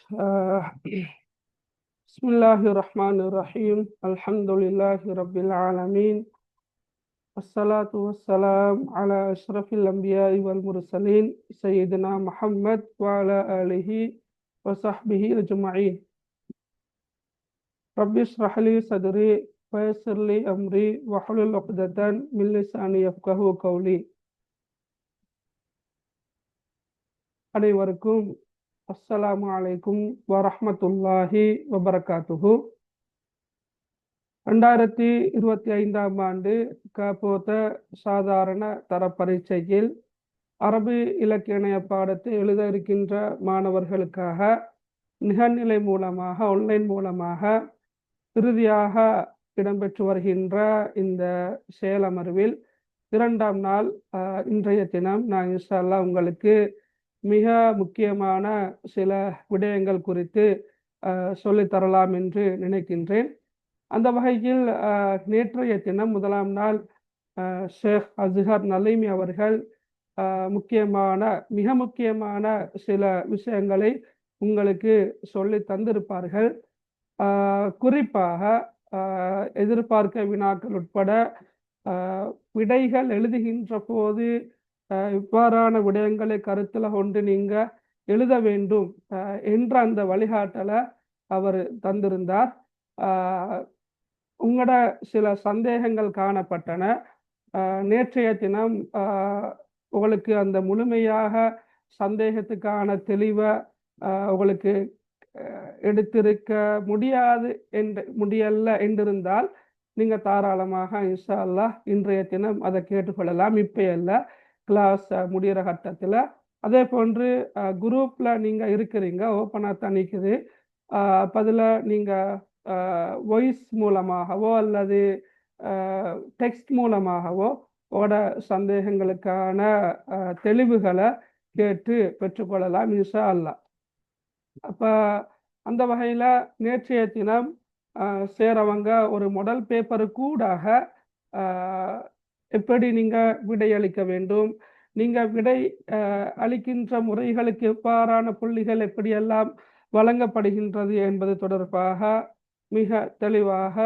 بسم الله الرحمن الرحيم الحمد لله رب العالمين والصلاة والسلام على أشرف الأنبياء والمرسلين سيدنا محمد وعلى آله وصحبه أجمعين رب اشرح لي صدري ويسر لي أمري واحلل عقدة من لساني يفقهوا قولي அனைவருக்கும் அஸ்ஸலாமு அலைக்கும் வரஹ்மத்துல்லாஹி வபரகாத்துஹு. 2025ஆம் ஆண்டு காப்போத்த சாதாரண தர பரீட்சையில் அரபு இலக்கிய பாடத்தை எழுத இருக்கின்ற மாணவர்களுக்காக நிகழ்நிலை மூலமாக ஆன்லைன் மூலமாக இறுதியாக இடம்பெற்று வருகின்ற இந்த செயலமர்வில் 2ஆம் நாள் இன்றைய தினம் நான் இன்ஷா அல்லாஹ் உங்களுக்கு மிக முக்கியமான சில விடயங்கள் குறித்து சொல்லித்தரலாம் என்று நினைக்கின்றேன். அந்த வகையில் நேற்றைய தினம் 1ஆம் நாள் ஷேக் அஸ்ஹர் நலீமி அவர்கள் மிக முக்கியமான சில விஷயங்களை உங்களுக்கு சொல்லி தந்திருப்பார்கள். குறிப்பாக எதிர்பார்க்க வினாக்கள் உட்பட விடைகள் எழுதுகின்ற போது இவ்வாறான விடயங்களை கருத்தில் கொண்டு நீங்க எழுத வேண்டும் என்ற அந்த வழிகாட்டலை அவர் தந்திருந்தார். உங்களோட சில சந்தேகங்கள் காணப்பட்டன. நேற்றைய தினம் உங்களுக்கு அந்த முழுமையாக சந்தேகத்துக்கான தெளிவை உங்களுக்கு எடுத்திருக்க முடியல என்றிருந்தால் நீங்க தாராளமாக இன்ஷா அல்லாஹ் இன்றைய தினம் அதை கேட்டுக்கொள்ளலாம். இப்போ அல்ல, கிளாஸ் முடிகிற கட்டத்தில். அதே போன்று குரூப்ல நீங்க இருக்கிறீங்க, ஓப்பனாக தான் நிற்குது. அதில் நீங்க வாய்ஸ் மூலமாகவோ அல்லது டெக்ஸ்ட் மூலமாகவோ ஓட சந்தேகங்களுக்கான தெளிவுகளை கேட்டு பெற்றுக்கொள்ளலாம் இன்ஷா அல்லாஹ். அப்போ அந்த வகையில் நேற்றைய தினம் சேரவங்க ஒரு மாடல் பேப்பரு கூடாக எப்படி நீங்க விடை அளிக்க வேண்டும், நீங்க விடை அளிக்கின்ற முறைகளுக்கு எவ்வாறான புள்ளிகள் எப்படியெல்லாம் வழங்கப்படுகின்றது என்பது தொடர்பாக மிக தெளிவாக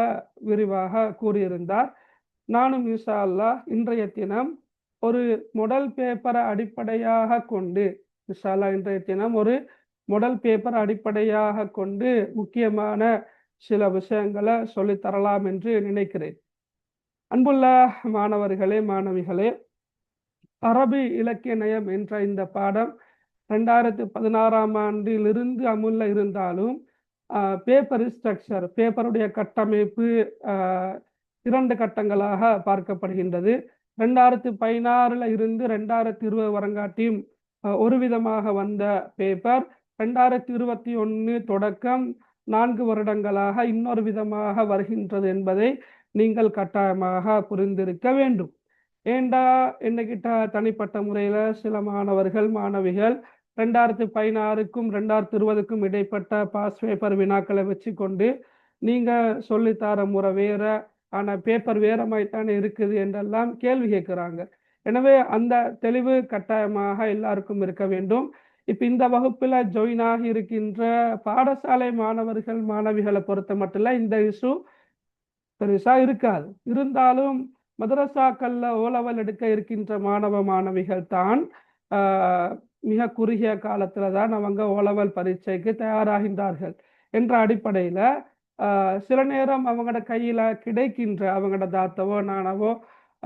விரிவாக கூறியிருந்தார். நானும் இன்ஷா அல்லாஹ் இன்றைய தினம் ஒரு மாடல் பேப்பரை அடிப்படையாக கொண்டு இன்ஷா அல்லாஹ் இன்றைய தினம் ஒரு மாடல் பேப்பரை அடிப்படையாக கொண்டு முக்கியமான சில விஷயங்களை சொல்லித்தரலாம் என்று நினைக்கிறேன். அன்புள்ள மாணவர்களே, மாணவிகளே, அரபு இலக்கிய நயம் என்ற இந்த பாடம் 2016ஆம் ஆண்டிலிருந்து அமுல்ல இருந்தாலும் பேப்பர் ஸ்ட்ரக்சர், பேப்பருடைய கட்டமைப்பு 2 கட்டங்களாக பார்க்கப்படுகின்றது. 2016 இருந்து 2020 வரங்காட்டியும் ஒரு விதமாக வந்த பேப்பர் 2021 தொடக்கம் 4 வருடங்களாக இன்னொரு விதமாக வருகின்றது என்பதை நீங்கள் கட்டாயமாக புரிந்திருக்க வேண்டும். ஏண்டா என்னகிட்ட தனிப்பட்ட முறையில் சில மாணவர்கள் மாணவிகள் 2016க்கும் 2020க்கும் இடைப்பட்ட பாஸ் பேப்பர் வினாக்களை வச்சு கொண்டு நீங்க சொல்லித்தர முறை வேற, ஆனால் பேப்பர் வேற மாதிரித்தானே இருக்குது என்றெல்லாம் கேள்வி கேட்குறாங்க. எனவே அந்த தெளிவு கட்டாயமாக எல்லாருக்கும் இருக்க வேண்டும். இப்போ இந்த வகுப்பில் ஜாயின் ஆகி இருக்கின்ற பாடசாலை மாணவர்கள் மாணவிகளை பொறுத்த மட்டும் இந்த இஷ்யூ பெருசா இருக்காது. இருந்தாலும் மதரசாக்கள்ல ஓலவல் எடுக்க இருக்கின்ற மாணவ மாணவிகள் தான் மிக குறுகிய காலத்துல தான் அவங்க ஓலவல் பரீட்சைக்கு தயாராகின்றார்கள் என்ற அடிப்படையில சில நேரம் அவங்களோட கையில கிடைக்கின்ற அவங்களோட தாத்தவோ நானவோ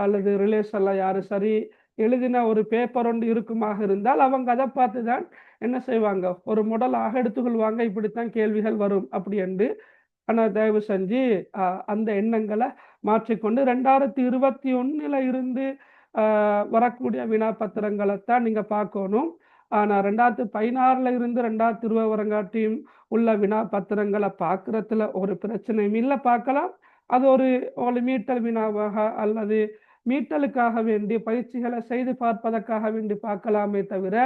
அல்லது ரிலேஷன்ல யாரு சரி எழுதின ஒரு பேப்பர் ஒன்று இருக்குமாக இருந்தால் அவங்க அதை பார்த்து தான் என்ன செய்வாங்க, ஒரு மாடலாக எடுத்துக்கொள்வாங்க. இப்படித்தான் கேள்விகள் வரும் அப்படி என்று. ஆனால் தயவு செஞ்சு அந்த எண்ணங்களை மாற்றிக்கொண்டு 2021 இருந்து வரக்கூடிய வினாப்பத்திரங்களைத்தான் நீங்கள் பார்க்கணும். ஆனால் 2016 இருந்து 2020 வரங்காட்டியும் உள்ள வினாப்பத்திரங்களை பார்க்குறதுல ஒரு பிரச்சனையும் இல்லை, பார்க்கலாம். அது ஒரு மீட்டல் வினாவாக அல்லது மீட்டலுக்காக வேண்டி பயிற்சிகளை செய்து பார்ப்பதற்காக வேண்டி பார்க்கலாமே தவிர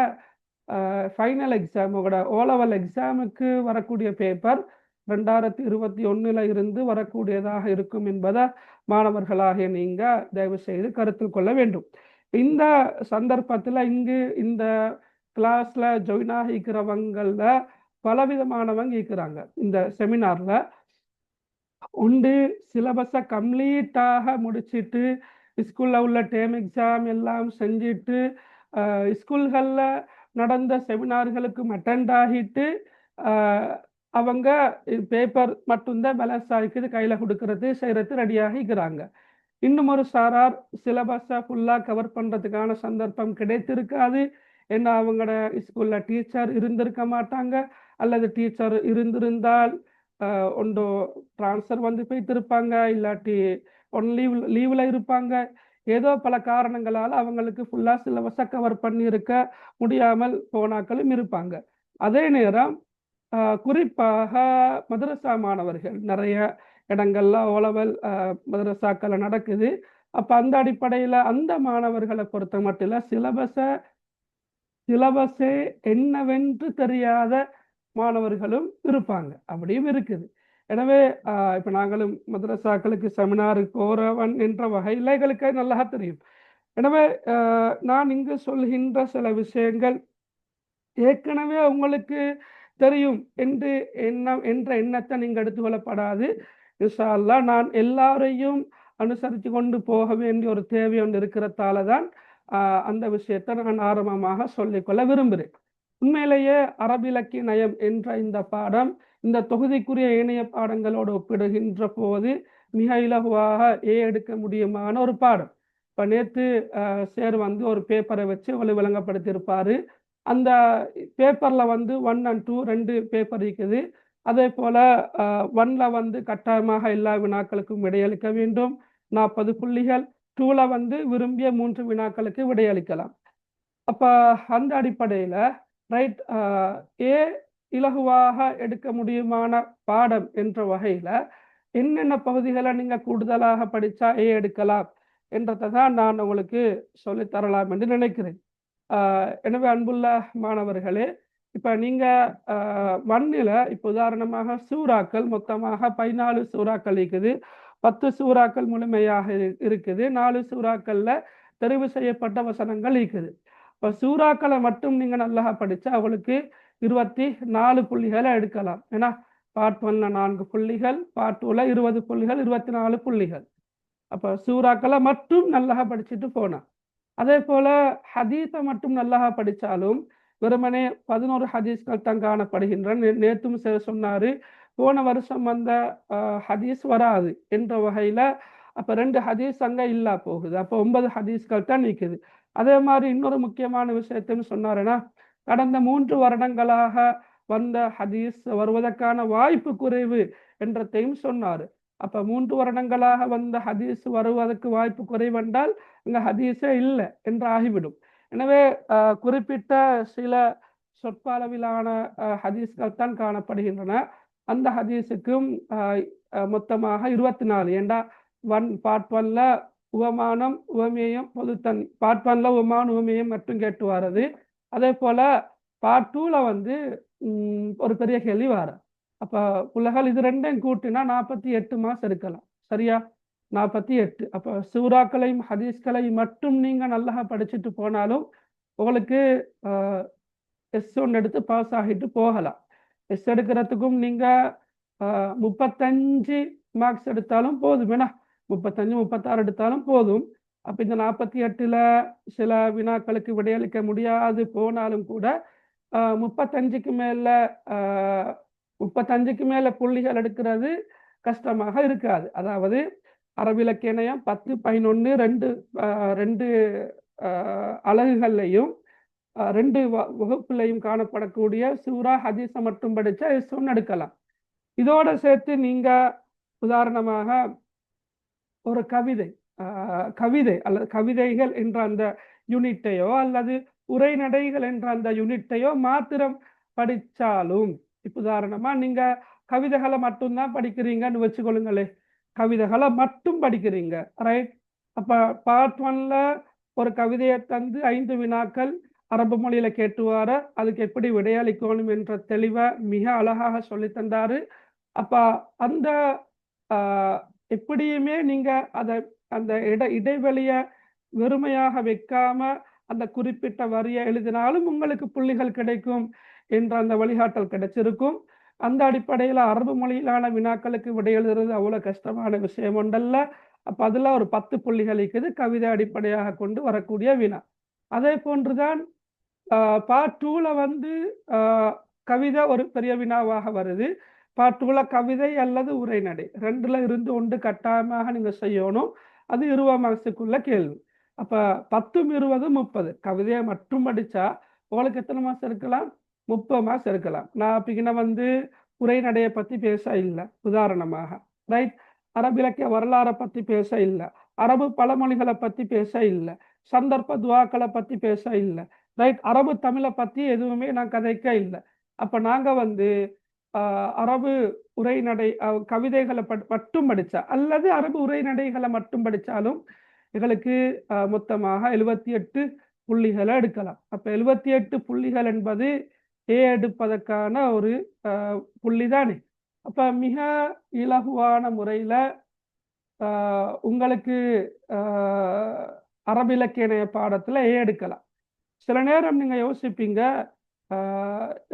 ஃபைனல் எக்ஸாமோட ஓலவல் எக்ஸாமுக்கு வரக்கூடிய பேப்பர் 2021 இருந்து வரக்கூடியதாக இருக்கும் என்பதை மாணவர்களாகிய நீங்க தயவு செய்து கருத்தில் கொள்ள வேண்டும். இந்த சந்தர்ப்பத்தில் இங்கு இந்த கிளாஸ்ல ஜாயின் ஆகிக்கிறவங்கள பலவிதமானவங்க இருக்கிறாங்க இந்த செமினார்ல. உண்டு சிலபஸை கம்ப்ளீட்டாக முடிச்சிட்டு ஸ்கூல்ல உள்ள டேர்ம் எக்ஸாம் எல்லாம் செஞ்சுட்டு ஸ்கூல்களில் நடந்த செமினார்களுக்கும் அட்டெண்ட் ஆகிட்டு அவங்க பேப்பர் மட்டும்தான் பேலன்ஸ் ஆகிக்குது கையில் கொடுக்கறது செய்கிறது ரெடியாகிக்கிறாங்க. இன்னும் ஒரு சாரார் சிலபஸை ஃபுல்லாக கவர் பண்ணுறதுக்கான சந்தர்ப்பம் கிடைத்திருக்காது. ஏன்னா அவங்களோட ஸ்கூலில் டீச்சர் இருந்திருக்க மாட்டாங்க, அல்லது டீச்சர் இருந்திருந்தால் ஒன்று ட்ரான்ஸ்ஃபர் வந்து போய்த்திருப்பாங்க, இல்லாட்டி ஒன் லீவில் இருப்பாங்க. ஏதோ பல காரணங்களால் அவங்களுக்கு ஃபுல்லாக சிலபஸை கவர் பண்ணியிருக்க முடியாமல் போனாக்களும் இருப்பாங்க. அதே நேரம் குறிப்பாக மதரசா மாணவர்கள் நிறைய இடங்கள்ல ஓலவல் மதரசாக்கள் நடக்குது. அப்போ அந்த அடிப்படையில் அந்த மாணவர்களை பொறுத்த மட்டும் சிலபஸே என்னவென்று தெரியாத மாணவர்களும் இருப்பாங்க, அப்படியும் இருக்குது. எனவே இப்போ நாங்களும் மதரசாக்களுக்கு செமினாருக்கு போகிறவன் என்ற வகையில் எங்களுக்கு நல்லா தெரியும். எனவே நான் இங்கு சொல்கின்ற சில விஷயங்கள் ஏற்கனவே உங்களுக்கு தெரியும் என்ற எண்ணத்தை நீங்கள் எடுத்துக்கொள்ளப்படாது. இன்ஷா அல்லாஹ் நான் எல்லாரையும் அனுசரித்து கொண்டு போக வேண்டிய ஒரு தேவை ஒன்று இருக்கிறதால தான் அந்த விஷயத்தை நான் ஆரம்பமாக சொல்லிக்கொள்ள விரும்புகிறேன். உண்மையிலேயே அரபிலக்கிய நயம் என்ற இந்த பாடம் இந்த தொகுதிக்குரிய ஏனைய பாடங்களோடு ஒப்பிடுகின்ற போது மிக இலகுவாக எடுக்க முடியுமான ஒரு பாடம். இப்போ நேற்று சேர் வந்து ஒரு பேப்பரை வச்சு விளங்கப்படுத்தியிருப்பார். அந்த பேப்பரில் வந்து 1 and 2 2 பேப்பர் இருக்குது. அதே போல் 1ல் வந்து கட்டாயமாக எல்லா வினாக்களுக்கும் விடையளிக்க வேண்டும் 40 புள்ளிகள், 2ல் வந்து விரும்பிய 3 வினாக்களுக்கு விடையளிக்கலாம். அப்போ அந்த அடிப்படையில் ரைட் இலகுவாக எடுக்க முடியுமான பாடம் என்ற வகையில் என்னென்ன பகுதிகளை நீங்கள் கூடுதலாக படித்தா எடுக்கலாம் என்றதை தான் நான் உங்களுக்கு சொல்லித்தரலாம் என்று நினைக்கிறேன். எனவே அன்புள்ள மாணவர்களே, இப்போ நீங்கள் 1ல் இப்போ உதாரணமாக சூறாக்கள் மொத்தமாக 14 சூறாக்கள் இருக்குது. 10 சூறாக்கள் முழுமையாக இருக்குது. 4 சூறாக்களில் தெரிவு செய்யப்பட்ட வசனங்கள் இருக்குது. இப்போ சூறாக்களை மட்டும் நீங்கள் நல்லா படித்தா அவளுக்கு 24 புள்ளிகளை எடுக்கலாம். ஏன்னா பார்ட் 1ல் 4 புள்ளிகள், பார்ட் 2ல் 20 புள்ளிகள், 24 புள்ளிகள். அப்போ சூறாக்களை மட்டும் நல்லா படிச்சுட்டு போனா. அதே போல் ஹதீஸை மட்டும் நல்லா படித்தாலும் வெறுமனே 11 ஹதீஸ்கள் தான் காணப்படுகின்றன. நேற்றும் சொன்னார் போன வருஷம் வந்த ஹதீஸ் வராது என்ற வகையில் அப்போ 2 ஹதீஸ் அங்கே இல்லா போகுது. அப்போ 9 ஹதீஸ்கள் தான் நிற்குது. அதே மாதிரி இன்னொரு முக்கியமான விஷயத்தையும் சொன்னாருன்னா கடந்த 3 வருடங்களாக வந்த ஹதீஸ் வருவதற்கான வாய்ப்பு குறைவு என்றதையும் சொன்னார். அப்போ 3 வருடங்களாக வந்த ஹதீஸ் வருவதற்கு வாய்ப்பு குறைவென்றால் அங்கே ஹதீஸே இல்லை என்று ஆகிவிடும். எனவே குறிப்பிட்ட சில சொற்பளவிலான ஹதீஸ்கள் தான் காணப்படுகின்றன. அந்த ஹதீஸுக்கும் மொத்தமாக 24. ஏண்டா பார்ட் 1ல் உவமானம் உவமேயம் பொதுத்தன், பார்ட் 1ல் உவமானம் உவமேயம் மட்டும் கேட்டு வர்றது. அதே போல் பார்ட் 2ல் வந்து ஒரு பெரிய கேள்வி வர. அப்போ புள்ளகள் இது ரெண்டையும் கூட்டினா 48 மார்க்ஸ் இருக்கலாம். சரியா? 48. அப்போ சூறாக்களையும் ஹதீஸ்களையும் மட்டும் நீங்கள் நல்லா படிச்சுட்டு போனாலும் உங்களுக்கு S1 எடுத்து பாஸ் ஆகிட்டு போகலாம். எஸ் எடுக்கிறதுக்கும் நீங்கள் 35 மார்க்ஸ் எடுத்தாலும் போதும். ஏன்னா 35 36 எடுத்தாலும் போதும். அப்போ இந்த 48ல் சில வினாக்களுக்கு விடையளிக்க முடியாது போனாலும் கூட 35க்கு மேலே புள்ளிகள் எடுக்கிறது கஷ்டமாக இருக்காது. அதாவது அரபிலக்கிய நயம் 10, 11 2 அலகுகள்லையும் 2 வகுப்புலையும் காணப்படக்கூடிய சூரா ஹதீஸை மட்டும் படித்தா S1 எடுக்கலாம். இதோடு சேர்த்து நீங்கள் உதாரணமாக ஒரு கவிதை அல்லது கவிதைகள் என்ற அந்த யூனிட்டையோ அல்லது உரைநடைகள் என்ற அந்த யூனிட்டையோ மாத்திரம் படித்தாலும், இப்போ உதாரணமாக நீங்கள் கவிதைகளை மட்டும்தான் படிக்கிறீங்கன்னு வச்சுக்கொள்ளுங்களே, கவிதைகளை மட்டும் படிக்கிறீங்க, ரைட்? அப்போ பார்ட் 1ல் ஒரு கவிதையை தந்து 5 வினாக்கள் அரபு மொழியில் கேட்டுவார, அதுக்கு எப்படி விடையளிக்கணும் என்ற தெளிவை மிக அழகாக சொல்லி தந்தார். அப்போ அந்த எப்படியுமே நீங்கள் அந்த இடைவெளியை வெறுமையாக வைக்காம அந்த குறிப்பிட்ட வரியை எழுதினாலும் உங்களுக்கு புள்ளிகள் கிடைக்கும் என்ற அந்த வழிகாட்டல் கிடைச்சிருக்கும். அந்த அடிப்படையில் அரபு மொழியிலான வினாக்களுக்கு விடை எழுதுறது அவ்வளோ கஷ்டமான விஷயம் ஒன்றல்ல. அப்போ அதில் ஒரு 10 புள்ளிகள் இருக்குது கவிதை அடிப்படையாக கொண்டு வரக்கூடிய வினா. அதே போன்றுதான் பார்ட் 2ல வந்து கவிதை ஒரு பெரிய வினாவாக வருது. பார்ட் 2ல கவிதை அல்லது உரைநடை 2ல இருந்து ஒன்று கட்டாயமாக நீங்கள் செய்யணும். அது 20 மார்க்ஸுக்குள்ள கேள்வி. அப்போ 10ம் 20ம் 30. கவிதையை மட்டும் படித்தா உங்களுக்கு எத்தனை மார்க்ஸ் இருக்கலாம்? 30 மார்க்ஸ் இருக்கலாம். நான் பின்ன வந்து உரைநடையை பற்றி பேச இல்லை உதாரணமாக. ரைட். அரபிலக்கிய வரலாறை பற்றி பேச இல்லை. அரபு பழமொழிகளை பற்றி பேச இல்லை. சந்தர்ப்ப துவாக்களை பற்றி பேச இல்லை. ரைட். அரபு தமிழை பற்றி எதுவுமே நான் கதைக்க இல்லை. அப்போ நாங்கள் வந்து அரபு உரைநடை கவிதைகளை மட்டும் படித்தா அல்லது அரபு உரைநடைகளை மட்டும் படித்தாலும் எங்களுக்கு மொத்தமாக 78 புள்ளிகளை எடுக்கலாம். அப்போ 78 புள்ளிகள் என்பது எடுப்பதற்கான ஒரு புள்ளி தானே. அப்போ மிக இலகுவான முறையில் உங்களுக்கு அரபிலக்கிய பாடத்தில் எடுக்கலாம். சில நேரம் நீங்கள் யோசிப்பீங்க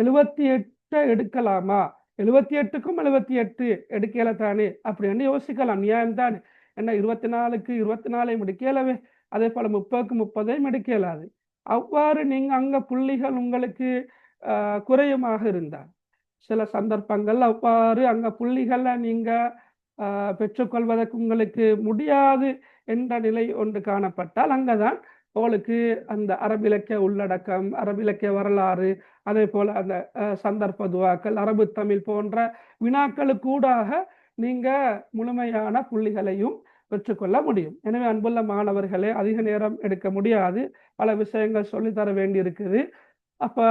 78 எடுக்கலாமா, 78க்கும் 78 எடுக்கல தானே அப்படின்னு யோசிக்கலாம். நியாயம் தானே. ஏன்னா 24க்கு 24 எடுக்கலவே, அதே போல் 30க்கு 30 எடுக்கலாது. அவ்வாறு நீங்கள் அங்கே புள்ளிகள் உங்களுக்கு குறையுமாக இருந்தால் சில சந்தர்ப்பங்கள் அவ்வாறு அங்கே புள்ளிகளில் நீங்கள் பெற்றுக்கொள்வதற்கு உங்களுக்கு முடியாது என்ற நிலை ஒன்று காணப்பட்டால் அங்கே தான் உங்களுக்கு அந்த அரபிலக்கிய உள்ளடக்கம், அரபிலக்கிய வரலாறு, அதே போல் அந்த சந்தர்ப்ப துவாக்கள், அரபு தமிழ் போன்ற வினாக்களுக்கூடாக நீங்கள் முழுமையான புள்ளிகளையும் பெற்றுக்கொள்ள முடியும். எனவே அன்புள்ள மாணவர்களே, அதிக நேரம் எடுக்க முடியாது, பல விஷயங்கள் சொல்லித்தர வேண்டி இருக்குது. அப்போ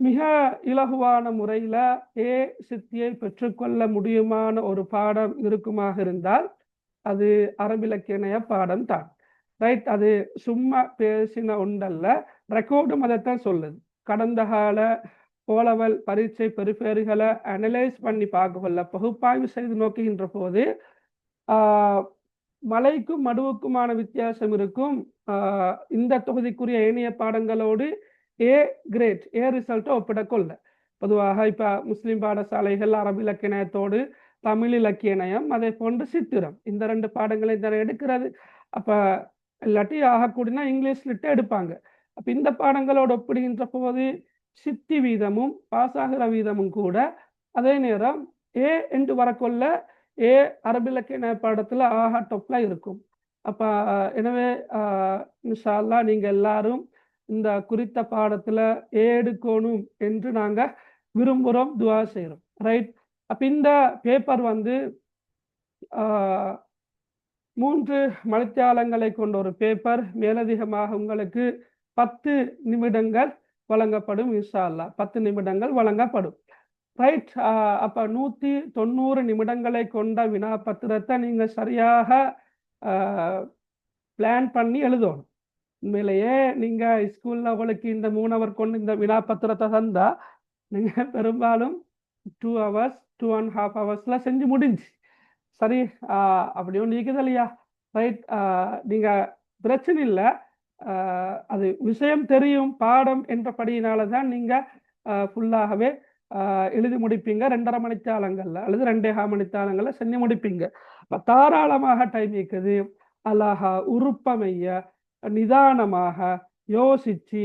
மிக இலகுவான முறையில் சித்தியை பெற்றுக்கொள்ள முடியுமான ஒரு பாடம் இருக்குமாக இருந்தால் அது அரபிலக்கிய பாடம் தான். ரைட். அது சும்மா பேசின ஒன்றல்ல, ரெக்கார்டும் அதைத்தான் சொல்லுது. கடந்த கால ஓலவல் பரீட்சை பெறுபேறுகளை அனலைஸ் பண்ணி பார்க்கல, பகுப்பாய்வு செய்து நோக்குகின்ற போது மலைக்கும் மடுவுக்குமான வித்தியாசம் இருக்கும். இந்த தொகுதிக்குரிய ஏனைய பாடங்களோடு கிரேட் ரிசல்ட்டை ஒப்பிடக்கொள்ள. பொதுவாக இப்போ முஸ்லீம் பாடசாலைகள் அரபிலக்கியத்தோடு தமிழ் இலக்கிய நயம், அதே போன்று சித்திரம், இந்த 2 பாடங்களை தானே எடுக்கிறது. அப்போ இல்லாட்டி ஆகக்கூடியனா இங்கிலீஷ் லிட்ட எடுப்பாங்க. அப்போ இந்த பாடங்களோடு ஒப்பிடுகின்ற போது சித்தி வீதமும் பாசாகிற வீதமும் கூட அதே நேரம் என்று வரக்கொள்ள அரபிலக்கிய பாடத்தில் டாப்ல இருக்கும். அப்போ எனவே இன்ஷா அல்லாஹ் நீங்கள் எல்லாரும் இந்த குறித்த பாடத்தில் எடுக்கணும் என்று நாங்கள் விரும்புகிறோம், துவா செய்கிறோம். ரைட். அப்போ இந்த பேப்பர் வந்து 3 மணித்தியாலங்களை கொண்ட ஒரு பேப்பர். மேலதிகமாக உங்களுக்கு 10 நிமிடங்கள் வழங்கப்படும். இன்ஷா அல்லாஹ் 10 நிமிடங்கள் வழங்கப்படும். ரைட். அப்போ 190 நிமிடங்களை கொண்ட வினா பத்திரத்தை நீங்கள் சரியாக பிளான் பண்ணி எழுதணும். உண்மையிலேயே நீங்கள் ஸ்கூலில் உங்களுக்கு இந்த 3 ஹவர் கொண்டு இந்த வினா பத்திரத்தை தந்தால் நீங்கள் பெரும்பாலும் 2 ஹவர்ஸ் 2.5 ஹவர்ஸில் செஞ்சு முடிஞ்சு சரி. அப்படியும் நீக்குது இல்லையா? ரைட். நீங்கள் பிரச்சனை இல்லை, அது விஷயம் தெரியும் பாடம் என்றபடியினால தான் நீங்கள் ஃபுல்லாகவே எழுதி முடிப்பீங்க. 2.5 மணித்தாளங்களில் அல்லது 2.5 மணித்தாளங்களில் செஞ்சு முடிப்பீங்க. இப்போ தாராளமாக டைம் இருக்குது. அழகா உறுப்பமைய நிதானமாக யோசித்து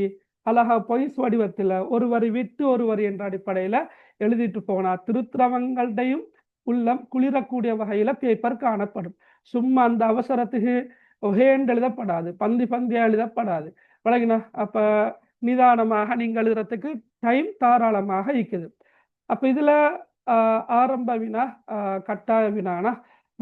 அழகா பொய்ஸ் வடிவத்தில் ஒரு வரி விட்டு ஒரு வரி என்ற அடிப்படையில் எழுதிட்டு போனால் திருத்தவங்கள்டையும் உள்ளம் குளிரக்கூடிய வகையில் பேப்பர் காணப்படும். சும்மா அந்த அவசரத்துக்கு ஒகேண்டு எழுதப்படாது, பந்தியாக எழுதப்படாது. வழங்கினா அப்போ நிதானமாக நீங்கள் எழுதுறதுக்கு டைம் தாராளமாக இருக்குது. அப்போ இதில் ஆரம்ப வினா, கட்டாய வினானா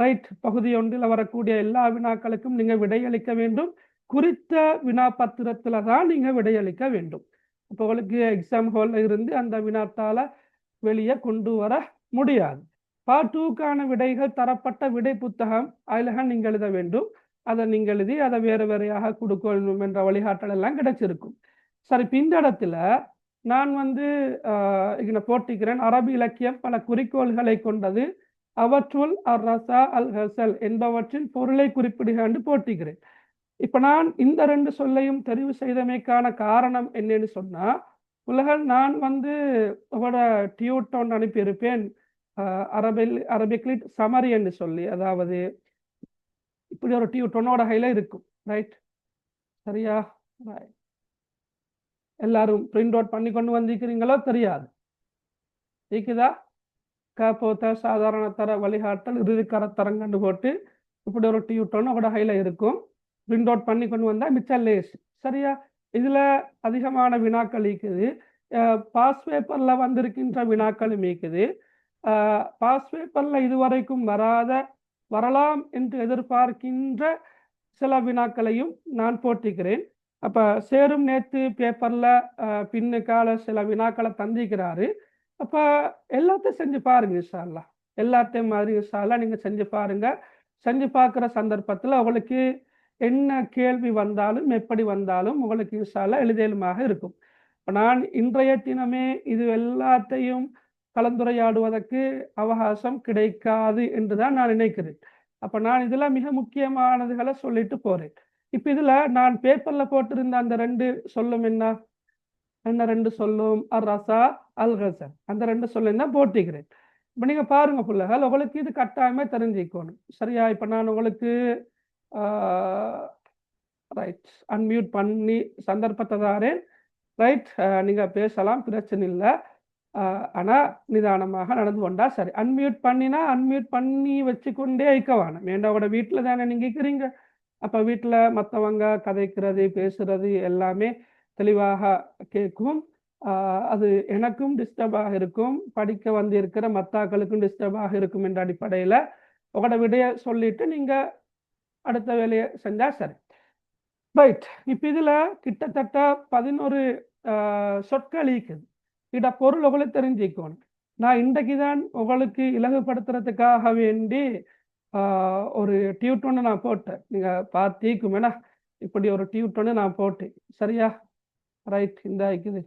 ரைட். பகுதி 1ல் வரக்கூடிய எல்லா வினாக்களுக்கும் நீங்கள் விடையளிக்க வேண்டும். குறித்த வினா பத்திரத்தில் தான் நீங்கள் விடையளிக்க வேண்டும். இப்போ உங்களுக்கு எக்ஸாம் ஹாலில் இருந்து அந்த வினாத்தால் வெளியே கொண்டு வர முடியாது. பார்ட் 2க்கான விடைகள் தரப்பட்ட விடை புத்தகம் அதில் நீங்கள் எழுத வேண்டும். அதை நீங்கள் எழுதி அதை வேறு வேறையாக கொடுக்கணும் என்ற வழிகாட்டல் எல்லாம் கிடைச்சிருக்கும். சரி. இந்த இடத்துல நான் வந்து இங்கே போட்டிக்கிறேன், அரபு இலக்கியம் பல குறிக்கோள்களை கொண்டது, அவற்றுள் அர் ரசா அல் ஹசல் என்பவற்றின் பொருளை குறிப்பிடுக போட்டிக்கிறேன். இப்போ நான் இந்த 2 சொல்லையும் தெரிவு செய்தமைக்கான காரணம் என்னன்னு சொன்னால், நான் வந்து உங்களோட டியூட் ஒன்று அனுப்பியிருப்பேன், அரபிக்லி சமரி என்று சொல்லி, அதாவது இப்படி ஒரு டியூட் ஒன்னோட கையில இருக்கும். ரைட், சரியா? எல்லாரும் பிரிண்ட் அவுட் பண்ணி கொண்டு வந்திருக்கிறீங்களோ தெரியாது. இருக்குதா? போத்த சாதாரண தர வழிகாட்டல் இறுதி கரத்தரங்கன்னு போட்டு இப்படி ஒரு டியூட் ஒன்று உங்களோட கையில இருக்கும். பிரிண்ட் அவுட் பண்ணி கொண்டு வந்தா மிச்சம் லேஸ். சரியா? இதுல அதிகமான வினாக்கள் இருக்குது. பாஸ் பேப்பர்ல வந்திருக்கின்ற வினாக்களும் இருக்குது. பாஸ் பேப்பர்ல இதுவரைக்கும் வரலாம் என்று எதிர்பார்க்கின்ற சில வினாக்களையும் நான் போட்டிக்கிறேன். அப்ப சேரும் நேற்று பேப்பர்ல பின்னுக்கால சில வினாக்களை தந்திக்கிறாரு. அப்ப எல்லாத்தையும் செஞ்சு பாருங்க இன்ஷா அல்லாஹ். எல்லாத்தையும் மாதிரி இன்ஷா அல்லாஹ் நீங்க செஞ்சு பாருங்க. செஞ்சு பார்க்குற சந்தர்ப்பத்தில் உங்களுக்கு என்ன கேள்வி வந்தாலும் எப்படி வந்தாலும் உங்களுக்கு இன்ஷா அல்லாஹ் எளிதிலுமாக இருக்கும். நான் இன்றைய தினமே இது எல்லாத்தையும் கலந்துரையாடுவதற்கு அவகாசம் கிடைக்காது என்றுதான் நான் நினைக்கிறேன். அப்ப நான் இதுல மிக முக்கியமானதுகளை சொல்லிட்டு போறேன். இப்ப இதுல நான் பேப்பர்ல போட்டிருந்த அந்த 2 சொல்லும் என்ன 2 சொல்லும், அர் ரசா அல் கசல், அந்த 2 சொல்லும் தான் போட்டிக்கிறேன். இப்ப நீங்க பாருங்க பிள்ளைகள், உங்களுக்கு இது கட்டாயமே தெரிஞ்சுக்கணும். சரியா? இப்ப நான் உங்களுக்கு ரைட் அன்மியூட் பண்ணி சந்தர்ப்பத்தை தாரேன். ரைட், நீங்க பேசலாம், பிரச்சனை இல்லை. ஆனா நிதானமாக நடந்து கொண்டா சரி. அன்மியூட் பண்ணினா அன்மியூட் பண்ணி வச்சுக்கொண்டே இருக்க வேணும். வேண்டாவோட வீட்டில் தானே நீங்க இருக்கிறீங்க. அப்ப வீட்டில் மற்றவங்க கதைக்கிறது பேசுறது எல்லாமே தெளிவாக கேட்கும். அது எனக்கும் டிஸ்டர்பாக இருக்கும், படிக்க வந்து இருக்கிற மத்தாக்களுக்கும் டிஸ்டர்பாக இருக்கும் என்ற அடிப்படையில் உங்களோட விடைய சொல்லிட்டு நீங்க அடுத்த வேலையை செஞ்சா சரி. ரைட், இப்ப இதுல கிட்டத்தட்ட 11 சொற்கள் இருக்குது. இட பொருள் உங்களுக்கு தெரிஞ்சுக்கணும். நான் இன்றைக்கு தான் உங்களுக்கு இலகுபடுத்துறதுக்காக வேண்டி ஒரு டியூட் ஒன்று நான் போட்டேன். நீங்க பார்த்தீக்குமேனா இப்படி ஒரு டியூட் ஒன்று நான் போட்டேன். சரியா? ரைட், இந்த இருக்குது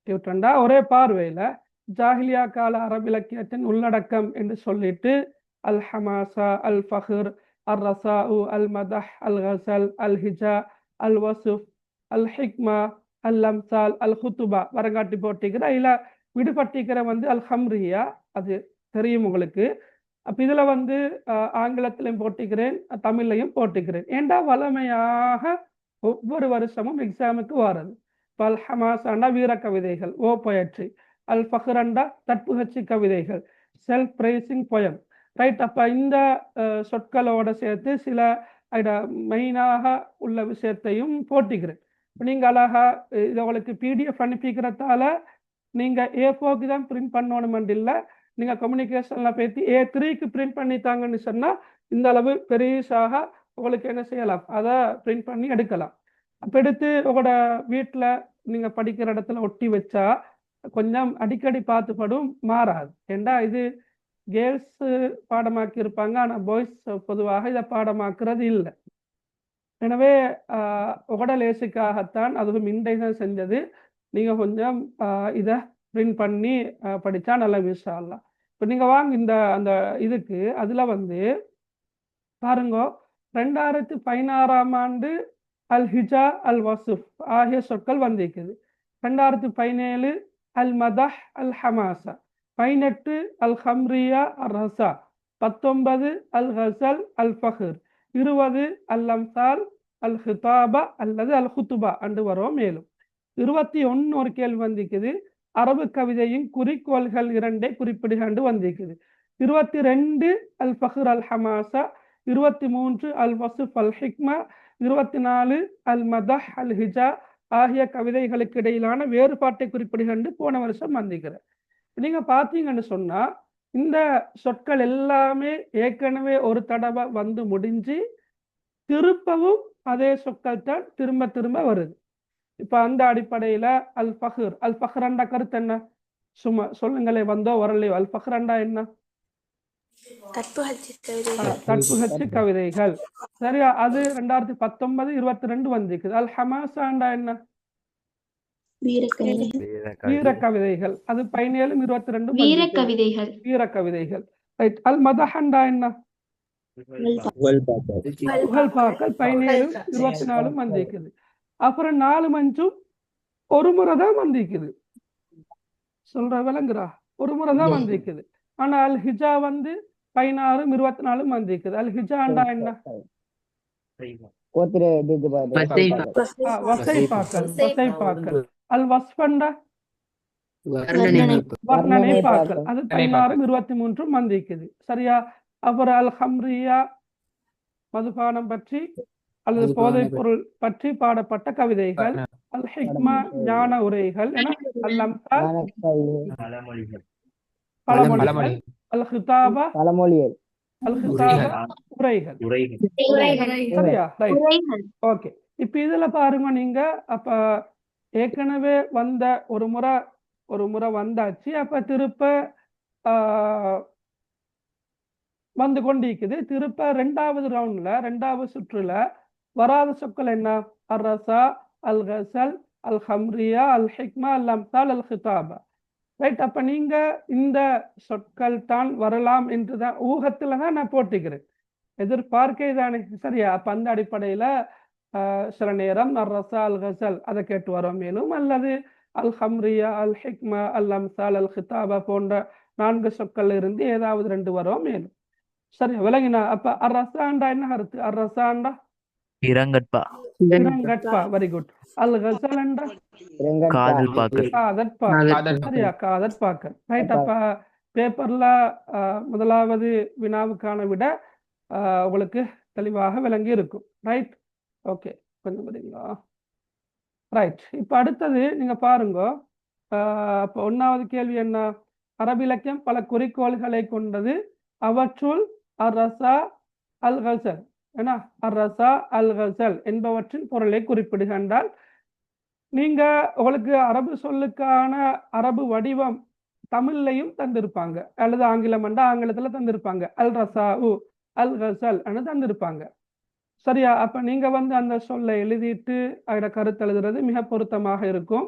டியூட் ஒன்றா ஒரே பார்வையில ஜாஹிலியா கால அரபிலக்கியத்தின் உள்ளடக்கம் என்று சொல்லிட்டு அல் ஹமாசா, அல் ஃபஹர், அல் ரசாஉ, அல் மதஹ், அல் கசல், அல் ஹிஜா, அல் வசுஃப், அல் ஹிக்மா, அல் அம்சால், அல் ஹுத்துபா வரங்காட்டி போட்டிக்கிற இல்ல விடுபட்டிக்கிற வந்து அல் ஹம்ரியா, அது தெரியும் உங்களுக்கு. அப்ப இதுல வந்து ஆங்கிலத்திலையும் போட்டிக்கிறேன், தமிழ்லையும் போட்டிக்கிறேன். ஏண்டா வளமையாக ஒவ்வொரு வருஷமும் எக்ஸாமுக்கு வாரது. அல் ஹமாசாண்டா வீர கவிதைகள், ஓ பொயட்ரி. அல் ஃபஹ்ரண்டா தட்புகட்சி கவிதைகள், செல்ஃப் பிரைசிங் பொயம். ரைட், அப்ப இந்த சொற்களோட சேர்த்து சில மெயினாக உள்ள விஷயத்தையும் போட்டிக்கிறேன். நீங்க அழகா இதை உங்களுக்கு பிடிஎஃப் அனுப்பிக்கிறதால நீங்க A4க்கு தான் பிரிண்ட் பண்ணணும் இல்லை. நீங்க கம்யூனிகேஷன்ல பேசி A3க்கு பிரிண்ட் பண்ணித்தாங்கன்னு சொன்னா இந்த அளவு பெருசாக உங்களுக்கு என்ன செய்யலாம், அதை பிரிண்ட் பண்ணி எடுக்கலாம். அப்ப எடுத்து உங்களோட வீட்டில் நீங்க படிக்கிற இடத்துல ஒட்டி வச்சா கொஞ்சம் அடிக்கடி பார்த்துப்படும், மாறாது. ஏண்டா இது கேர்ள்ஸ் பாடமாக்கி இருப்பாங்க, ஆனா பாய்ஸ் பொதுவாக இதை பாடமாக்குறது இல்லை. எனவே உங்களோட லேசுக்காகத்தான், அதுவும் இன்றைக்கு செஞ்சது. நீங்க கொஞ்சம் இதை பிரிண்ட் பண்ணி படிச்சா நல்ல விஷயம் இல்லை. இப்போ நீங்க வாங்க இந்த அந்த இதுக்கு அதுல வந்து பாருங்க, 2016ஆம் ஆண்டு அல் ஹிஜா, அல் வசுஃப் ஆகிய சொற்கள் வந்திருக்குது. 2017 அல் மதஹ், அல் ஹமாசா. 18 அல் ஹம்ரியா, அல் ரசா. 19 அல் கசல், அல் ஃபஹர். 20 அல் அம்சால், அல் ஹிதாபா அல்லது அல் ஹுத்துபா அன்று வரும். மேலும் 21 ஒரு கேள்வி வந்திருக்குது, அரபு கவிதையின் குறிக்கோள்கள் 2 குறிப்பிடுகண்டு வந்திருக்குது. 22 அல் ஃபஹர், அல் ஹமாசா. 23 அல் வசுஃப், அல் ஹிக்மா. 24 அல் மதஹ், அல் ஹிஜா ஆகிய கவிதைகளுக்கு இடையிலான வேறுபாட்டை குறிப்பிடுகண்டு போன வருஷம் வந்திருக்கிறேன். நீங்க பார்த்தீங்கன்னு சொன்னா இந்த சொற்கள் எல்லாமே ஏற்கனவே ஒரு தடவை வந்து முடிஞ்சு திருப்பவும் அதே சொற்கள் தான் திரும்ப திரும்ப வருது. இப்ப அந்த அடிப்படையில அல் ஃபஹர், அல் ஃபஹ்ரண்டா கருத்து என்ன? சும்மா சொல்லுங்களே, வந்தோ வரலையோ. அல் ஃபஹ்ரண்டா என்ன? தட்புகட்சி கவிதைகள். சரியா? அது 2019 22 வந்திருக்குது. அல் ஹமாசாண்டா என்ன? வீர கவிதைகள். அது 17 22 வீர கவிதைகள். ரைட். அல் மதஹண்டா என்ன? புகழ்பாக்கள் 17 24 வந்திருக்குது. அப்புறம் 4 மஞ்சும் ஒரு முறை தான் வந்திக்குது. சொல்ற விளங்குறா? ஒரு முறை தான் வந்திக்குது. ஆனா அல் ஹிஜா வந்து 16 24 வந்திக்குது. அல் ஹிஜாண்டா என்ன? வசைப்பாக்கல். அல் வஸ்பண்டா வர்ணனை பாக்கல். அது 16 23 வந்திக்குது. சரியா? அப்புறம் அல் ஹம்ரியா மதுபானம் பற்றி அல்லது போதைப் பொருள் பற்றி பாடப்பட்ட கவிதைகள். அல் ஹிக்மா ஞான உரைகள் என. அல் அம்சால் பழமொழிகள். அல் ஹிதாபா உரைகள். சரியா? ரைட். ஓகே. இப்ப இதுல பாருங்க, நீங்க அப்ப ஏற்கனவே வந்த ஒரு முறை வந்தாச்சு. அப்ப திருப்ப வந்து கொண்டிருக்குது. திருப்ப 2வது ரவுண்ட்ல 2வது சுற்றுல வராத சொற்கள் என்ன? அர் ரசா, அல் கசல், அல் ஹம்ரியா, அல் ஹிக்மா, அல் அம்சால், அல் ஹிதாபா. ரைட். அப்ப நீங்க இந்த சொற்கள் தான் வரலாம் என்றுதான் ஊகத்துல தான் நான் போட்டுக்கிறேன், எதிர்பார்க்கை தானே. சரியா? அப்ப அந்த அடிப்படையில சில நேரம் அர் ரசா, அல் கசல் அதை கேட்டு வரோம் மேலும், அல்லது அல் ஹம்ரியா, அல் ஹிக்மா, அல் அம்சால், அல் ஹிதாபா போன்ற 4 சொற்கள் இருந்து ஏதாவது 2 வரோம் மேலும். சரியா? விளங்கினா? அப்ப அர் ரசாண்டா என்ன கருத்து? அர் ரசாண்டா இரங்கட்பா. Very good. அல் கசலண்டா காதல் பாக்கல். சரியா? காதல் பாக்கல். ரைட். அப்ப பேப்பர்ல முதலாவது வினாவுக்கான விட உங்களுக்கு தெளிவாக விளங்கி இருக்கும். ரைட். ஓகே. கொஞ்சம் பாத்தீங்களா? ரைட். இப்ப அடுத்தது நீங்க பாருங்க. அப்ப 1வது கேள்வி என்ன? அரபிலக்கியம் பல குறிக்கோள்களை கொண்டது. அவற்றுள் அர் ரசா, அல் கசல் என்ன? அர் ரசா, அல் கசல் என்பவற்றின் பொருளை குறிப்பிடுகின்றால், நீங்க உங்களுக்கு அரபு சொல்லுக்கான அரபு வடிவம் தமிழ்லையும் தந்திருப்பாங்க, அல்லது ஆங்கிலத்துல தந்திருப்பாங்க. அல் ரசா உ அல் கசல் தந்திருப்பாங்க. சரியா? அப்ப நீங்க வந்து அந்த சொல்லை எழுதிட்டு அதோட கருத்து எழுதுறது மிக பொருத்தமாக இருக்கும்.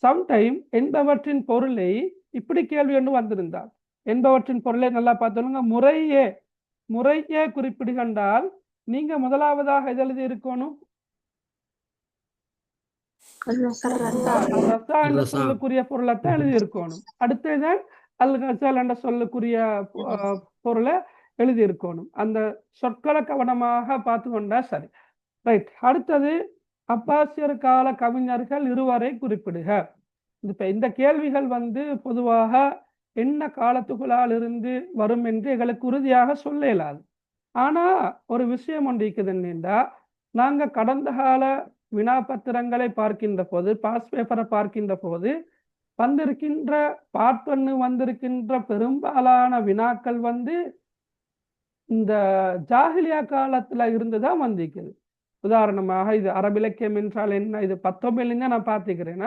சம்டைம் என்பவற்றின் பொருளை இப்படி கேள்வி ஒன்று வந்திருந்தால், என்பவற்றின் பொருளை நல்லா பார்த்துங்க. முறையே குறிப்பிடுகின்றால் நீங்க முதலாவதாக எது எழுதி இருக்கணும்? ரசா என்ற சொல்லுக்குரிய பொருளைத்தான் எழுதி இருக்கணும். அடுத்ததான் அல் கசல் என்ற சொல்லுக்குரிய பொருளை எழுதி இருக்கணும். அந்த சொற்களை கவனமாக பார்த்து கொண்டா சரி. ரைட். அடுத்தது அப்பாசியர் கால கவிஞர்கள் இருவரை குறிப்பிடுக. இப்ப இந்த கேள்விகள் வந்து பொதுவாக என்ன காலத்துக்குள்ளால் இருந்து வரும் என்று எங்களுக்கு உறுதியாக சொல்ல இயலாது. ஆனா ஒரு விஷயம் ஒன்று இருக்குது என்னென்றா, நாங்க கடந்த கால வினாபத்திரங்களை பார்க்கின்ற போது, பாஸ் பேப்பரை பார்க்கின்ற போது வந்திருக்கின்ற வந்திருக்கின்ற பெரும்பாலான வினாக்கள் வந்து இந்த ஜாஹிலியா காலத்துல இருந்துதான் வந்திருக்குது. உதாரணமாக இது அரபிலக்கியம் என்றால் என்ன? இது 19 நான் பார்த்துக்கிறேன்,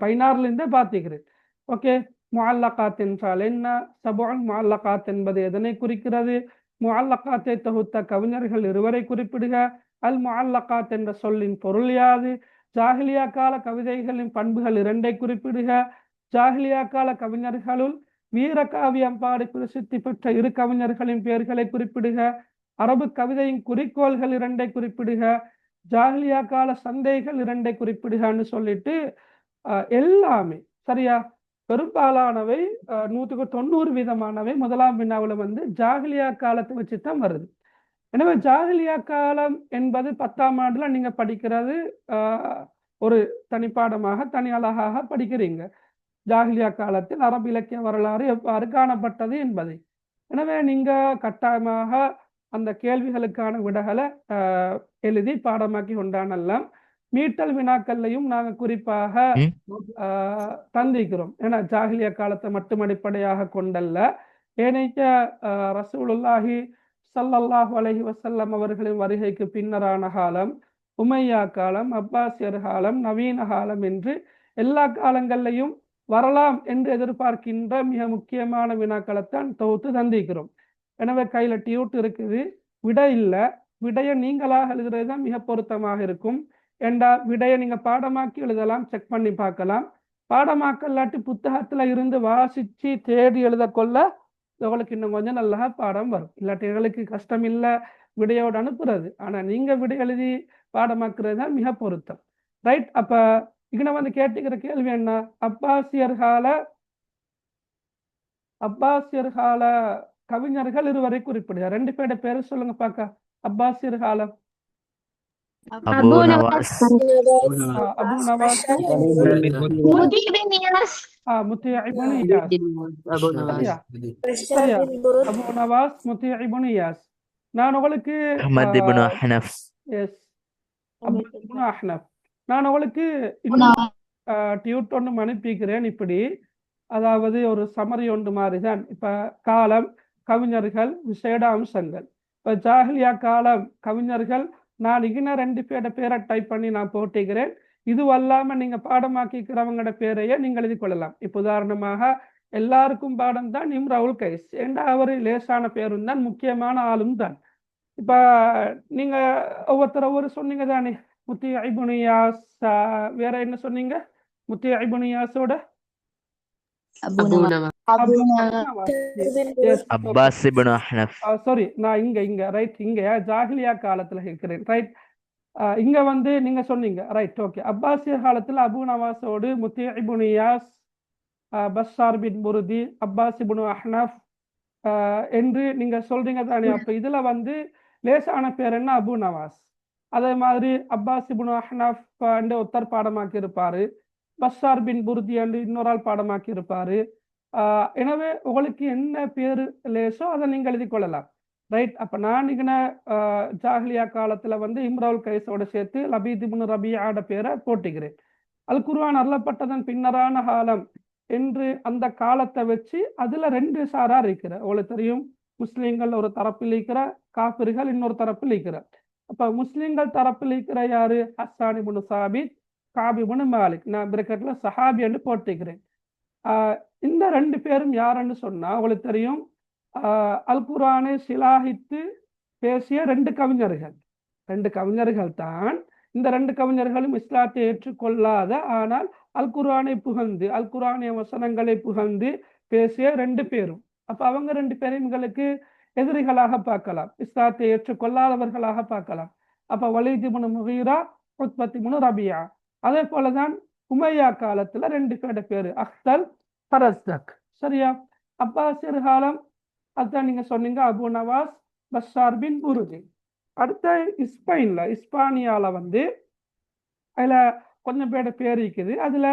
16 பார்த்துக்கிறேன். ஓகே. முஅல்லகாத் என்றால் என்ன? சபுல் முஅல்லகாத் என்பது எதனை குறிக்கிறது? முஅல்லகாத்தை தொகுத்த கவிஞர்கள் இருவரை குறிப்பிடுக. அல் முஅல்லகாத் என்ற சொல்லின் பொருள் யாது? ஜாஹிலியா கால கவிதைகளின் பண்புகள் 2 குறிப்பிடுக. ஜாஹிலியா கால கவிஞர்களுள் வீரகாவியம் பாடி பிரசித்தி பெற்ற 2 கவிஞர்களின் பெயர்களை குறிப்பிடுக. அரபு கவிதையின் குறிக்கோள்கள் 2 குறிப்பிடுக. ஜாஹிலியா கால சந்தைகள் 2 குறிப்பிடுகன்னு சொல்லிட்டு எல்லாமே சரியா? பெரும்பாலானவை 190% முதலாம் வினாவில் வந்து ஜாஹிலியா காலத்தை வச்சுதான் வருது. எனவே ஜாஹிலியா காலம் என்பது 10ஆம் ஆண்டுல நீங்க படிக்கிறது ஒரு தனிப்பாடமாக தனி அழகாக படிக்கிறீங்க. ஜாஹிலியா காலத்தில் அரபு இலக்கிய வரலாறு எவ்வாறு காணப்பட்டது என்பதை. எனவே நீங்க கட்டாயமாக அந்த கேள்விகளுக்கான விடைகளை எழுதி பாடமாக்கி கொண்டானெல்லாம் மீட்டல் வினாக்கள்லையும் நாங்க குறிப்பாக தந்திக்கிறோம். ஏன்னா ஜாஹிலியா காலத்தை மட்டும் அடிப்படையாக கொண்டல்ல, ஏனைய ரசூலுல்லாஹி ஸல்லல்லாஹு அலைஹி வஸல்லம் அவர்களின் வருகைக்கு பின்னரான காலம், உமையா காலம், அப்பாசியர் காலம், நவீன காலம் என்று எல்லா காலங்கள்லையும் வரலாம் என்று எதிர்பார்க்கின்ற மிக முக்கியமான வினாக்களைத்தான் தொகுத்து தந்திக்கிறோம். எனவே கையில டியூட் இருக்குது, விடை இல்லை. விடையை நீங்களாக எழுதுறது தான் மிக பொருத்தமாக இருக்கும். ஏண்டா விடையை நீங்க பாடமாக்கி எழுதலாம், செக் பண்ணி பார்க்கலாம். பாடமாக்கல்லாட்டி புத்தகத்துல இருந்து வாசிச்சு தேடி எழுத கொள்ள உங்களுக்கு இன்னும் கொஞ்சம் நல்லா பாடம் வரும். இல்லாட்டி எங்களுக்கு கஷ்டம் இல்லை விடையோடு அனுப்புறது. ஆனா நீங்க விடை எழுதி பாடமாக்குறது தான் மிக பொருத்தம். ரைட். அப்ப இங்க வந்து கேட்டுக்கிற கேள்வி என்ன? அப்பாசியர் கால கவிஞர்கள் இருவரை குறிப்பிடுக. 2 பேரோட பேரு சொல்லுங்க பார்க்க. அப்பாசியர் காலம். அபு நவாஸ் அபு நவாஸ், முத்தி இப்னு இயாஸ். சரியா சரியா, அபு நவாஸ், முத்தி இப்னு இயாஸ். நான் உங்களுக்கு அஹ்மத் இப்னு அஹ்னஃப் எஸ் அப்துல் இப்னு அஹ்னஃப். நான் உங்களுக்கு இன்னும் டியூட் ஒன்று அனுப்பிக்கிறேன். இப்படி அதாவது ஒரு சமரி ஒன்று மாதிரி தான். இப்ப காலம், கவிஞர்கள், விசேட அம்சங்கள். இப்ப ஜாஹிலியா காலம் கவிஞர்கள் நான் இகின 2 பேரோட பேரை டைப் பண்ணி நான் போட்டிக்கிறேன். இது அல்லாம நீங்க பாடமாக்கிக்கிறவங்களோட பேரையே நீங்கள் எழுதி கொள்ளலாம். இப்போ உதாரணமாக எல்லாருக்கும் பாடம் தான் இம்ரவுல் கைஸ். ஏண்டா அவரு லேசான பேரும் தான், முக்கியமான ஆளும் தான். இப்ப நீங்க ஒவ்வொருத்தர் ஒவ்வொரு சொன்னீங்க தானே. முத்தி இப்னு இயாஸ், வேற என்ன சொன்னீங்க? முத்தி இப்னு இயாஸோட அப்பாஸ் இப்னு அஹ்னஃப் சாரி, நான் இங்க ரைட், இங்க ஜாஹிலியா காலத்துல இருக்கிறேன். ரைட், இங்க வந்து நீங்க சொன்னீங்க. Right, okay. அப்பாசிய காலத்துல அபு நவாஸோடு முத்தி இப்னு இயாஸ், பஸ்ஸார் பின் புருதி, அப்பாஸ் இப்னு அஹ்னஃப் என்று நீங்க சொல்றீங்க தானே. அப்ப இதுல வந்து லேசான பேர் என்ன? அபு நவாஸ். அதே மாதிரி அப்பாஸ் இப்னு அஹ்னஃப் ஒருத்தர் பாடமாக்கி இருப்பாரு. பஸ்ஸார் பின் புருதி என்று இன்னொரு ஆள் பாடமாக்கி இருப்பாரு. எனவே உங்களுக்கு என்ன பேரு லேசோ அதை நீங்க எழுதி கொள்ளலாம். ரைட், அப்ப நான் இங்க ஜாஹிலியா காலத்துல வந்து இம்ரவுல் கைஸோட சேர்த்து லபீத் இப்னு ரபியாட பேரை போட்டுக்கிறேன். அல் குர்ஆன் அருளப்பட்டதன் பின்னரான காலம் என்று அந்த காலத்தை வச்சு அதுல 2 சாரா இருக்கிற. உங்களுக்கு தெரியும், முஸ்லீம்கள் ஒரு தரப்பில் இருக்கிற, காபிர்கள் இன்னொரு தரப்பில் இருக்கிற. அப்ப முஸ்லீம்கள் தரப்பில் இருக்கிற யாரு? ஹஸ்ஸான் இப்னு சாபித், காப் இப்னு மாலிக். நான் பிரக்கெட்ல சஹாபி என்று போட்டுக்கிறேன். இந்த 2 பேரும் யாருன்னு சொன்னா உங்களுக்கு தெரியும், அல் குர்ஆனை சிலாகித்து பேசிய 2 கவிஞர்கள். 2 கவிஞர்கள் தான். இந்த 2 கவிஞர்களும் இஸ்லாத்தை ஏற்றுக்கொள்ளாத, ஆனால் அல் குர்ஆனை புகழ்ந்து, அல் குர்ஆனிய வசனங்களை புகழ்ந்து பேசிய 2 பேரும். அப்ப அவங்க 2 பேரையும் எங்களுக்கு எதிரிகளாக பார்க்கலாம், இஸ்லாத்தை ஏற்றுக்கொள்ளாதவர்களாக பார்க்கலாம். அப்ப வலீத் இப்னு முகீரா, உத்பத் இப்னு ரபியா. அதே போலதான் உமையா காலத்துல 2 பேரோட பேரு அக்தல், பரஸ்தக். சரியா? அப்பாசியர் காலம் அதுதான் நீங்க சொன்னீங்க, அபு நவாஸ், பஸ்ஸார் பின் புருதி. அடுத்த இஸ்பானியால வந்து அதுல கொஞ்சம் பேரோட பேர் இருக்குது. அதுல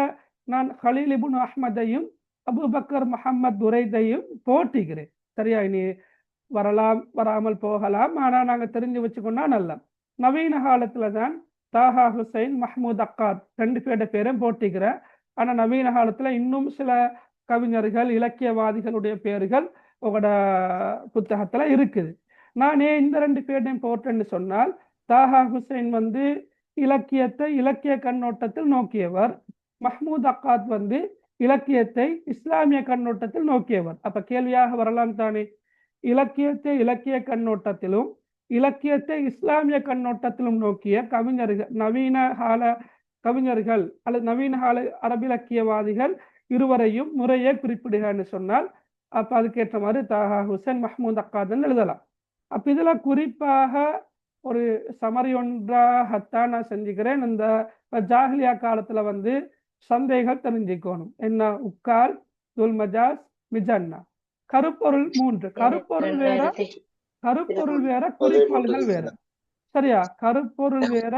நான் ஹலீல் இப்னு அஹ்மதையும் அபுபக்கர் முஹம்மத் துரைதையும் போட்டிக்கிறேன். சரியா? இனி வரலாம், வராமல் போகலாம், ஆனா நாங்க தெரிஞ்சு வச்சுக்கொண்டா நல்லா. நவீன காலத்துல தான் தாஹா ஹுசைன், மஹ்மூத் அக்காத் 2 பேரோட பேரும் போட்டிக்கிறேன். ஆனா நவீன காலத்துல இன்னும் சில கவிஞர்கள், இலக்கியவாதிகளுடைய பேர்கள் உங்களோட புத்தகத்துல இருக்குது. நான் ஏன் இந்த 2 பேரையும் போட்டேன்னு சொன்னால், தாஹா ஹுசைன் வந்து இலக்கியத்தை இலக்கிய கண்ணோட்டத்தில் நோக்கியவர், மஹ்மூத் அக்காத் வந்து இலக்கியத்தை இஸ்லாமிய கண்ணோட்டத்தில் நோக்கியவர். அப்ப கேள்வியாக வரலாம் தானே, இலக்கியத்தை இலக்கிய கண்ணோட்டத்திலும் இலக்கியத்தை இஸ்லாமிய கண்ணோட்டத்திலும் நோக்கிய கவிஞர்கள், நவீன கால கவிஞர்கள் அல்லது நவீன கால அரபிலக்கியவாதிகள் இருவரையும் முறையே குறிப்பிடுகன்னு சொன்னால், அப்ப அதுக்கேற்ற மாதிரி தாஹா ஹுசைன், மஹ்மூத் அக்காத்ன்னு எழுதலாம். அப்ப இதுல குறிப்பாக ஒரு சமரி ஒன்றாகத்தான் நான் செஞ்சுக்கிறேன். இந்த ஜாஹிலியா காலத்துல வந்து சந்தைகள் தெரிஞ்சுக்கணும். என்ன? உக்கால், துல்மஜாஸ், மிஜன்னா. கருப்பொருள் 3. கருப்பொருள் வேற, குறிக்கோள்கள் வேற. சரியா? கருப்பொருள் வேற,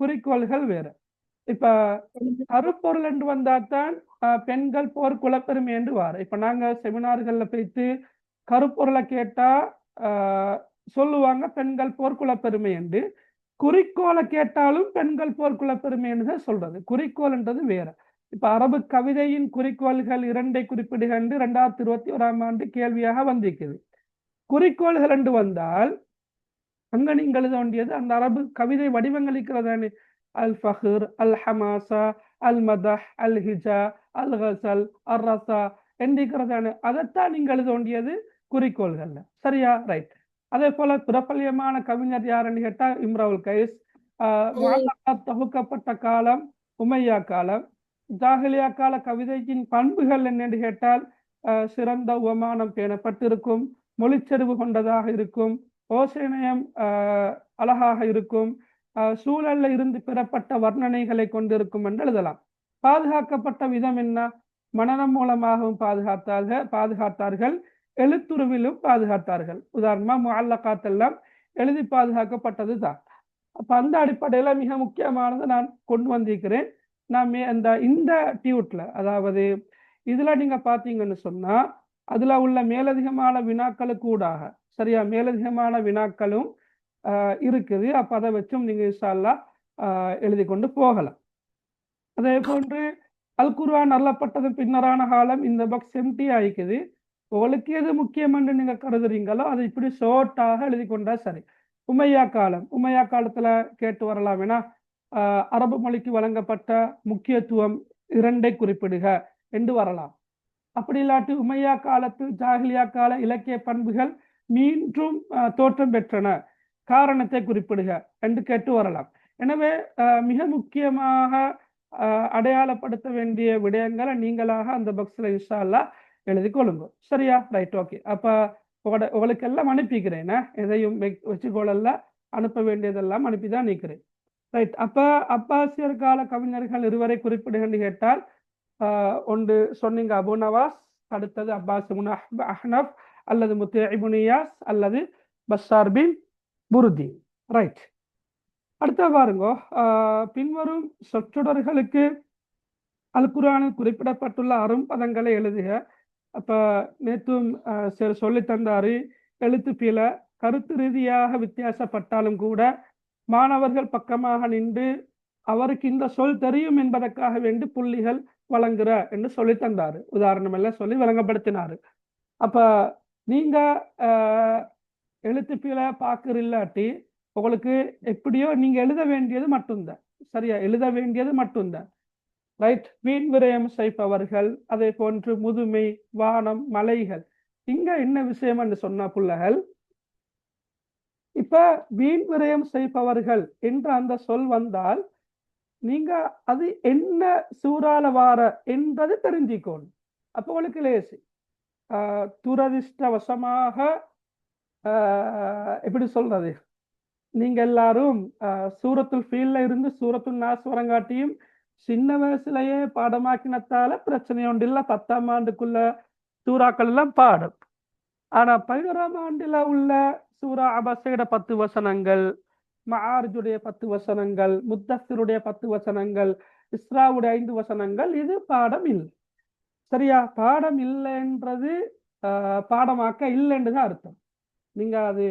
குறிக்கோள்கள் வேற. இப்ப கருப்பொருள் என்று வந்தாத்தான் பெண்கள் போர் குலப்பெருமை என்று வார. இப்ப நாங்க செமினார்கள்ல போயிட்டு கருப்பொருளை கேட்டா சொல்லுவாங்க பெண்கள் போர்க்குலப்பெருமை என்று. குறிக்கோளை கேட்டாலும் பெண்கள் போர்க்குலப்பெருமை என்று தான் சொல்றது. குறிக்கோள்ன்றது வேற. இப்ப அரபு கவிதையின் குறிக்கோள்கள் 2 குறிப்பிடுக என்று 2021 ஆண்டு கேள்வியாக வந்திருக்குது. குறிக்கோள்கள் என்று வந்தால் அங்க நீங்கள் எழுத வேண்டியது அந்த அரபு கவிதை வடிவங்கள் இருக்கிறதானே. அல் ஃபஹர், அல் ஹமாசா, அல் மதஹ், அல் ஹிஜா, அல் கசல், அர் ரசா என்கிறதானே. அதைத்தான் நீங்கள் எழுத வேண்டியது குறிக்கோள்கள்ல. சரியா? ரைட். அதே போல பிரபல்யமான கவிஞர் யாருன்னு கேட்டா இம்ரவுல் கைஸ். தொகுக்கப்பட்ட காலம் உமையா காலம். ஜாஹிலியா கால கவிதையின் பண்புகள் என்னென்று கேட்டால் சிறந்த உவமானம் பேணப்பட்டிருக்கும், மொழிச்செறிவு கொண்டதாக இருக்கும், ஓசைநயம் அழகாக இருக்கும், சூழல்ல இருந்து பெறப்பட்ட வர்ணனைகளை கொண்டிருக்கும் என்று எழுதலாம். பாதுகாக்கப்பட்ட விதம் என்ன? மனநம் மூலமாகவும் பாதுகாத்தார்கள், எழுத்துருவிலும் பாதுகாத்தார்கள். உதாரணமா முஅல்லகாத் எல்லாம் எழுதி பாதுகாக்கப்பட்டது தான். அப்ப அந்த அடிப்படையில மிக முக்கியமானது நான் கொண்டு வந்திருக்கிறேன். நான் இந்த டியூட்ல, அதாவது இதுல நீங்க பாத்தீங்கன்னு சொன்னா அதுல உள்ள மேலதிகமான வினாக்களுக்கு ஊடாக சரியா மேலதிகமான வினாக்களும் இருக்குது. அப்ப அதை வச்சும் நீங்க இன்ஷா அல்லாஹ் எழுதி கொண்டு போகலாம். அதே போன்று அல் குர்ஆன் அருளப்பட்டது பின்னரான காலம் இந்த பாக்ஸ் எம்டி ஆயிக்குது. உங்களுக்கு எது முக்கியம் என்று நீங்க கருதுறீங்களோ அதை இப்படி ஷோர்ட்டாக எழுதி கொண்டா சரி. உமையா காலத்துல கேட்டு வரலாம். ஏன்னா அரபு மொழிக்கு வழங்கப்பட்ட முக்கியத்துவம் 2 குறிப்பிடுக என்று வரலாம். அப்படி இல்லாட்டி உமையா காலத்து ஜாஹிலியா கால இலக்கிய பண்புகள் மீண்டும் தோற்றம் பெற்றன, காரணத்தை குறிப்பிடுக என்று கேட்டு வரலாம். எனவே மிக முக்கியமாக அடையாளப்படுத்த வேண்டிய விடயங்களை நீங்களாக அந்த பாக்ஸ்ல இன்ஷா அல்லாஹ் எழுதி கொள்ளுங்க. சரியா? Right, okay. அப்ப உங்களுக்கு எல்லாம் அனுப்பிக்கிறேன். எதையும் வச்சுக்கொள்ள அனுப்ப வேண்டியதெல்லாம் அனுப்பிதான் நிற்கிறேன். ரைட். அப்ப அப்பாசியர் கால கவிஞர்கள் இருவரை குறிப்பிடுகன்னு கேட்டால் ஒன்று சொன்னீங்க அபு நவாஸ், அடுத்தது அப்பாஸ் இப்னு அஹ்னஃப் அல்லது முத்தீ இப்னு இயாஸ் அல்லது பஸ்ஸார் பின் புர்தி. ரைட். அடுத்த பாருங்க, பின்வரும் சொற்றொடர்களுக்கு அல் குர்ஆனில் குறிப்பிடப்பட்டுள்ள அரும்பதங்களை எழுதுக. அப்ப நேற்றும் சொல்லி தந்தாரு, எழுத்து பிழை கருத்து ரீதியாக வித்தியாசப்பட்டாலும் கூட மாணவர்கள் பக்கமாக நின்று அவருக்கு இந்த சொல் தெரியும் என்பதற்காக வேண்டி புள்ளிகள் வழங்குற என்று சொல்லி தந்தாரு. உதாரணம் எல்லாம் சொல்லி வழங்கப்படுத்தினாரு. அப்ப நீங்க எழுத்து பிழை பார்க்கறில்லாட்டி உங்களுக்கு எப்படியோ நீங்க எழுத வேண்டியது மட்டும்தான். சரியா? எழுத வேண்டியது மட்டும்தான். ரைட். வீண் விரயம் செய்பவர்கள், அதே போன்று முதுமை, வானம், மலைகள். இங்க என்ன விஷயம் என்று சொன்ன புள்ளகள், இப்ப வீண் விரயம் செய்பவர்கள் என்ற அந்த சொல் வந்தால் நீங்க அது என்ன சூறால வார என்பது தெரிஞ்சுக்கணும். அப்ப உங்களுக்கு லேசி. துரதிர்ஷ்டவசமாக எப்படி சொல்றது, நீங்க எல்லாரும் சூரத்துல் ஃபீல்ல இருந்து சூரத்துல் நாஸ் வரங்காட்டியும் சின்ன வயசுலயே பாடமாக்கினத்தால பிரச்சனை ஒன்று இல்லை. 10ஆம் ஆண்டுக்குள்ள சூறாக்கள் எல்லாம் பாடும். ஆனா 11ஆம் ஆண்டுல உள்ள சூரா அபஸையோட 10 வசனங்கள், மஆரிஜுடைய 10 வசனங்கள், முத்தஸ்ஸிருடைய 10 வசனங்கள், இஸ்ராவுடைய 5 வசனங்கள், இது பாடம் இல்லை. சரியா? பாடம் இல்லைன்றது பாடமாக்க இல்லைன்றுதான் அர்த்தம். நீங்க அது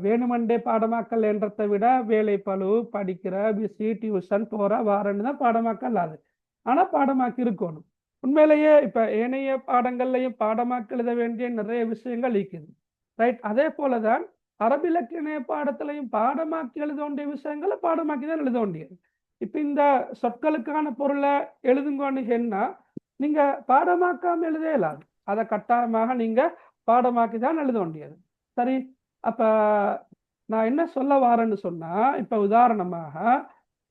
வேணுமண்டே பாடமாக்கல் என்றதை விட வேலை பழு, படிக்கிற, பிசி, டியூஷன் போற வாரன்னு தான் பாடமாக்கல். அது ஆனா பாடமாக்கி இருக்கணும். உண்மையிலேயே இப்ப ஏனைய பாடங்கள்லையும் பாடமாக்கி எழுத வேண்டிய நிறைய விஷயங்கள் இருக்குது. ரைட். அதே போலதான் அரபிலக்கிய பாடத்திலையும் பாடமாக்கி எழுத வேண்டிய விஷயங்களை பாடமாக்கி தான் எழுத வேண்டியது. இப்ப இந்த சொற்களுக்கான பொருளை எழுதுங்கன்னு சொன்னா நீங்க பாடமாக்காம எழுத இயலாது. அதை கட்டாயமாக நீங்க பாடமாக்கி தான் எழுத வேண்டியது. சரி. அப்ப நான் என்ன சொல்ல வாரேன்னு சொன்னா, இப்ப உதாரணமாக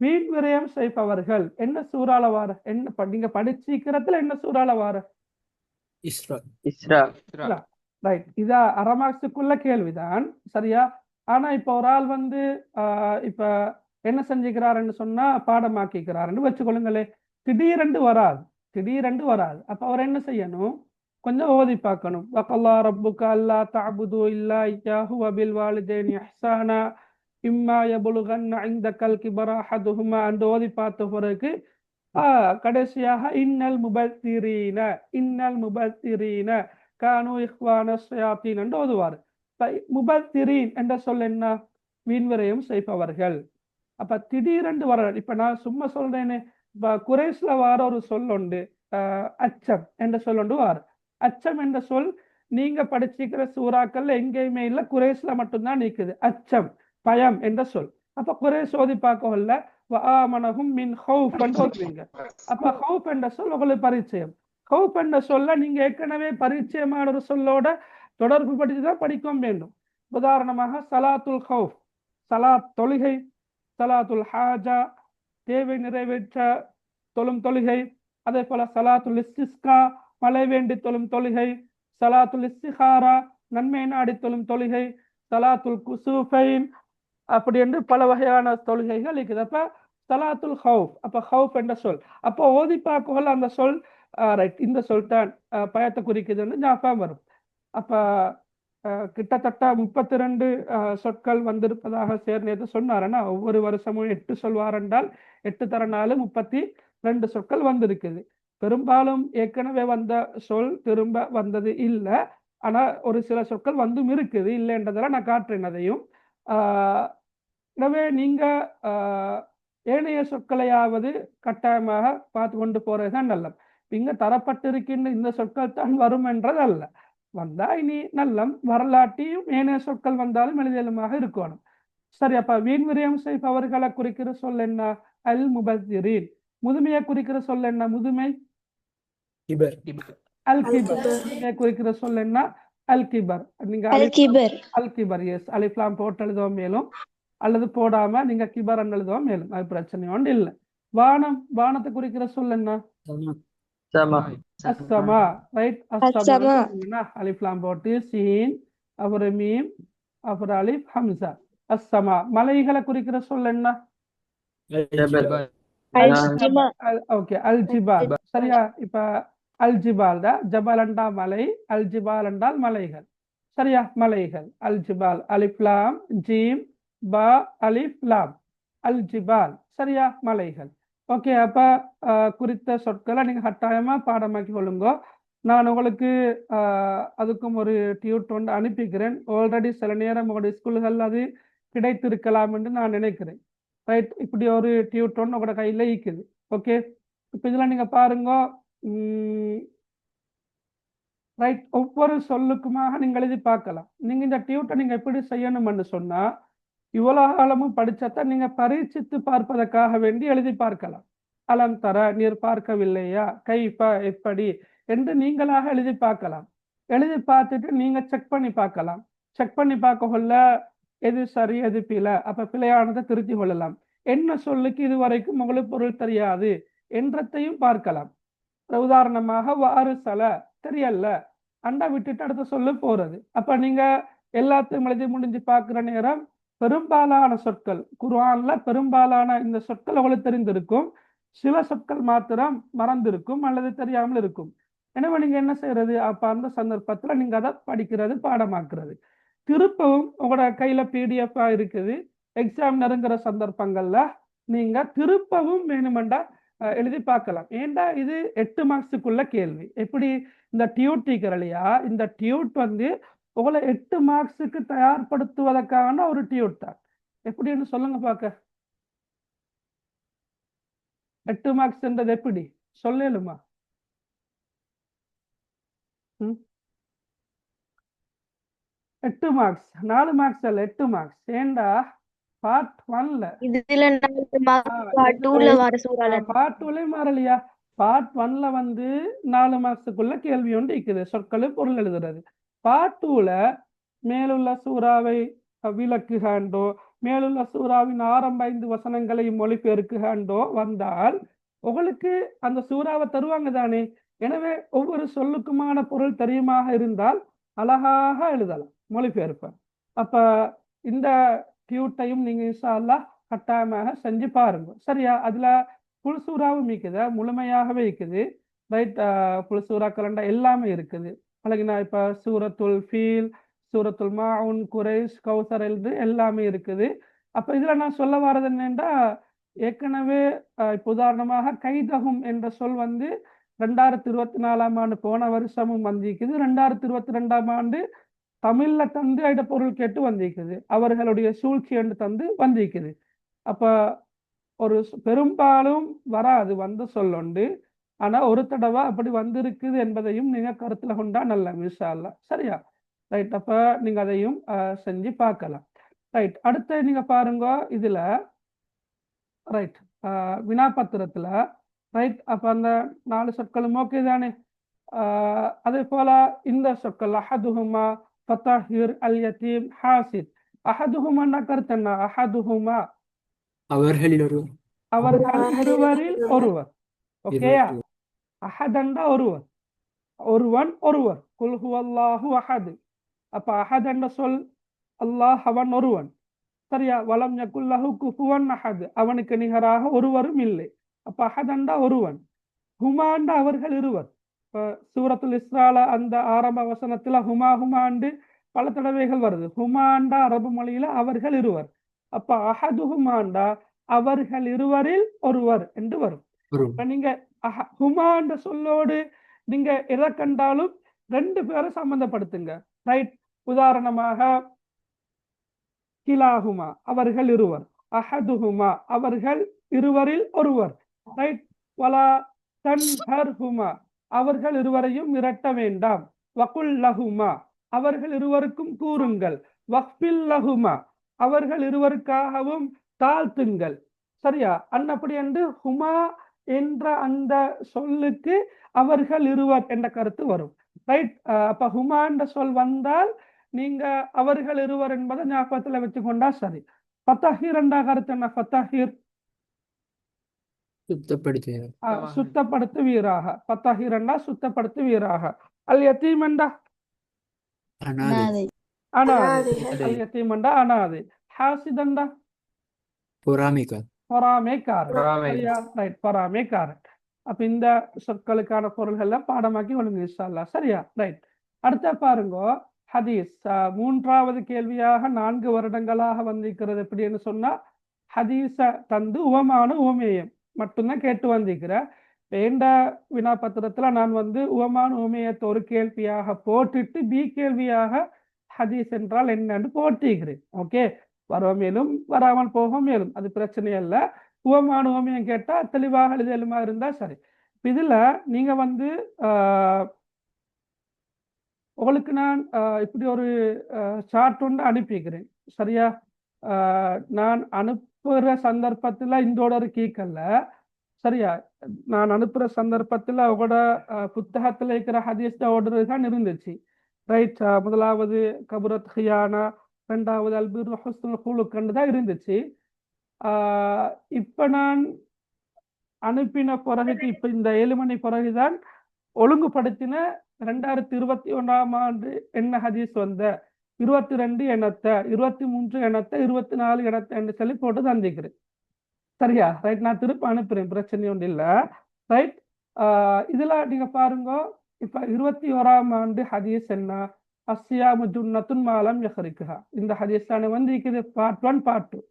வீண் விரயம் செய்பவர்கள் என்ன சூறால வார, என்ன நீங்க படிச்சிக்கிறதுல என்ன சூறால வார? இஸ்ரா. ரைட். இதா அரமாக்ஸுக்குள்ள கேள்விதான். சரியா? ஆனா இப்ப ஒரு ஆள் வந்து இப்ப என்ன செஞ்சுக்கிறாருன்னு சொன்னா பாடமாக்கிக்கிறாருன்னு வச்சுக்கொள்ளுங்களே. திடீரென்று வராது. அப்ப அவர் என்ன செய்யணும்? கொஞ்சம் ஓதி பார்க்கணும். வகல்லா ரப்புக அல்லா தஅபுது இல்லா இய்யாஹு வபில் வாலிதைனி இஹ்சானா இம்மா யபுலுகன்ன இந்தகல் கிபர அஹதுஹுமா என்று ஓதி பார்த்த பிறகு கடைசியாக இன்னல் முபத்திரீன கானு இஹ்வான ஷயாத்தீன் என்று ஓதுவார். முபத்திரீன் என்ற சொல் என்ன? வீண்விரயம் செய்பவர்கள். அப்ப திடீரென்று வர, இப்ப நான் சும்மா சொல்றேன்னு, இப்ப குறைஸ்ல வார ஒரு சொல் உண்டு, அச்சம் என்ற சொல் உண்டு வார். அச்சம் என்ற சொல் நீங்க படிச்சிக்கிற சூறாக்கள்ல எங்கேயுமே இல்லை, குறைஸ்ல மட்டும்தான் நீக்குது. அச்சம், பயம் என்ற சொல். அப்ப குறைஸ் ஓதி பார்க்கல வஆமனஹும் மின் ஹௌஃப் என்று ஓதுவீங்க. அப்ப ஹௌஃப் என்ற சொல் உங்களுக்கு பரிச்சயம். ஹௌஃப் என்ற சொல்ல நீங்க ஏற்கனவே பரிச்சயமான ஒரு சொல்லோட தொடர்பு படுத்திதான் படிக்க வேண்டும். உதாரணமாக சலாத்துல் ஹௌஃப், சலாத் தொழுகை, சலாத்துல் ஹாஜா தேவை நிறைவேற்ற தொழும் தொழுகை, அதே போல சலாத்துல் இஸ்திஸ்கா மழை வேண்டி தொழும் தொழுகை, சலாத்துல் இஸ்திகாரா நன்மை நாடி தொழும் தொழுகை, சலாத்துல் குசூஃபைன், அப்படி என்று பல வகையான தொழுகைகள் இருக்குது. அப்ப சலாத்துல் ஹவுஃப். அப்ப ஹவுஃப் என்ற சொல் அப்போ ஓதி பார்க்கல அந்த சொல் ரைட் இந்த சொல் தான் பயத்தை குறிக்குதுன்னு ஞாபகம் வரும். அப்ப கிட்டத்தட்ட 32 சொற்கள் வந்திருப்பதாக நேற்று சொன்னாருன்னா ஒவ்வொரு வருஷமும் 8 சொல்வார் என்றால் 8 தர 4 32 சொற்கள் வந்திருக்குது. பெரும்பாலும் ஏற்கனவே வந்த சொல் திரும்ப வந்தது இல்லை. ஆனா ஒரு சில சொற்கள் வந்தும் இருக்குது இல்லைன்றதெல்லாம் நான் காட்டுறேன் அதையும். எனவே நீங்க ஏனைய சொற்களையாவது கட்டாயமாக பார்த்து கொண்டு போறதுதான் நல்லது. இங்க தரப்பட்டிருக்கின்ற இந்த சொற்கள் தான் வரும் என்றது அல்ல. வந்தா இனி நல்லம், வரலாற்றையும் ஏனைய சொற்கள் வந்தாலும் எளிதலுமாக இருக்கணும். சரி, அப்ப வீண் விரயம் செய்பவர்களை குறிக்கிற சொல் என்ன? அல் முபஸ்ஸிரீன். முதுமையை குறிக்கிற சொல் என்ன? முதுமை அல் கிபர். முதுமையை குறிக்கிற சொல் என்ன? அல் கிபர். நீங்க அல் கிபர் எஸ் அலிஃப்லாம் போட்டு எழுதுவோம் மேலும் அல்லது போடாம நீங்க கிபர் எழுதுவோம் மேலும் அது பிரச்சனை ஒன்று இல்லை. வானம், வானத்தை குறிக்கிற சொல் என்ன? அஸ்ஸமா. ரைட், அஸ்ஸமா. அலிஃப்லாம் போட்டு சீன் அப்புறம் மீம் அப்புறம் அலிஃப் ஹம்சா அஸ்ஸமா. மலைகளை குறிக்கிற சொல் என்ன? ஓகே, அல் ஜிபால். சரியா? இப்ப அல் ஜிபால் தான் ஜபல் என்றா மலை, அல் ஜிபால் என்றால் மலைகள். சரியா? மலைகள் அல் ஜிபால். அலிஃப்லாம் ஜீம் பா அலிஃப் லாம் அல் ஜிபால். சரியா? மலைகள். ஓகே, அப்ப குறித்த சொற்களை நீங்க கட்டாயமா பாடமாக்கி கொள்ளுங்க. நான் உங்களுக்கு அதுக்கும் ஒரு டியூட் ஒன்று அனுப்பிக்கிறேன். ஆல்ரெடி சில நேரம் உங்களுடைய ஸ்கூல்கள் அது கிடைத்திருக்கலாம் என்று நான் நினைக்கிறேன். ரைட், இப்படி ஒரு டியூட் ஒன்று உங்களோட கையில இருக்குது. ஓகே, இப்போ இதெல்லாம் நீங்க பாருங்க. ரைட், ஒவ்வொரு சொல்லுக்குமாக நீங்க எழுதி பார்க்கலாம். நீங்க இந்த டியூட்டை நீங்க எப்படி செய்யணும்னு சொன்னா இவ்வளவு காலமும் படிச்சதான் நீங்க பரீட்சித்து பார்ப்பதற்காக வேண்டி எழுதி பார்க்கலாம். அலம் தர, நீர் பார்க்கவில்லையா, கைப்பா எப்படி என்று நீங்களாக எழுதி பார்க்கலாம். எழுதி பார்த்துட்டு நீங்க செக் பண்ணி பார்க்கலாம். செக் பண்ணி பார்க்க கொள்ள எது சரி எது பிழை, அப்ப பிழையானதை திருத்தி கொள்ளலாம். என்ன சொல்லுக்கு இதுவரைக்கும் உங்களுக்கு பொருள் தெரியாது என்றதையும் பார்க்கலாம். உதாரணமாக வாறு சல தெரியல அண்டா விட்டுட்டு அடுத்த சொல்லு போறது. அப்ப நீங்க எல்லாத்தையும் எழுதி முடிஞ்சு பார்க்கிற நேரம் பெரும்பாலான சொற்கள் குர்ஆன்ல பெரும்பாலான இந்த சொற்கள் உங்களுக்கு தெரிந்திருக்கும். சில சொற்கள் மாத்திரம் மறந்திருக்கும் அல்லது தெரியாமல் இருக்கும். எனவே நீங்க என்ன செய்யறது? அப்ப அந்த சந்தர்ப்பத்துல நீங்க அதை படிக்கிறது, பாடமாக்குறது. திருப்பவும் உங்களோட கையில PDF இருக்குது. எக்ஸாம் நெருங்குற சந்தர்ப்பங்கள்ல நீங்க திருப்பவும் வேணுமெண்டா எழுதி பார்க்கலாம். ஏண்டா இது 8 மார்க்ஸுக்குள்ள கேள்வி. எப்படி இந்த டியூட் இல்லையா, இந்த டியூட் உங்களை 8 மார்க்ஸுக்கு தயார்படுத்துவதற்கான ஒரு டியூட் தான். எப்படின்னு சொல்லுங்க பார்க்க. 8 மார்க்ஸ்ன்றது எப்படி சொல்லலுமா? 8 மார்க்ஸ் 4 மார்க்ஸ் அல்ல, 8 மார்க்ஸ். ஏண்டா பார்ட் 1ல பார்ட் 2லயும் மாறலையா? பார்ட் 1ல 4 மார்க்ஸுக்குள்ள கேள்வி ஒன்று இருக்குது, சொற்களும் பொருள் எழுதுறது. பார்ட் 2ல மேலுள்ள சூறாவை விளக்குகாண்டோ, மேலுள்ள சூறாவின் ஆரம்ப 5 வசனங்களை மொழிபெயர்க்குகாண்டோ வந்தால் உங்களுக்கு அந்த சூறாவை தருவாங்க தானே. எனவே ஒவ்வொரு சொல்லுக்குமான பொருள் தெரியுமாக இருந்தால் அழகாக எழுதலாம் மொழிபெயர்ப்ப. அப்ப இந்த டியூட்டையும் நீங்க இன்ஷா அல்லாஹ் கட்டாயமாக செஞ்சு பாருங்க. சரியா? அதுல புல் சூறாவும் இருக்குது, முழுமையாகவே இருக்குது. ரைட், புல் சூறா கலண்டா எல்லாமே இருக்குது. அழகுனா இப்ப சூரத்துல் ஃபீல், சூரத்துல் மாஉன், குரைஷ், கௌசர் எழுது எல்லாமே இருக்குது. அப்ப இதுல நான் சொல்ல வர்றது என்னன்னா, ஏற்கனவே இப்போ உதாரணமாக கைதகும் என்ற சொல் 2024ஆம் ஆண்டு போன வருஷமும் வந்திருக்குது. 2022ஆம் ஆண்டு தமிழ்ல தந்து அட பொருள் கேட்டு வந்திருக்குது. அவர்களுடைய சூழ்ச்சி என்று தந்து வந்திருக்குது. அப்ப ஒரு பெரும்பாலும் வராது வந்த சொல்லுண்டு. ஆனா ஒரு தடவை அப்படி வந்திருக்குது என்பதையும் நீங்க கருத்துல கொண்டா நல்ல இன்ஷா அல்லாஹ். சரியா? ரைட், அப்ப நீங்க அதையும் செஞ்சு பார்க்கலாம். ரைட், அடுத்து நீங்க பாருங்க இதுல ரைட் வினாபத்திரத்துல. ரைட், அப்ப அந்த 4 சொற்களும் ஓகே தானே. அதே போல இந்த சொற்கள் அஹதுஹுமா, ஃபதஹிர், அல் யதீம், ஹாசித். அஹதுஹுமா கருத்து என்ன? அஹதுஹுமா அவர்கள் இருவரில் ஒருவர். ஓகேயா? அஹதண்டா ஒருவர், ஒருவன் ஒருவர். குல் ஹுவல்லாஹு அஹது. அப்ப அஹத் என்ற சொல் அல்லாஹ் அவன் ஒருவன். சரியா, வலம் யகுல்லஹு குஃபுவன் அஹத், அவனுக்கு நிகராக ஒருவரும் இல்லை. அப்ப அஹதண்டா ஒருவன், ஹுமாண்டா அவர்கள் இருவர். இப்ப சூரத்துல் இஸ்ரால அந்த ஆரம்ப வசனத்துல ஹுமா ஹுமாண்டு பல தடவைகள் வருது. ஹுமாண்டா அரபு மொழியில அவர்கள் இருவர். அப்ப அஹது ஹுமாண்டா அவர்கள் இருவரில் ஒருவர் என்று வரும். இப்ப நீங்க ஹுமாண்ட சொல்லோடு நீங்க எதை கண்டாலும் ரெண்டு பேரை சம்பந்தப்படுத்துங்க. ரைட். உதாரணமாக கிலாஹுமா அவர்கள் இருவர், அஹதுஹுமா அவர்கள் இருவரில் ஒருவர். ரைட். வலா தன்ஹர்ஹுமா அவர்கள் இருவரையும் மிரட்ட வேண்டாம். வகுல் லஹுமா அவர்கள் இருவருக்கும் கூறுங்கள். வக்பில் லஹுமா அவர்கள் இருவருக்காகவும் தாழ்த்துங்கள். சரியா, அன்னப்படி என்று ஹுமா என்ற அந்த சொல்லுக்கு அவர்கள் இருவர் என்ற கருத்து வரும். ரைட். அப்ப ஹுமா என்ற சொல் வந்தால் நீங்க அவர்கள் இருவர் என்பதை ஞாபகத்துல வச்சுக்கொண்டா சரி. ஃபத்தஹீர் என்ற கருத்து என்ன? ஃபத்தஹீர் சுத்தப்படுத்துவீராக. ஃபத்தஹீர் என்றா சுத்தப்படுத்துவீராக. அல் யதீம் என்றா அனாதை. அல் யதீம் என்றா அனாதை. ஹாசித் என்றா பொறாமைக்காரன். சரியா, ரைட், பொறாமைக்காரன். அப்ப இந்த சொற்களுக்கான பொருள்களை பாடமாக்கி ஒழுங்கு இன்ஷா அல்லாஹ். சரியா, ரைட். அடுத்த பாருங்க ஹதீஸ். மூன்றாவது கேள்வியாக 4 வருடங்களாக வந்திருக்கிறது. எப்படின்னு சொன்னா ஹதீஸ தந்து உவமான உவமேயம் மட்டும்தான் கேட்டு வந்திருக்கிறேன். வேண்ட வினாபத்திரத்துல நான் உவமான உவமேயத்தை ஒரு கேள்வியாக போட்டுட்டு பி கேள்வியாக ஹதீஸ் என்றால் என்னன்னு போட்டிருக்கிறேன். ஓகே, வர மேலும் வராமல் போக மேலும் அது பிரச்சனை இல்லை. உவமான உவமேயம் கேட்டா தெளிவாக எழுதலுமா இருந்தா சரி. இதுல நீங்க உங்களுக்கு நான் இப்படி ஒரு சார்ட் ஒன்று அனுப்பிக்கிறேன். சரியா, நான் அனுப்புகிற சந்தர்ப்பத்தில் இந்தோட ஒரு கீக்கல்ல. சரியா, நான் அனுப்புகிற சந்தர்ப்பத்தில் உங்களோட புத்தகத்தில் இருக்கிற ஹதீஸ் ஓடுறது தான் இருந்துச்சு. ரைட். முதலாவது கபுரத் ஹியானா, 2வது அல்பிர் ஹுஸ்னுல் ஹுலுக் தான் இருந்துச்சு. இப்போ நான் அனுப்பின பிறகுக்கு இப்போ இந்த 7 மணி பிறகுதான் ஒழுங்குபடுத்தின 2021ஆம் ஆண்டு என்ன ஹதீஸ் 22 எண்ணத்தை, 23 எண்ணத்தை, 24 எண்ணத்தை என்று சொல்லி போட்டு தந்திக்கிறேன். சரியா, ரைட். நான் திருப்ப அனுப்புறேன், பிரச்சனை ஒன்றும் இல்லை. ரைட். இதுல நீங்க பாருங்க, இப்ப 21ஆம் ஆண்டு ஹதீஸ் என்ன? அஸ்ஸியாமு ஜுன்னத்துன் மாலம் யஹ்ரிக்குஹா. இந்த ஹதீஸ் தானே இருக்குது பார்ட் 1 பார்ட் 2.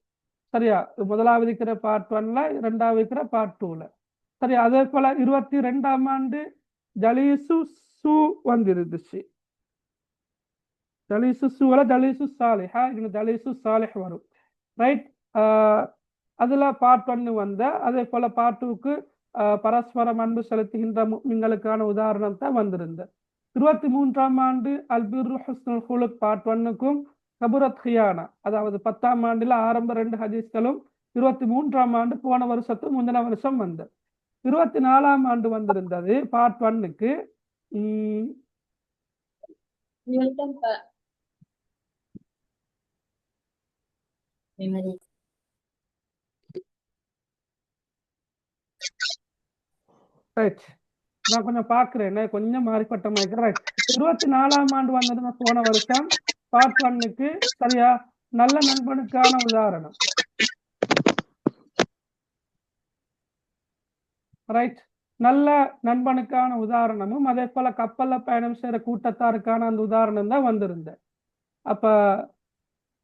சரியா, முதலாவது இருக்கிற பார்ட் 1ல, 2வது இருக்கிற பார்ட் 2ல. சரியா, அதே போல 22ஆம் ஆண்டு ஜலீசு சு வந்துருந்துச்சு. ஜலீசு சூல ஜலீசு சாலிஹா, இங்க ஜலீசு சாலிஹ் வரும். ரைட். அதுல பார்ட் 1 அதே போல பார்ட் 2க்கு பரஸ்பரம் அன்பு செலுத்துகின்ற முஃமின்களுக்கான உதாரணம் தான் வந்திருந்தது. 23ஆம் ஆண்டு அல்பிர் ஹுஸ்னுல் ஹுலுக் பார்ட் 1க்கும் கபுரத் ஹியானா, அதாவது 10ஆம் ஆண்டுல ஆரம்ப 2 ஹதீஸ்களும் 23ஆம் ஆண்டு போன வருஷத்தும் முந்தின வருஷம் 24ஆம் ஆண்டு வந்திருந்தது பார்ட் 1க்கு. ரைட். நான் கொஞ்சம் பார்க்கிறேன், கொஞ்சம் மாறிப்பட்ட மாதிரி. ரைட். 24ஆம் ஆண்டு வந்தது போன வருஷம் பார்ட் 1க்கு. சரியா, நல்ல நண்பனுக்கான உதாரணம். ரைட். நல்ல நண்பனுக்கான உதாரணமும் அதே போல கப்பல்ல பயணம் செய்யற கூட்டத்தாருக்கான அந்த உதாரணம் தான் வந்திருந்தேன். அப்ப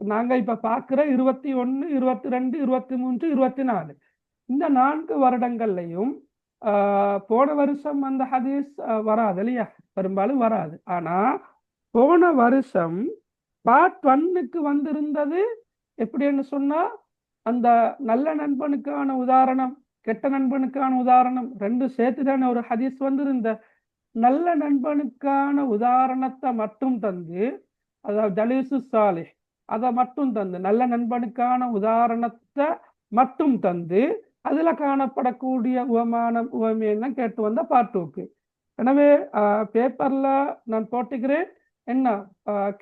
நாங்க இப்ப பார்க்கிற 21, 22, 23, 24 இந்த 4 வருடங்கள்லையும் போன வருஷம் அந்த ஹதீஸ் வராது இல்லையா, பெரும்பாலும் வராது. ஆனா போன வருஷம் பார்ட் 1க்கு வந்திருந்தது. எப்படின்னு சொன்னா அந்த நல்ல நண்பனுக்கான உதாரணம், கெட்ட நண்பனுக்கான உதாரணம் 2 சேர்த்து தானே ஒரு ஹதீஸ் வந்திருந்த. நல்ல நண்பனுக்கான உதாரணத்தை மட்டும் தந்து, அதாவது ஜலீசு சாலிஹ் அதை மட்டும் தந்து, நல்ல நண்பனுக்கான உதாரணத்தை மட்டும் தந்து அதுல காணப்படக்கூடிய உவமானம் உவமையெல்லாம் கேட்டு வந்த பார்ட் 2க்கு. எனவே பேப்பர்ல நான் போட்டுக்கிறேன் என்ன,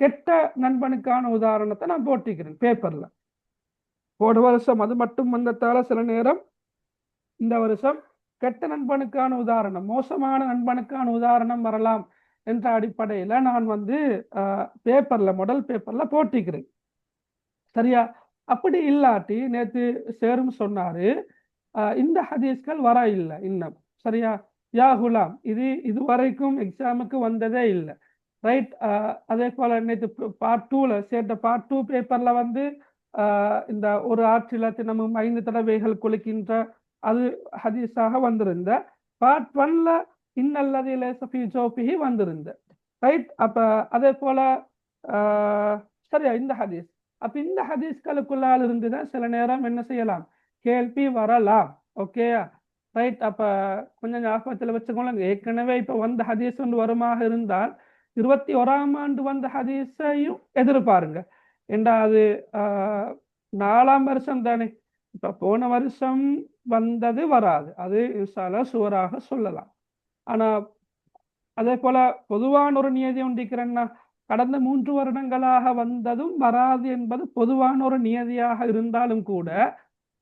கெட்ட நண்பனுக்கான உதாரணத்தை நான் போட்டிக்கிறேன் பேப்பர்ல. போன வருஷம் அது மட்டும் வந்ததால சில நேரம் இந்த வருஷம் கெட்ட நண்பனுக்கான உதாரணம், மோசமான நண்பனுக்கான உதாரணம் வரலாம் என்ற அடிப்படையில நான் பேப்பர்ல, மாடல் பேப்பர்ல போட்டிக்கிறேன். சரியா, அப்படி இல்லாட்டி நேற்று சேரும் சொன்னாரு இந்த ஹதீஸ்கள் வர இல்லை இன்னும். சரியா யா குலாம் இதுவரைக்கும் எக்ஸாமுக்கு வந்ததே இல்லை. ரைட். அதே போல நேற்று பார்ட் 2ல சேர்த்த பார்ட் 2 பேப்பர்ல வந்து இந்த ஒரு ஆற்றில தினமும் 5 தடவைகள் குளிக்கின்ற அது ஹதீஸாக வந்திருந்த. பார்ட் 1ல இன்னல்லதி லைஸ ஃபீ ஜௌஃபிஹி வந்திருந்த. ரைட். அப்ப அதே போல சரியா இந்த ஹதீஸ் அப்ப இந்த ஹதீஸ்களுக்குள்ளால் இருந்துதான் சில நேரம் என்ன செய்யலாம், கேள்வி வரலாம். ஓகேயா ரைட். அப்ப கொஞ்சம் ஞாபகத்தில் வச்சுக்கோங்க. ஏற்கனவே இப்ப வந்த ஹதீஸ் ஒன்று வருமாக இருந்தால் 21ஆம் ஆண்டு வந்த ஹதீஸையும் எதிர்பாருங்க. ஏண்டா அது 4ஆம் வருஷம் தானே. இப்ப போன வருஷம் வந்தது வராது, அது இன்ஷால்லா சுவராக சொல்லலாம். ஆனா அதே போல பொதுவான ஒரு நியதி ஒன்றிக்கிறேன்னா, கடந்த 3 வருடங்களாக வந்ததும் வராது என்பது பொதுவான ஒரு நியதியாக இருந்தாலும் கூட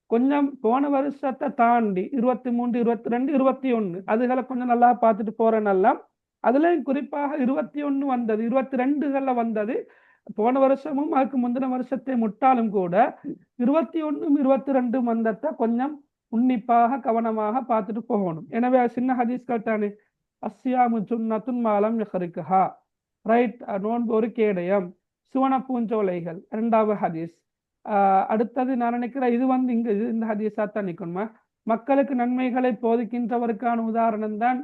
கொஞ்சம் போன வருஷத்தை தாண்டி 23, 22, 21 அதுகளை கொஞ்சம் நல்லா பார்த்துட்டு போறேன். நல்லா அதுலயும் குறிப்பாக 21 வந்தது, 22கள்ல வந்தது. போன வருஷமும் அதுக்கு முந்தின வருஷத்தை முட்டாலும் கூட 21, 22 வந்ததை கொஞ்சம் உன்னிப்பாக கவனமாக பார்த்துட்டு போகணும். எனவே சின்ன ஹதீஸ்கள் தானே. அஸ்ஸியாமு சுன்னத்துன் மாலம் யஹ்ரிகஹா. ரைட். நோன்பு ஒரு கேடயம், சுவன பூஞ்சோலைகள் 2வது ஹதீஸ். அடுத்தது நான் நினைக்கிறேன் இது வந்து இந்த ஹதீஸா தான் நிற்கணுமா. மக்களுக்கு நன்மைகளை போதிக்கின்றவருக்கான உதாரணம் தான்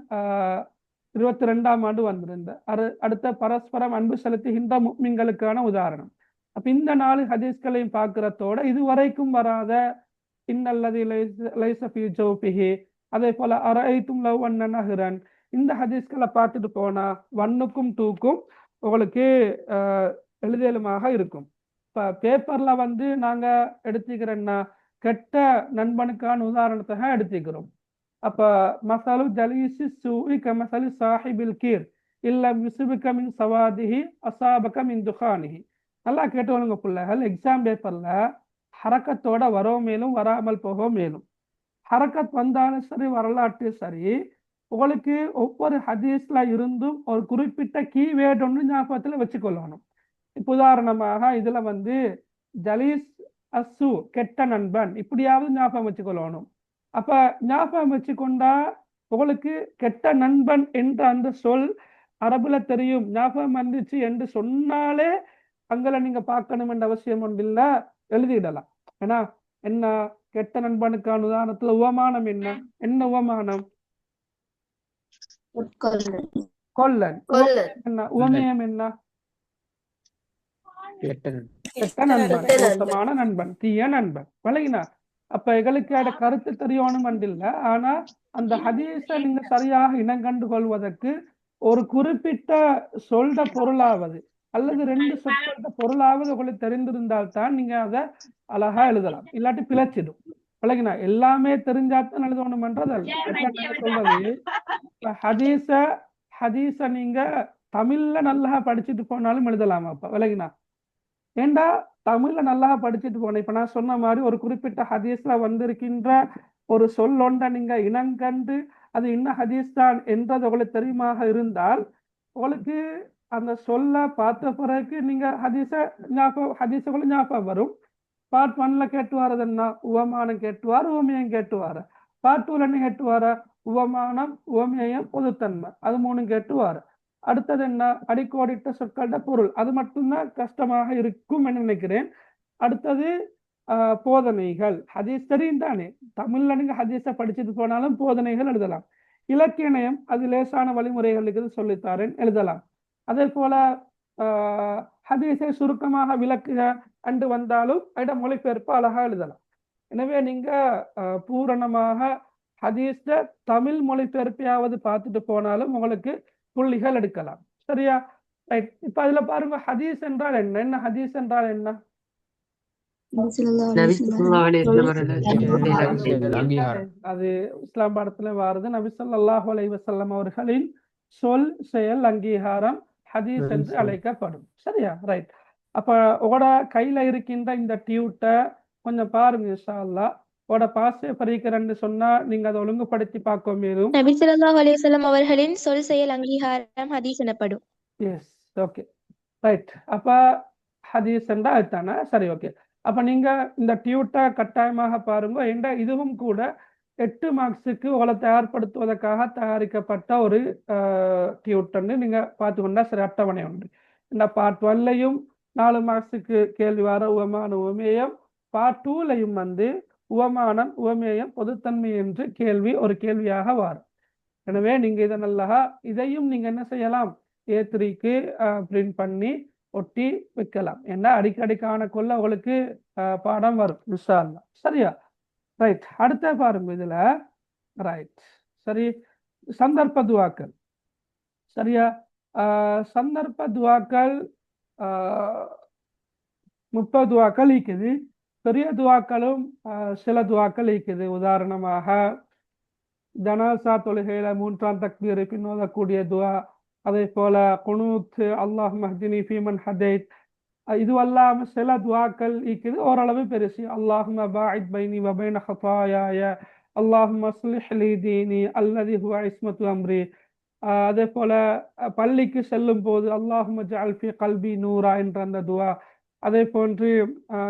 22ஆம் ஆண்டு வந்திருந்த. அடுத்த பரஸ்பரம் அன்பு செலுத்துகின்ற முஃமின்களுக்கான உதாரணம். அப்ப இந்த 4 ஹதீஸ்களையும் பார்க்கிறதோட இதுவரைக்கும் வராத இன்னல்லதி லைஸ ஃபீ ஜௌஃபிஹி, அதே போல அரைத்தும் லவ் அன்ன நஹ்ரன், இந்த ஹதீஸ்களை பார்த்துட்டு போனா 1க்கும் 2க்கும் உங்களுக்கு எழுதலுமாக இருக்கும். இப்போ பேப்பர்ல வந்து நாங்க எடுத்துக்கிறோன்னா கெட்ட நண்பனுக்கான உதாரணத்தை எடுத்துக்கிறோம். அப்ப மசாலு ஜலீசி சூஇ கமசலி சாஹிபில் கீர் இல்ல விசுபிக மின் சவாதிஹி அசாபக மின் துகானிஹி. நல்லா கேட்டுவாங்க பிள்ளைகள். எக்ஸாம் பேப்பர்ல ஹரக்கத்தோட வரோ மேலும் வராமல் போக மேலும். ஹரக்கத் வந்தாலும் சரி வரலாற்று சரி, உங்களுக்கு ஒவ்வொரு ஹதீஸ்ல இருந்தும் ஒரு குறிப்பிட்ட கீவேர்டு ஒன்று ஞாபகத்துல வச்சுக்கொள்ளணும். இப்போ உதாரணமாக இதுல வந்து ஜலீஸ் அசு கெட்ட நண்பன் இப்படியாவது ஞாபகம் வச்சுக்கொள்ளணும். அப்ப ஞாபகம் வச்சுக்கொண்டா உங்களுக்கு கெட்ட நண்பன் என்ற அந்த சொல் அரபுல தெரியும், ஞாபகம் வந்துச்சு என்று சொன்னாலே அங்கே நீங்க பார்க்கணும் என்ற அவசியம் ஒன்றில்லை, எழுதிடலாம். ஏன்னா என்ன கெட்ட நண்பனுக்கான உதாரணத்துல உவமானம் என்ன உவமானம்? கொல்லன். என்ன உவமயம்? என்ன கெட்ட நண்பன், மோசமான நண்பன், தீய நண்பன். விளங்கினா? அப்ப எங்களுக்கு கருத்து தெரியணும் இல்ல. ஆனா அந்த ஹதீஸ நீங்க சரியாக இனங்கண்டு கொள்வதற்கு ஒரு குறிப்பிட்ட சொல்ற பொருளாவது அல்லது 2 சொற்கள பொருளாவது உங்களுக்கு தெரிந்திருந்தால் தான் நீங்க அதை அழகா எழுதலாம். இல்லாட்டி பிழைச்சிடும். விளங்கினா? எல்லாமே தெரிஞ்சாத்தான் எழுதணும்ன்றது அல்ல. சொல்றது ஹதீஸ நீங்க தமிழ்ல நல்லா படிச்சுட்டு போனாலும் எழுதலாம். அப்ப விளங்கினா? ஏண்டா தமிழ்ல நல்லா படிச்சுட்டு போனேன். இப்ப நான் சொன்ன மாதிரி ஒரு குறிப்பிட்ட ஹதீஸ்ல வந்திருக்கின்ற ஒரு சொல்லொண்ட நீங்க இனங்கண்டு அது இன்ன ஹதீஸ் தான் என்றது உங்களுக்கு தெரியுமாக இருந்தால் உங்களுக்கு அந்த சொல்ல பார்த்த பிறகு நீங்க ஹதீஸுகளை ஞாபகம் வரும். பார்ட் 1ல கேட்டுவார் என்ன உவமானம் கேட்டுவார், உவமேயம் கேட்டுவார். பார்ட் 2ல என்ன கேட்டுவார? உவமானம், உவமேயம், பொதுத்தன்மை, அது 3 கேட்டுவார். அடுத்தது என்ன? அடிக்கோடிட்ட சொற்கள பொருள், அது மட்டும்தான் கஷ்டமாக இருக்கும் என்று நினைக்கிறேன். அடுத்தது போதனைகள். ஹதீஸ் தெரியும் தானே, தமிழ்ல நீங்க ஹதீஸை படிச்சுட்டு போனாலும் போதனைகள் எழுதலாம். இலக்கியம் அது லேசான வழிமுறைகளுக்கு சொல்லித்தாரேன், எழுதலாம். அதே போல ஹதீஸை சுருக்கமாக விளக்குக அண்டு வந்தாலும் இட மொழிபெயர்ப்பு அழகா எழுதலாம். எனவே நீங்க பூரணமாக ஹதீஸ தமிழ் மொழிபெயர்ப்பையாவது பார்த்துட்டு போனாலும் உங்களுக்கு புள்ளிகள் எடுக்கலாம். சரியா? ரைட். இப்ப அதுல பாருங்க, ஹதீஸ் என்றால் என்ன ஹதீஸ் என்றால் என்ன? அது இஸ்லாம் பாடத்துல வாருது. நபி ஸல்லல்லாஹு அலைஹி வஸல்லம் அவர்களின் சொல் செயல் அங்கீகாரம் ஹதீஸ் என்று அழைக்கப்படும். சரியா? ரைட். அப்ப உங்களோட கையில இருக்கின்ற இந்த டியூட்டை கொஞ்சம் பாருங்க இன்ஷா அல்லாஹ். உங்களோட பாசை பறிக்கிறேன்னு சொன்னா நீங்க அதை ஒழுங்குபடுத்தி பார்க்க மேலும். நபி ஸல்லல்லாஹு அலைஹி வஸல்லம் அவர்களின் சொல் செயல் அங்கீகாரம் ஹதீஸ் எனப்படும். Yes, okay, right. அப்ப ஹதீஸ் என்றா அதுதானே? சரி, ஓகே. அப்ப நீங்க இந்த டியூட்டை கட்டாயமாக பாருங்க. ஏண்டா இதுவும் கூட 8 மார்க்ஸுக்கு உங்களை தயார்படுத்துவதற்காக தயாரிக்கப்பட்ட ஒரு டியூட்டன்னு நீங்க பார்த்துக்கொண்டா சரி. அட்டவணை உண்டு. இந்த பார்ட் 1லையும் 4 மார்க்ஸுக்கு கேள்வி வர உவமான உவமேயம், பார்ட் 2லையும் வந்து உவமானம் உவமேயம் பொதுத்தன்மை என்று ஒரு கேள்வியாக வரும். எனவே நீங்க இதை நல்லா இதையும் நீங்க என்ன செய்யலாம், A3க்கு பிரிண்ட் பண்ணி ஒட்டி வைக்கலாம். ஏன்னா அடிக்கடி காணக்கொள்ள உங்களுக்கு பாடம் வரும் இன்ஷா அல்லாஹ். சரியா? ரைட். அடுத்த பாருங்க இதுல. ரைட். சரி, சந்தர்ப்ப துவாக்கள். சரியா? சந்தர்ப்ப துவாக்கள் 30 துவாக்கள் இருக்குது. பெரிய துவாக்களும் சில துவாக்கள் இருக்குது. உதாரணமாக ஜனாசா தொழுகையில 3ஆம் தக்பீரை பின்னோதக்கூடிய துவா, அதே போல குனூத், அல்லாஹ் மஹ்தினி ஃபீமன் ஹதைத், இதுவல்லாம சில துவாக்கள் இருக்குது ஓரளவு பெருசு. அல்லாஹும்ம பாஇத் பைனி வ பைன ஹதாயாய, அல்லாஹும்ம அஸ்லிஹ் லி தீனி அல்லதி ஹுவ இஸ்மத்து அம்ரி. அதே போல பள்ளிக்கு செல்லும் போது அல்லாஹும்ம ஜஅல் ஃபீ கல்பி நூரா என்ற அந்த துவா. அதே போன்று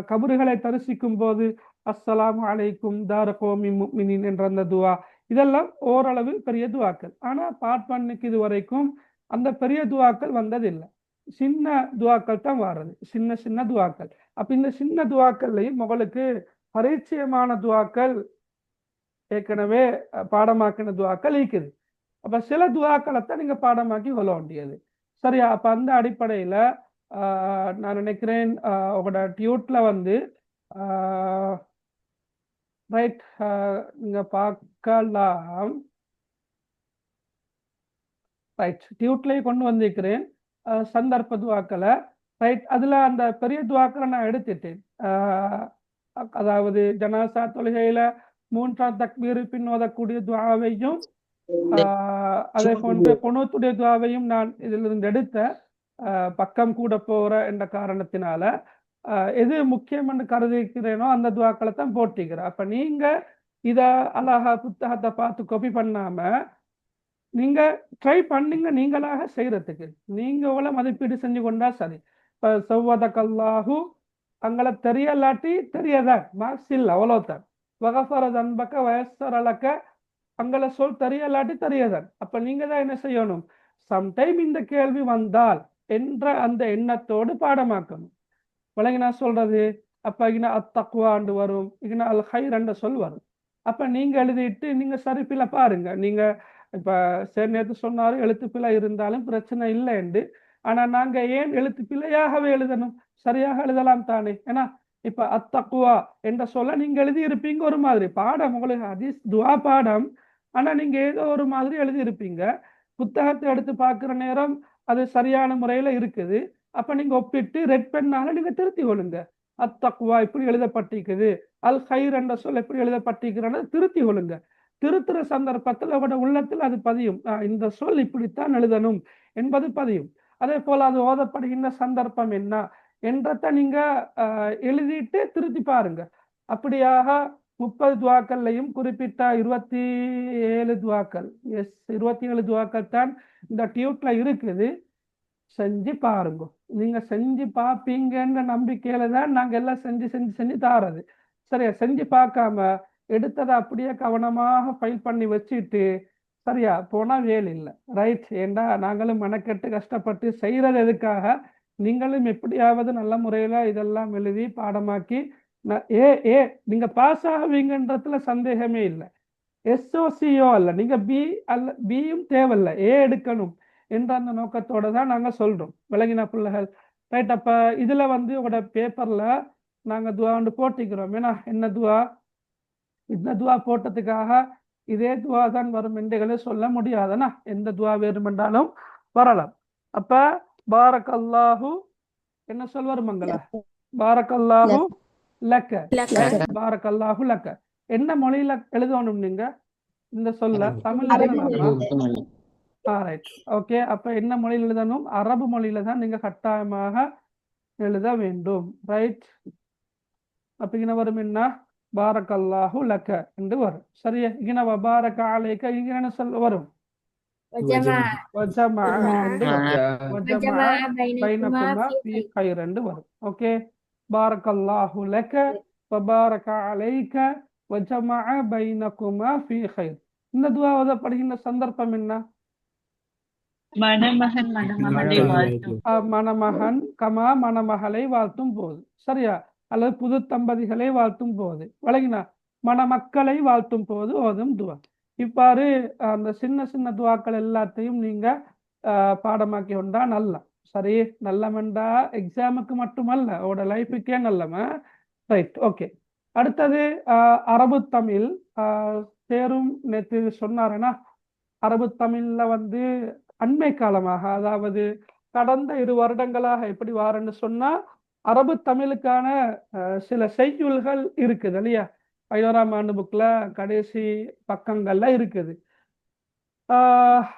கபறுகளை தரிசிக்கும் போது அஸ்ஸலாமு அலைக்கும் தார கௌமி முஃமினீன் என்ற அந்த துவா. இதெல்லாம் ஓரளவு பெரிய துவாக்கள். ஆனா பார்ட் 1க்கு இது வரைக்கும் அந்த பெரிய துவாக்கள் வந்ததில்லை. சின்ன துவாக்கள் தான் வர்றது, சின்ன சின்ன துவாக்கள். அப்ப இந்த சின்ன துவாக்கள்லையும் உங்களுக்கு பரிச்சயமான துவாக்கள் ஏற்கனவே பாடமாக்கின துவாக்கள் இருக்குது. அப்ப சில துவாக்களைத்தான் நீங்க பாடமாக்கி கொள்ள வேண்டியது. சரியா? அப்ப அந்த அடிப்படையில நான் நினைக்கிறேன் உங்களோட டியூட்ல வந்து ரைட் நீங்க பார்க்கலாம். ரைட், டியூட்லேயே கொண்டு வந்திருக்கிறேன் சந்தர்ப்ப துவாக்களை. ரைட், அதுல அந்த பெரிய துவாக்களை நான் எடுத்துட்டேன். அதாவது ஜனாசா தொழுகையில 3ஆம் தக்பீர் பின்னோதக்கூடிய துவாவையும் அதே போன்று குனூத்துடைய துவாவையும் நான் இதிலிருந்து எடுத்த பக்கம் கூட போற என்ற காரணத்தினால எது முக்கியம் என்று கருதிக்கிறேனோ அந்த துவாக்களை தான் போட்டிக்கிறேன். அப்ப நீங்க இத அழகா புத்தகத்தை பார்த்து காப்பி பண்ணாம நீங்க ட்ரை பண்ணீங்க நீங்களாக செய்யறதுக்கு. நீங்க உங்களை மதிப்பீடு செஞ்சு கொண்டா சரி. இப்ப சௌவதக்கல்லாஹு அங்களை தெரியலாட்டி தெரியதான் மார்க்ஸ் இல்லை, அவ்வளவுதான். வகஃபர தன்பக்க வயசரலக்க அங்களை சொல் தெரியலாட்டி தெரியதான். அப்ப நீங்க தான் என்ன செய்யணும், சம்டைம் இந்த கேள்வி வந்தால் என்ற அந்த எண்ணத்தோடு பாடமாக்கணும். விளங்கி நான் சொல்றது. அப்ப இங்க அத்தக்குவாண்டு வரும், இங்க அல் ஹைர் என்ற சொல் வரும். அப்ப நீங்க எழுதிட்டு நீங்க சரிப்பில பாருங்க. நீங்க இப்ப சரி நேற்று சொன்னாரு எழுத்து பிழை இருந்தாலும் பிரச்சனை இல்லை என்று. ஆனா நாங்க ஏன் எழுத்து பிழையாகவே எழுதணும், சரியாக எழுதலாம் தானே. ஏன்னா இப்ப அத்தக்குவா என்ற சொல்ல நீங்க எழுதி இருப்பீங்க ஒரு மாதிரி, பாடம் உங்களுக்கு ஹதீஸ் துவா பாடம், ஆனா நீங்க ஏதோ ஒரு மாதிரி எழுதி இருப்பீங்க. புத்தகத்தை எடுத்து பார்க்குற நேரம் அது சரியான முறையில இருக்குது. அப்ப நீங்க ஒப்பிட்டு ரெட் பெண்ணால நீங்க திருத்தி கொள்ளுங்க. அத்தக்குவா இப்படி எழுதப்பட்டிருக்குது, அல் ஹைர் என்ற சொல் எப்படி எழுதப்பட்டிருக்கிறது திருத்தி கொள்ளுங்க. திருத்துற சந்தர்ப்பத்தில் அவட உள்ளத்தில் அது பதியும். இந்த சொல் இப்படித்தான் எழுதணும் என்பது பதியும். அதே போல அது ஓதப்படுகின்ற சந்தர்ப்பம் என்ன என்றத நீங்க எழுதிட்டு திருத்தி பாருங்க. அப்படியாக 30 துவாக்கள்லையும் குறிப்பிட்ட 27 துவாக்கள், 27 துவாக்கள் தான் இந்த டியூட்ல இருக்குது. செஞ்சு பாருங்க. நீங்க செஞ்சு பார்ப்பீங்கன்ற நம்பிக்கையில தான் நாங்க எல்லாம் செஞ்சு செஞ்சு செஞ்சு தாரது. சரியா? செஞ்சு பார்க்காம எடுத்ததை அப்படியே கவனமாக ஃபைல் பண்ணி வச்சுட்டு சரியா போனா வேல் இல்லை. ரைட்? ஏண்டா நாங்களும் மெனக்கெட்டு கஷ்டப்பட்டு செய்யறது எதுக்காக, நீங்களும் எப்படியாவது நல்ல முறையில இதெல்லாம் எழுதி பாடமாக்கி நீங்க பாஸ் ஆகுவீங்கன்றதுல சந்தேகமே இல்லை. எஸ்ஓசியோ அல்ல, நீங்க பியும் தேவையில்லை, எடுக்கணும் என்ற அந்த நோக்கத்தோட தான் நாங்க சொல்றோம். விளங்கின பிள்ளைகள். ரைட்? அப்ப இதுல வந்து உங்களோட பேப்பர்ல நாங்க துவா ஒன்று போட்டிக்கிறோம். ஏன்னா என்ன துவா, இந்த துவா போட்டதுக்காக இதே துவா தான் வரும் என்றே சொல்ல முடியாதுன்னா, எந்த துவா வேறுமென்றாலும் வரலாம். அப்ப பாரக்கல்லாஹு என்ன சொல்வார் மங்கள, பாரக்கல்லாஹு லக்க, பாரக்கல்லாஹு லக்க. என்ன மொழியில எழுதணும் நீங்க இந்த சொல்ல? தமிழ் எழுதலாமா? Right, okay. அப்ப என்ன மொழியில் எழுதணும்? அரபு மொழியில தான் நீங்க கட்டாயமாக எழுத வேண்டும். ரைட்? அப்ப இங்க வரும் என்ன, பாரக்கல்லாஹு லக்க என்று வரும். சரியா? இங்க வபாரக அலைக இங்க என்ன சொல்ல வரும்? வஜமா பைனகுமா ஃபீ கைர் என்று வரும். ஓகே, பாரக்கல்லாஹு லக வபாரக அலைக வஜமஅ பைனகுமா ஃபீ கைர். இந்த துஆ ஓதப்படுகின்ற சந்தர்ப்பம் என்ன? மணமகன் மணமகளை வாழ்த்தும் மணமகன் மணமகளை வாழ்த்தும் போது, சரியா? அல்லது புது தம்பதிகளை வாழ்த்தும் போது, வழங்கினா மணமக்களை வாழ்த்தும் போது ஓதும் துவா. இவ்வாறு அந்த சின்ன சின்ன துவாக்கள் எல்லாத்தையும் நீங்க பாடமாக்கி கொண்டா நல்ல சரி. நல்லமெண்டா எக்ஸாமுக்கு மட்டுமல்ல, அவரோட லைஃபுக்கே நல்லம. Right, okay. அடுத்தது அரபு தமிழ் தேரும் நேற்று சொன்னாருன்னா, அரபு தமிழ்ல வந்து அண்மை காலமாக, அதாவது கடந்த 2 வருடங்களாக எப்படி வாரன்னு சொன்னா, அரபு தமிழுக்கான சில செய்யுள்கள் இருக்குது இல்லையா? 11ஆம் ஆண்டு புக்ல கடைசி பக்கங்கள்ல இருக்குது.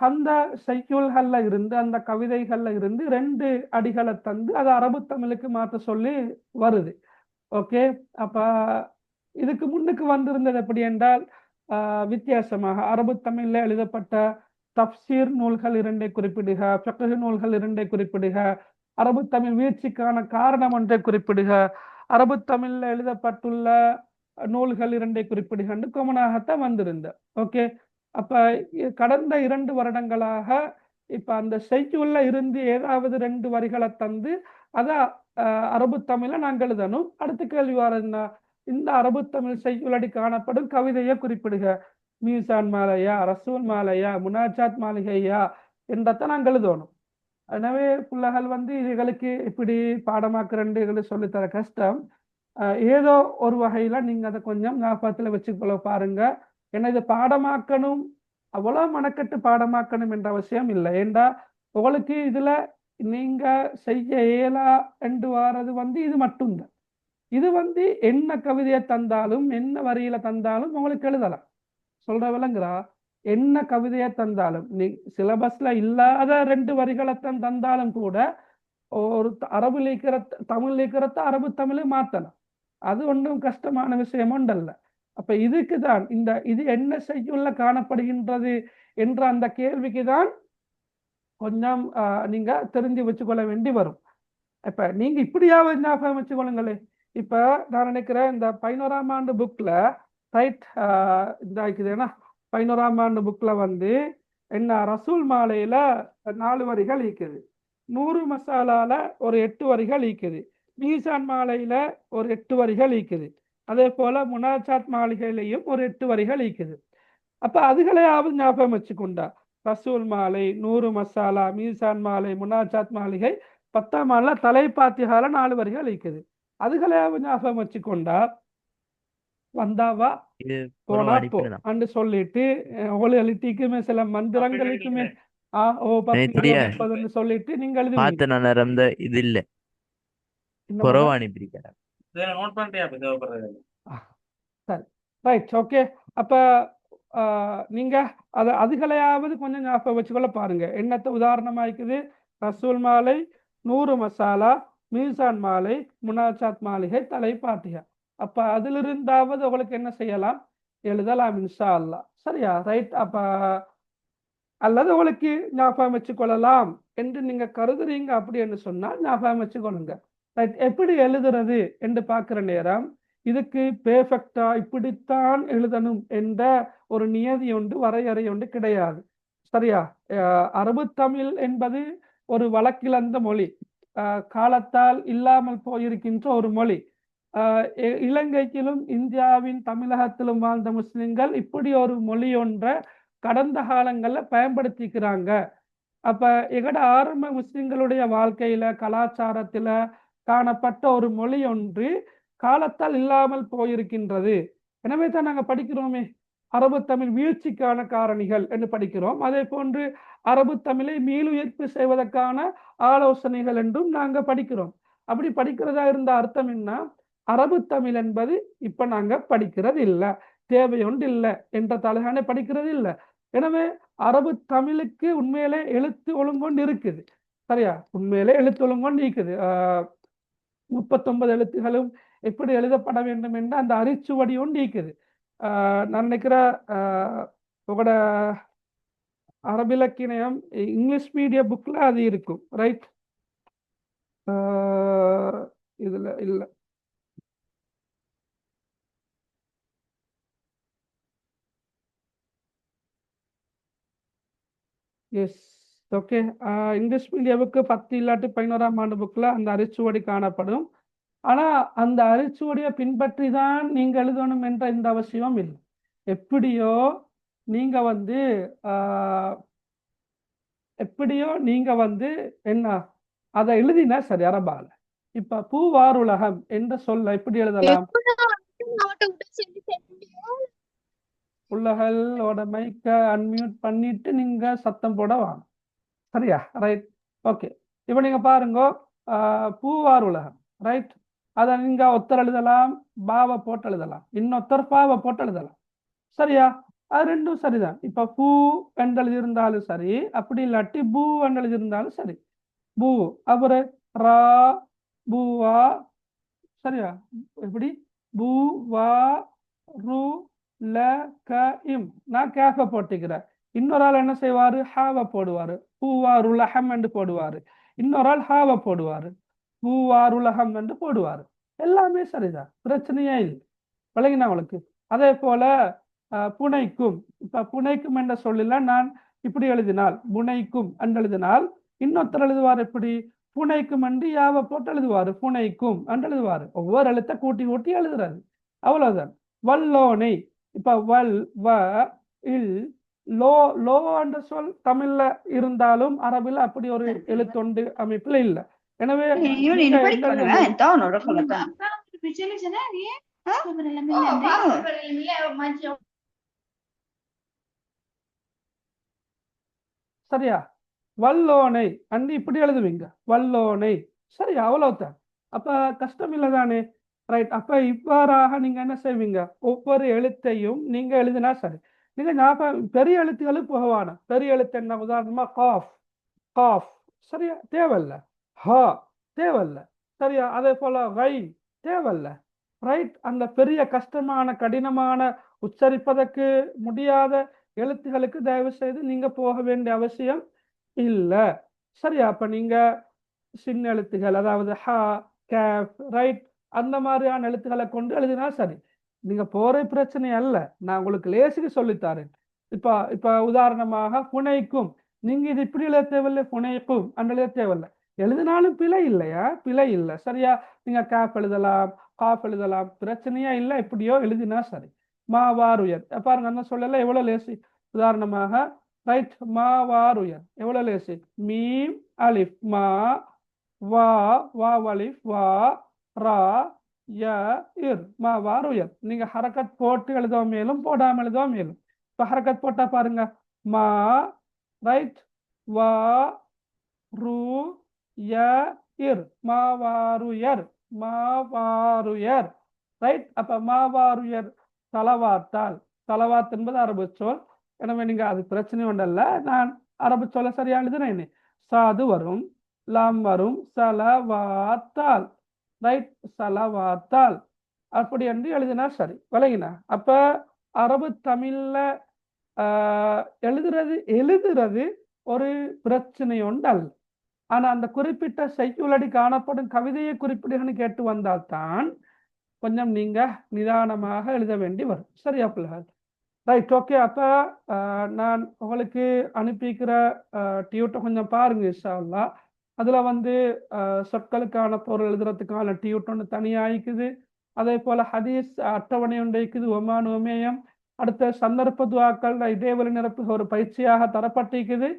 அந்த செய்யுள்கள்ல இருந்து, அந்த கவிதைகள்ல இருந்து 2 அடிகளை தந்து அதை அரபு தமிழுக்கு மாற்ற சொல்லி வருது. ஓகே, அப்ப இதுக்கு முன்னுக்கு வந்திருந்தது எப்படி என்றால், வித்தியாசமாக அரபு தமிழ்ல எழுதப்பட்ட தப்சீர் நூல்கள் 2 குறிப்பிடுக, ஃபிக்ஹ் நூல்கள் 2 குறிப்பிடுக, அரபு தமிழ் வீழ்ச்சிக்கான காரணம் ஒன்றை குறிப்பிடுக, அரபு தமிழ்ல எழுதப்பட்டுள்ள நூல்கள் 2 குறிப்பிடுக என்று கொமனாகத்தான் வந்திருந்த. ஓகே, அப்ப கடந்த 2 வருடங்களாக இப்ப அந்த செய்யுள்ள இருந்து ஏதாவது 2 வரிகளை தந்து அத அரபு தமிழ நாங்கள் எழுதணும். அடுத்த கேள்வி என்ன, இந்த அரபு தமிழ் செய்யுள்ளடி காணப்படும் கவிதையை குறிப்பிடுக. மீசான் மாலையா, ரசூல் மாலையா, முனாஜாத் மாளிகையா என்றதை நாங்கள் எழுதணும். எனவே பிள்ளைகள் வந்து இதுகளுக்கு இப்படி பாடமாக்குறேன்னு சொல்லித்தர கஷ்டம். ஏதோ ஒரு வகையில நீங்க அதை கொஞ்சம் ஞாபகத்துல வச்சுக்கொள்ள பாருங்க. ஏன்னா இதை பாடமாக்கணும், அவ்வளவு மனக்கட்டு பாடமாக்கணும் என்ற அவசியம் இல்லை. ஏண்டா உங்களுக்கு இதுல நீங்க செய்ய இயலா என்று வாரது வந்து இது மட்டும்தான். இது வந்து என்ன கவிதையை தந்தாலும் என்ன வரியில தந்தாலும் உங்களுக்கு எழுதலாம். சொல்ற விளங்குறா? என்ன கவிதையை தந்தாலும் நீ சிலபஸ்ல இல்லாத 2 வரிகளைத்தான் தந்தாலும் கூட ஒரு அரபு லிக்கிற தமிழ் லிக்கிறத அரபு தமிழை மாத்தலாம். அது ஒன்றும் கஷ்டமான விஷயம் ஒன்றல்ல. அப்ப இதுக்கு தான் இது என்ன செய்யுள்ள காணப்படுகின்றது என்ற அந்த கேள்விக்கு தான் கொஞ்சம் நீங்க தெரிஞ்சு வச்சுக்கொள்ள வேண்டி வரும். இப்ப நீங்க இப்படியாவது ஞாபகம் வச்சுக்கொள்ளுங்களே. இப்ப நான் நினைக்கிறேன் இந்த 11ஆம் ஆண்டு புக்ல ரைட் இதாக்குதுன்னா, 11ஆம் ஆண்டு புக்ல வந்து என்ன ரசூல் மாலையில 4 வரிகள் ஈக்குது, 100 மசாலால ஒரு 8 வரிகள் ஈக்குது, மீசான் மாலையில ஒரு 8 வரிகள் ஈக்குது, அதே போல முனாஜாத் மாளிகையிலையும் ஒரு 8 வரிகள் ஈக்குது. அப்ப அதுகளையாவது ஞாபகம் வச்சுக்கொண்டா, ரசூல் மாலை, 100 மசாலா, மீசான் மாலை, முனாஜாத் மாளிகை, 10ஆம் ஆண்டுல தலைப்பாத்தியால 4 வரிகள் ஈக்குது. அதுகளையாவது ஞாபகம் வச்சுக்கொண்டா வந்தாவா போனா போ அண்டு சொல்லிட்டு ஒளியலிட்டிக்குமே சில மந்திரங்களுக்குமே சொல்லிட்டு நீங்க எழுதுவீங்க. இது இல்ல சரி, ரைட், ஓகே. அப்ப நீங்க அதுகளையாவது கொஞ்சம் ஞாபகம் வச்சுக்கொள்ள பாருங்க. என்னத்தை உதாரணமா இருக்குது? ரசூல் மாலை, 100 மசாலா, மீசான் மாலை, முனாஜாத் மாளிகை, தலைப்பாத்தியா. அப்ப அதுல இருந்தாவது உங்களுக்கு என்ன செய்யலாம், எழுதலாம் இன்ஷா அல்லாஹ். சரியா? ரைட். அப்ப அல்லது உங்களுக்கு ஞாபகம் வச்சுக்கொள்ளலாம் என்று நீங்க கருதுறீங்க அப்படி என்று சொன்னால் ஞாபகம் வச்சுக்கொள்ளுங்க. ரைட். எப்படி எழுதுறது என்று பார்க்கிற நேரம் இதுக்கு பெர்ஃபெக்டா இப்படித்தான் எழுதணும் என்ற ஒரு நியதி ஒன்று, வரையறை ஒன்று கிடையாது. சரியா? அரபு தமிழ் என்பது ஒரு வழக்கிழந்த மொழி, காலத்தால் இல்லாமல் போயிருக்கின்ற ஒரு மொழி. இலங்கையிலும் இந்தியாவின் தமிழகத்திலும் வாழ்ந்த முஸ்லிம்கள் இப்படி ஒரு மொழி ஒன்றை கடந்த காலங்கள்ல பயன்படுத்திக்கிறாங்க. அப்ப எங்கட ஆரம்ப முஸ்லிம்களுடைய வாழ்க்கையில கலாச்சாரத்துல காணப்பட்ட ஒரு மொழி ஒன்று காலத்தால் இல்லாமல் போயிருக்கின்றது. எனவே தான் நாங்க படிக்கிறோமே அரபு தமிழ் வீழ்ச்சிக்கான காரணிகள் என்று படிக்கிறோம். அதே போன்று அரபு தமிழை மீளுயிர்ப்பு செய்வதற்கான ஆலோசனைகள் என்றும் நாங்க படிக்கிறோம். அப்படி படிக்கிறதா இருந்த அர்த்தம் என்ன, அரபு தமிழ் என்பது இப்ப நாங்க படிக்கிறது இல்லை, தேவையொன்று இல்லை என்ற தலைகான படிக்கிறது இல்லை. எனவே அரபு தமிழுக்கு உண்மையிலே எழுத்து ஒழுங்கொண்டு இருக்குது. சரியா? உண்மையிலே எழுத்து ஒழுங்கொண்டு இருக்குது. 39 எழுத்துகளும் எப்படி எழுதப்பட வேண்டும் என்ற அந்த அரிச்சுவடி ஒன்று இருக்குது. நான் நினைக்கிற உங்களோட அரபிலக்கியம் இங்கிலீஷ் மீடியம் புக்ல அது இருக்கும். ரைட்? இதுல இல்லை. எஸ். ஓகே. இங்கிலீஷ் மீடியமுக்கு 10 இல்லாட்டி 11ஆம் ஆண்டு புக்கில் அந்த அரிச்சுவடி காணப்படும். ஆனால் அந்த அரிச்சுவடியை பின்பற்றி தான் நீங்கள் எழுதணும் என்ற எந்த அவசியமும் இல்லை. எப்படியோ நீங்கள் வந்து என்ன அதை எழுதினா சரி அரபால. இப்ப பூவாருலகம் என்ற சொல்ல எப்படி எழுதலாம்? உலகளோட மைக்க அன்மியூட் பண்ணிட்டு நீங்க சத்தம் போட வாங்க. சரியா? ரைட். ஓகே. இப்ப நீங்க பாருங்க, பூவார் உலகம். ரைட். அதை நீங்க ஒத்தர் எழுதலாம், பாவை போட்டு எழுதலாம், இன்னொத்தர் பாவை போட்டு எழுதலாம். சரியா? அது ரெண்டும் சரிதான். இப்ப பூ என்று எழுதியிருந்தாலும் சரி, அப்படி இல்லாட்டி பூ என்று எழுதியிருந்தாலும் சரி. பூ அப்புறம் ரா பூவா. சரியா? எப்படி? பூ வா ரு ல க இம். நான் கேஃப போட்டுக்கிறேன். இன்னொரு ஆள் என்ன செய்வாரு? ஹாவை போடுவாரு. பூவாருலகம் என்று போடுவாரு. இன்னொரு ஆள் ஹாவை போடுவாரு. பூவாருலகம் என்று போடுவாரு. எல்லாமே சரிதான், பிரச்சனையே இல்லை. விளங்கினா உங்களுக்கு? அதே போல புனைக்கும். இப்ப புனைக்கும் என்ற சொல்லில நான் இப்படி எழுதினால், புனைக்கும் என்று எழுதினால், இன்னொருத்தர் எழுதுவார் எப்படி? புனைக்கும் என்று யாவை போட்டு எழுதுவாரு, புனைக்கும் என்று எழுதுவாரு. ஒவ்வொரு எழுத்தை கூட்டி கூட்டி எழுதுறாரு. அவ்வளவுதான். வல்லோனை. இப்ப வல் வ இல் லோ லோ என்ற சொல் தமிழ்ல இருந்தாலும் அரபில் அப்படி ஒரு எழுத்தொண்டு அமைப்புல இல்லை. எனவே சரியா? வல்லோனை அண்டு இப்படி எழுதுவீங்க, வல்லோனை. சரி, அவ்வளவுதான். அப்ப கஷ்டம் இல்லை தானே? ரைட். அப்ப இவ்வாறாக நீங்க என்ன செய்வீங்க? ஒவ்வொரு எழுத்தையும் நீங்க எழுதினா சரி. நீங்க ஞாபகம் பெரிய எழுத்துக்களும் போகவான. பெரிய எழுத்து என்ன? உதாரணமா காஃப். காஃப் சரியா? தேவையில்ல. ஹா தேவையில்ல. சரியா? அதே போல கைன் தேவையில்ல. ரைட். அந்த பெரிய கஷ்டமான கடினமான உச்சரிப்பதற்கு முடியாத எழுத்துகளுக்கு தயவு செய்து நீங்க போக வேண்டிய அவசியம் இல்லை. சரியா? அப்ப நீங்க சின்ன எழுத்துகள், அதாவது ஹா கேஃப் ரைட், அந்த மாதிரியான எழுத்துக்களை கொண்டு எழுதினா சரி. நீங்க போற பிரச்சனை அல்ல, நான் உங்களுக்கு லேசுக்கு சொல்லித்தாரேன். இப்ப உதாரணமாக புனைக்கும். நீங்க இது இப்படி எழுத தேவையில்லை, புனைக்கும் அந்த எழுத தேவையில்லை. எழுதினாலும் பிழை இல்லையா? பிழை இல்லை. சரியா? நீங்க கேப் எழுதலாம், காஃப் எழுதலாம், பிரச்சனையா இல்லை. எப்படியோ எழுதினா சரி. மாவாருயர் பாருங்க, அந்த சொல்லல எவ்வளவு லேசி. உதாரணமாக ரைட், மாவாருயர் எவ்வளவு லேசி. மீம் அலிஃப் மா வா வாவலிஃப் வா ரா ய இர் மாவாருயர். நீங்க ஹரக்கத் போட்டு எழுதவும் மேலும், போடாம எழுதவும் மேலும். இப்ப ஹரக்கத் போட்டா பாருங்க, மா ரைட் வா ரு ய இர் மாவாருயர். மாவாருயர் ரைட். அப்ப மாவாருயர் தலவாத்தால். தலவாத் என்பது அரபு சொல். எனவே நீங்க அது பிரச்சனை ஒன்றல்ல, நான் அரபு சொல்ல சரியா எழுதுறேன். சாது வரும், லாம் வரும், சலவாத்தால் ரைட், சலவாத்தால் அப்படி என்று எழுதினா சரி. விளங்கினா? அப்ப அரபு தமிழ்ல எழுதுறது ஒரு பிரச்சனை ஒன்றல்ல. ஆனா அந்த குறிப்பிட்ட செய்யுளடி காணப்படும் கவிதையை குறிப்பிடுன்னு கேட்டு வந்தால்தான் கொஞ்சம் நீங்க நிதானமாக எழுத வேண்டி வரும். சரியா பிள்ளைகள்? ரைட். ஓகே. அப்ப நான் உங்களுக்கு அனுப்பிக்கிற டியூட்டை கொஞ்சம் பாருங்க இன்ஷா அல்லாஹ். அதுல சொற்களுக்கான பொருள் எழுதுறதுக்கான டியூட் ஒன்று தனியாயிக்குது. அதே போல ஹதீஸ் அட்டவணை ஒன்று இருக்குது, ஒமான் ஒமேயம். அடுத்த சந்தர்ப்ப துவாக்கள் இடைவெளி நிரப்பு ஒரு பயிற்சியாக தரப்பட்டிருக்குது.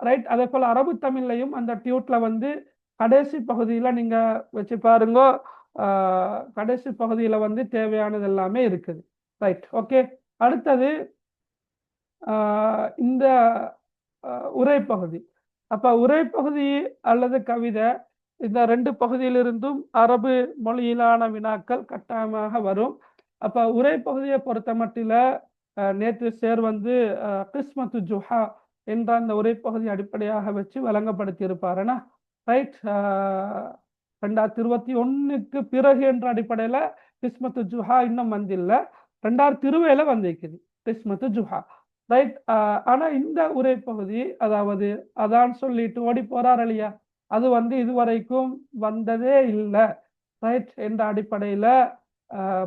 ரைட். அதே போல அரபு தமிழ்லையும் அந்த டியூட்ல கடைசி பகுதியில நீங்க வச்சு பாருங்க. கடைசி பகுதியில தேவையானது எல்லாமே இருக்குது. ரைட். ஓகே. அடுத்தது இந்த உரைப்பகுதி. அப்ப உரைப்பகுதி அல்லது கவிதை, இந்த ரெண்டு பகுதியிலிருந்தும் அரபு மொழியிலான வினாக்கள் கட்டாயமாக வரும். அப்ப உரைப்பகுதியை பொறுத்த மட்டில நேற்று சேர் கிஸ்மத்து ஜுஹா என்ற அந்த உரைப்பகுதி அடிப்படையாக வச்சு வழங்கப்படுத்தி இருப்பாருன்னா ரைட். 2021க்கு பிறகு என்ற அடிப்படையில கிஸ்மத்து ஜுஹா இன்னும் வந்தில்லை. 2020 வந்திருக்குது கிஸ்மத்து ஜுஹா. ரைட். ஆனா இந்த உரைப்பகுதி, அதாவது அதான் சொல்லிட்டு ஓடி போறார் இல்லையா, அது இதுவரைக்கும் வந்ததே இல்லை. ரைட். என்ற அடிப்படையில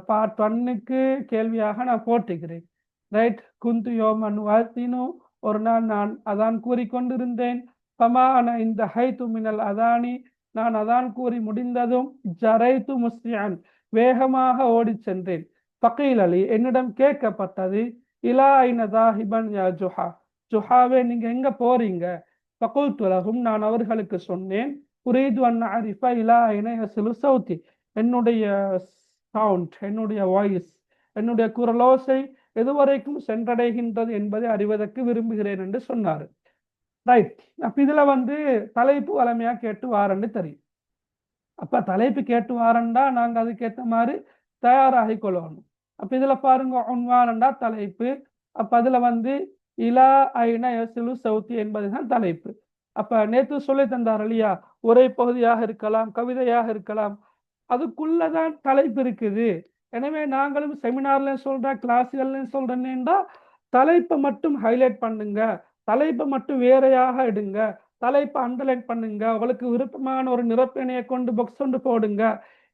பார்ட் 1க்கு கேள்வியாக நான் போட்டுக்கிறேன். ரைட். குந்து யோமன் வாழ்த்தினு ஒரு நாள் நான் அதான் கூறிக்கொண்டிருந்தேன். பமா அன இந்த ஹைத்து மினல் அதானி, நான் அதான் கூறி முடிந்ததும் ஜரைத்து முஸ்ரியான், வேகமாக ஓடிச் சென்றேன். பகீல் அலி, என்னிடம் கேட்கப்பட்டது, இலா ஐன தாஹிபன் யா ஜுஹா, ஜுஹாவே நீங்க எங்க போறீங்க? பகுல்து லஹும், நான் அவர்களுக்கு சொன்னேன், உரீது அன் அரிஃப இலா ஐன யஸ்லு சௌதி, என்னுடைய சவுண்ட், என்னுடைய வாய்ஸ், என்னுடைய குரலோசை எதுவரைக்கும் சென்றடைகின்றது என்பதை அறிவதற்கு விரும்புகிறேன் என்று சொன்னார். ரைட். அப்ப இதுல தலைப்பு வளமையா கேட்டு வாரன்னு தெரியும். அப்ப தலைப்பு கேட்டு வாரண்டா நாங்க அதுக்கேற்ற மாதிரி தயாராகி கொள்ளணும். அப்ப இதுல பாருங்க, உன்வானண்டா தலைப்பு. அப்ப அதுல இலா ஐன யஸ்லு சௌதி என்பதுதான் தலைப்பு. அப்ப நேற்று சொல்லி தந்தார் இல்லையா, உரை பகுதியாக இருக்கலாம், கவிதையாக இருக்கலாம், அதுக்குள்ளதான் தலைப்பு இருக்குது. எனவே நாங்களும் செமினார்ல சொல்ற, கிளாஸ்கள்ல சொல்றேன்னா தலைப்பை மட்டும் ஹைலைட் பண்ணுங்க, தலைப்பை மட்டும் வேறையாக எடுங்க, தலைப்பை அண்டர்லைன் பண்ணுங்க, உங்களுக்கு விருப்பமான ஒரு நிரப்பெண்ணையை கொண்டு பாக்ஸ் கொண்டு போடுங்க.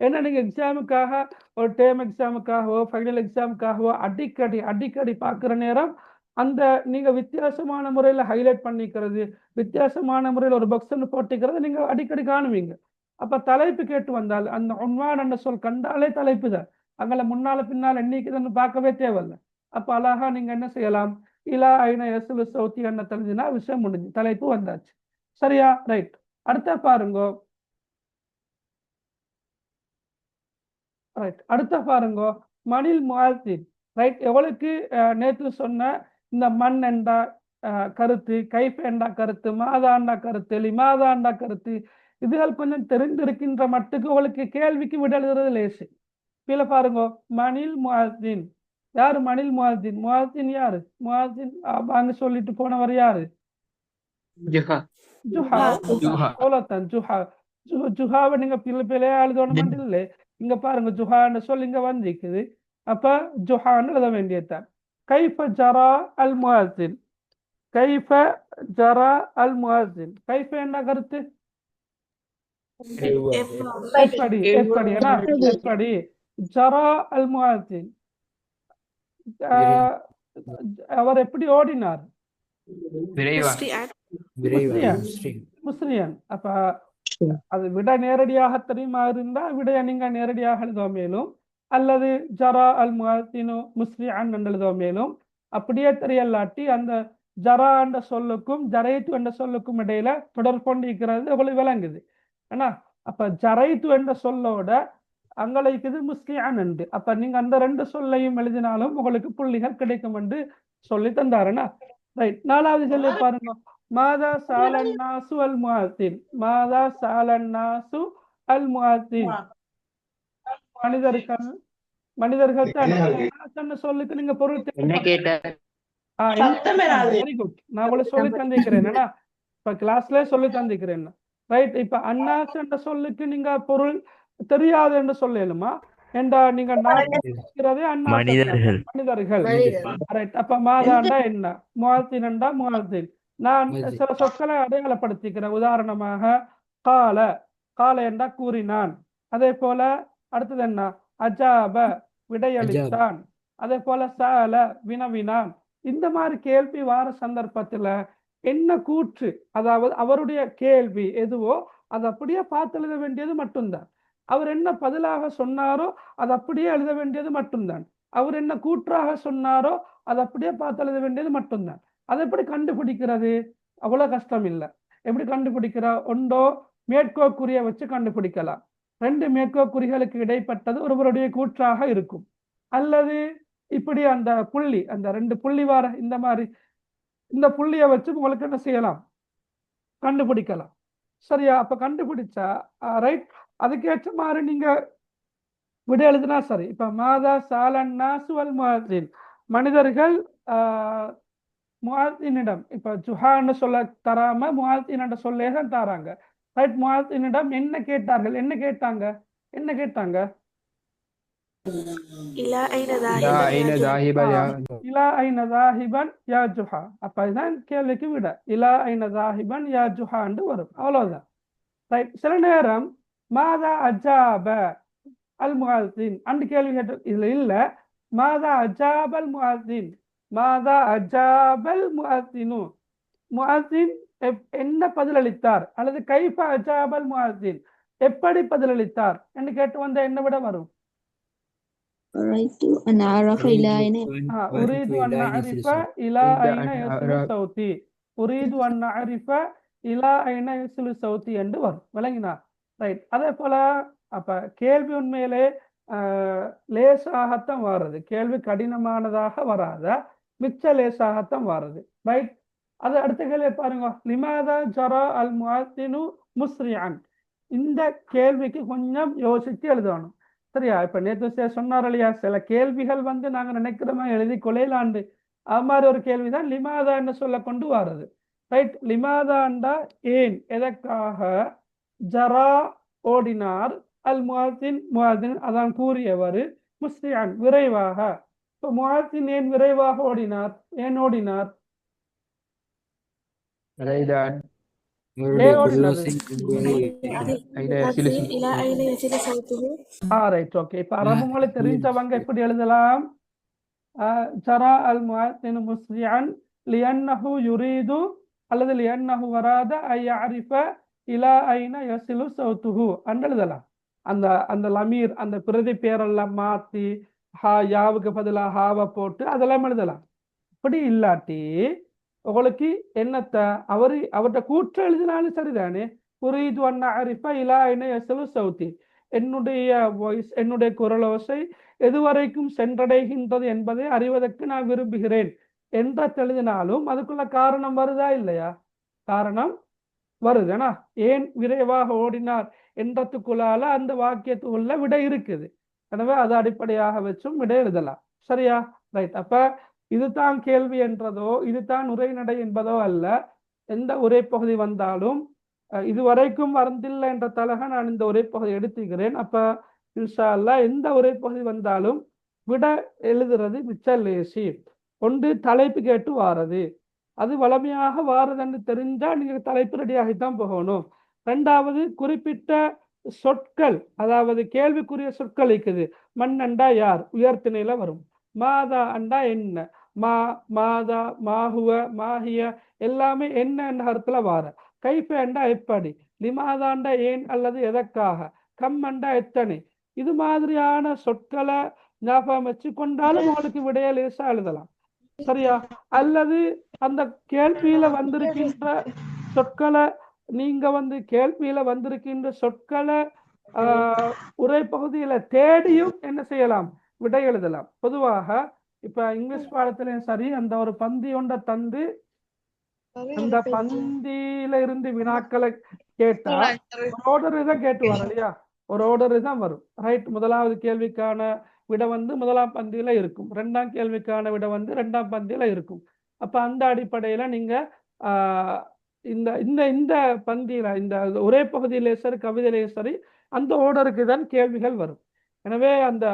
ஏன்னா நீங்க எக்ஸாமுக்காக, ஒரு டேர்ம் எக்ஸாமுக்காகவோ ஃபைனல் எக்ஸாமுக்காகவோ அடிக்கடி பார்க்குற நேரம் அந்த நீங்க வித்தியாசமான முறையில ஹைலைட் பண்ணிக்கிறது, வித்தியாசமான முறையில் ஒரு பாக்ஸ் ஒன்று போட்டிக்கிறது நீங்க அடிக்கடி காணுவீங்க. அப்ப தலைப்பு கேட்டு வந்தால் அந்த உன்வான் என்ற சொல் கண்டாலே தலைப்பு தான். அங்கே முன்னால பின்னால் என்னைக்குதுன்னு பார்க்கவே தேவையில்லை. அப்ப அழகா நீங்க என்ன செய்யலாம், இலா ஐன யஸ்லு சௌதி என்ன தெரிஞ்சுன்னா விஷயம் முடிஞ்சு, தலைப்பு வந்தாச்சு. சரியா? ரைட். அடுத்த பாருங்க. ரைட், அடுத்த பாருங்க, மணில் முஅத்தின். ரைட், எவளுக்கு நேற்று சொன்ன இந்த மண் என்றா கருத்து, கைஃப் என்றா கருத்து, மாதாண்டா கருத்து, லிமாதாண்டா கருத்து, இதுகள் கொஞ்சம் தெரிந்திருக்கின்ற மட்டுக்கு உங்களுக்கு கேள்விக்கு விட எழுதுறது லேசு. கீழே பாருங்க, மணில் முஅத்தின். யாரு மணில் முஅத்தின்? முஅத்தின் யாரு? முஅத்தின் அங்க சொல்லிட்டு போனவர் யாரு? ஜுஹா. அவ்வளவுதான், ஜுஹா. ஜுஹாவை நீங்க பிள்ளையா எழுதணும் இல்லை. இங்க பாருங்க, ஜுஹான்னு சொல்லி இங்க வந்திருக்குது. அப்ப ஜுஹான்னு எழுத வேண்டியதுதான். கைஃப ஜரா அல் முஅத்தின், கைஃப ஜரா அல் முஅத்தின். கைஃப என்ன கருத்து? எப்படி எப்படி எப்படி ஜரா அல் முஅத்தின், அவர் எப்படி ஓடினார்? முஸ்லியன். அப்ப அது விட நேரடியாக தெரியுமா இருந்தா விடைய நீங்க நேரடியாக எழுத மேலும், அல்லது ஜரா அல் முஅத்தினு முஸ்லியன் என்று எழுத மேலும். அப்படியே தெரியலாட்டி அந்த ஜரா என்ற சொல்லுக்கும் ஜரைத்து என்ற சொல்லுக்கும் இடையில தொடர் கொண்டிருக்கிறது உங்களுக்கு விளங்குது. ஏன்னா அப்ப ஜரைத்து என்ற சொல்லோட அங்கலைக்குது முஸ்லியான் என்று. அப்ப நீங்க அந்த ரெண்டு சொல்லையும் எழுதினாலும் உங்களுக்கு புள்ளிகள் கிடைக்கும் என்று சொல்லி தந்தாருன்னா. ரைட். நாலாவது சொல்லி பாருங்க, மாதா சாலன் நாசு அல் முஅத்தின். மாதா சாலன் நாசு அல் முஅத்தின். மனிதர்கள் தான் சொல்லுக்கு நீங்க பொருள் வெரி குட். நான் உங்களுக்கு சொல்லி தந்திக்கிறேன், இப்ப கிளாஸ்ல சொல்லி தந்திக்கிறேன். ரைட். இப்ப அன்னாஸ் என்ற சொல்லுக்கு நீங்க பொருள் தெரியாது என்று சொல்லலுமா? என்றா நீங்க மனிதர்கள். ரைட். அப்ப மாதாண்டா என்ன, முஅத்தினண்டா முஅத்தின். நான் சில சொற்களை அடையாளப்படுத்திக்கிறேன். உதாரணமாக கால, கால என்றா கூறினான். அதே போல அடுத்தது என்ன, அஜாப விடையளித்தான். அதே போல சால வினவினான். இந்த மாதிரி கேள்வி வார சந்தர்ப்பத்துல என்ன கூற்று, அதாவது அவருடைய கேள்வி எதுவோ அதை அப்படியே பார்த்து எழுத வேண்டியது மட்டும்தான். அவர் என்ன பதிலாக சொன்னாரோ அது அப்படியே எழுத வேண்டியது மட்டும்தான். அவர் என்ன கூற்றாக சொன்னாரோ அதை அப்படியே பார்த்து எழுத வேண்டியது மட்டும்தான். அதை எப்படி கண்டுபிடிக்கிறது? அவ்வளவு கஷ்டம் இல்லை. எப்படி கண்டுபிடிக்கிற? ஒன்றோ மேற்கோக்குறியை வச்சு கண்டுபிடிக்கலாம். ரெண்டு மேற்கோக்குறிகளுக்கு இடைப்பட்டது ஒருவருடைய கூற்றாக இருக்கும். அல்லது இப்படி அந்த புள்ளி, அந்த ரெண்டு புள்ளி வார இந்த மாதிரி இந்த புள்ளியை வச்சு உங்களுக்கு என்ன செய்யலாம், கண்டுபிடிக்கலாம். சரியா? அப்ப கண்டுபிடிச்சா ரைட், அதுக்கேற்ற மாதிரி நீங்க விட எழுதுனா சரி. இப்ப மாதா சாலன் நாசு அல் முஅத்தின், மனிதர்கள் முஅத்தினிடம், இப்ப ஜுஹான்னு சொல்ல தராம முஅத்தின் சொல்லே தான் தராங்க. ரைட். முஅத்தினிடம் என்ன கேட்டார்கள்? என்ன கேட்டாங்க? இலா ஐன தாஹிபன் யா ஜுஹா. அப்ப இதுதான் கேள்விக்கு விட. இலா ஐன தாஹிபன் யா ஜுஹான்னு வரும். அவ்வளவுதான். ரைட். சில நேரம் மாதா அஜாப அல் முஅத்தின் அந்த கேள்வி கேட்டு இதுல இல்ல, மாதா அஜாப் அல் முஅத்தின், மாதா அஜாபல் முஅத்தினு, முஅத்தின் என்ன பதிலளித்தார், அல்லது கைஃப அஜாபல் முஅத்தின் எப்படி பதிலளித்தார் என்று கேட்டு வந்த என்ன விட வரும்? رأيت أن أعرف إلى أين உரீது an நஅரிஃப Ila Jana யஸ்லு Saudi, உரீது an நஅரிஃப Ila Jana யஸ்லு Saudi என்று வரும். விளங்கினா? ரைட். அதே போல அப்ப கேள்வி உண்மையிலே லேசாகத்தான் வாருது, கேள்வி கடினமானதாக வராத, மிச்ச லேசாகத்தான் வாருது. ரைட். அது அடுத்த கேள்வி பாருங்க. லிமாதா ஜரா அல் முஅத்தினு முஸ்ரிஅன், இந்த கேள்விக்கு கொஞ்சம் யோசிச்சு எழுதணும். சரியா? இப்ப நேற்று சொன்னார் இல்லையா, சில கேள்விகள் வந்து நாங்க நினைக்கிறோமா எழுதி கொலையிலாண்டு, அது மாதிரி ஒரு கேள்விதான் லிமாதான்னு சொல்ல கொண்டு வாருது. ரைட். லிமாதாண்டா ஏன், எதற்காக, ஜரா ஓடினார், அல் முஅத்தின் முஅத்தின் அதான் கூறியவர், முஸ்ரிஅன் விரைவாக. இப்போ முஅத்தின் ஏன் விரைவாக ஓடினார், ஏன் ஓடினார், ஏன் ஓடினார்? ரைட். ஓகே. இப்ப அரபு மொழி தெரிஞ்சவங்க எப்படி எழுதலாம்? ஜரா அல் முஅத்தின் முஸ்ரிஅன் லியன்னஹு யுரீது அல்லது லியன்னஹு வராத ஐ யஅரிஃப இலா ஐன யஸிலு சௌத்துஹு என்று எழுதலாம். அந்த அந்த லமீர், அந்த பிரதி பேரெல்லாம் மாத்தி யாவுக்கு பதிலாக ஹாவை போட்டு அதெல்லாம் எழுதலாம். அப்படி இல்லாட்டி உங்களுக்கு என்னத்த அவர்கிட்ட கூற்று எழுதினாலும் சரிதானே. உரீது அன் அஅரிஃப இலா ஐன யஸிலு சௌதி, என்னுடைய வாய்ஸ், என்னுடைய குரலோசை எதுவரைக்கும் சென்றடைகின்றது என்பதை அறிவதற்கு நான் விரும்புகிறேன் என்ற எழுதினாலும் அதுக்குள்ள காரணம் வருதா இல்லையா? காரணம் வருதுனா, ஏன் விரைவாக ஓடினார் என்றதுக்குள்ளால அந்த வாக்கியத்துக்குள்ள விடை இருக்குது. எனவே அதை அடிப்படையாக வச்சும் விடை எழுதலாம். சரியா? ரைட். அப்ப இதுதான் கேள்வி என்றதோ இதுதான் உரைநடை என்பதோ அல்ல. எந்த உரைப்பகுதி வந்தாலும் இதுவரைக்கும் வரந்தில்லை என்ற தலக நான் இந்த உரைப்பகுதி எடுத்துக்கிறேன். அப்ப இன்ஷா அல்லாஹ் எந்த உரைப்பகுதி வந்தாலும் விட எழுதுறது மிச்ச லேசி. ஒன்று தலைப்பு கேட்டு வாரது, அது வளமையாக வாரதுன்னு தெரிஞ்சா நீங்க தலைப்பு ரெடியாகித்தான் போகணும். ரெண்டாவது குறிப்பிட்ட சொற்கள், அதாவது கேள்விக்குரிய சொற்கள் இருக்குது. மண் அண்டா யார், உயர்த்திணையில வரும். மாதா அண்டா என்ன, மாதா மாஹுவ மாஹிய எல்லாமே என்ன என்ற அர்த்தத்துல வார. கைஃப அண்டா எப்படி, லிமாதாண்டா ஏன் அல்லது எதற்காக, கம் அண்டா எத்தனை, இது மாதிரியான சொற்களை ஞாபகம் வச்சு கொண்டாலும் உங்களுக்கு விடைய லேசா எழுதலாம். சரியா? அல்லது அந்த கேள்வியில வந்திருக்கின்ற சொற்களை நீங்க கேள்வியில வந்திருக்கின்ற சொற்களை உரை பகுதியில தேடியும் என்ன செய்யலாம், விடை எழுதலாம். பொதுவாக இப்ப இங்கிலீஷ் பாடத்திலையும் சரி, அந்த ஒரு பந்தி ஒன்றை தந்து அந்த பந்தியில இருந்து வினாக்களை கேட்டா ஒரு ஆர்டர் தான் கேட்டு வரும் இல்லையா, ஒரு ஆர்டர் தான் வரும். ரைட். முதலாவது கேள்விக்கான விட முதலாம் பந்தியில இருக்கும், ரெண்டாம் கேள்விக்கான விட ரெண்டாம் பந்தியில இருக்கும். அப்ப அந்த அடிப்படையில நீங்க இந்த இந்த இந்த பந்தியில இந்த ஒரே பகுதியிலே சரி கவிதையிலே சரி அந்த ஆர்டருக்கு தான் கேள்விகள் வரும். எனவே அந்த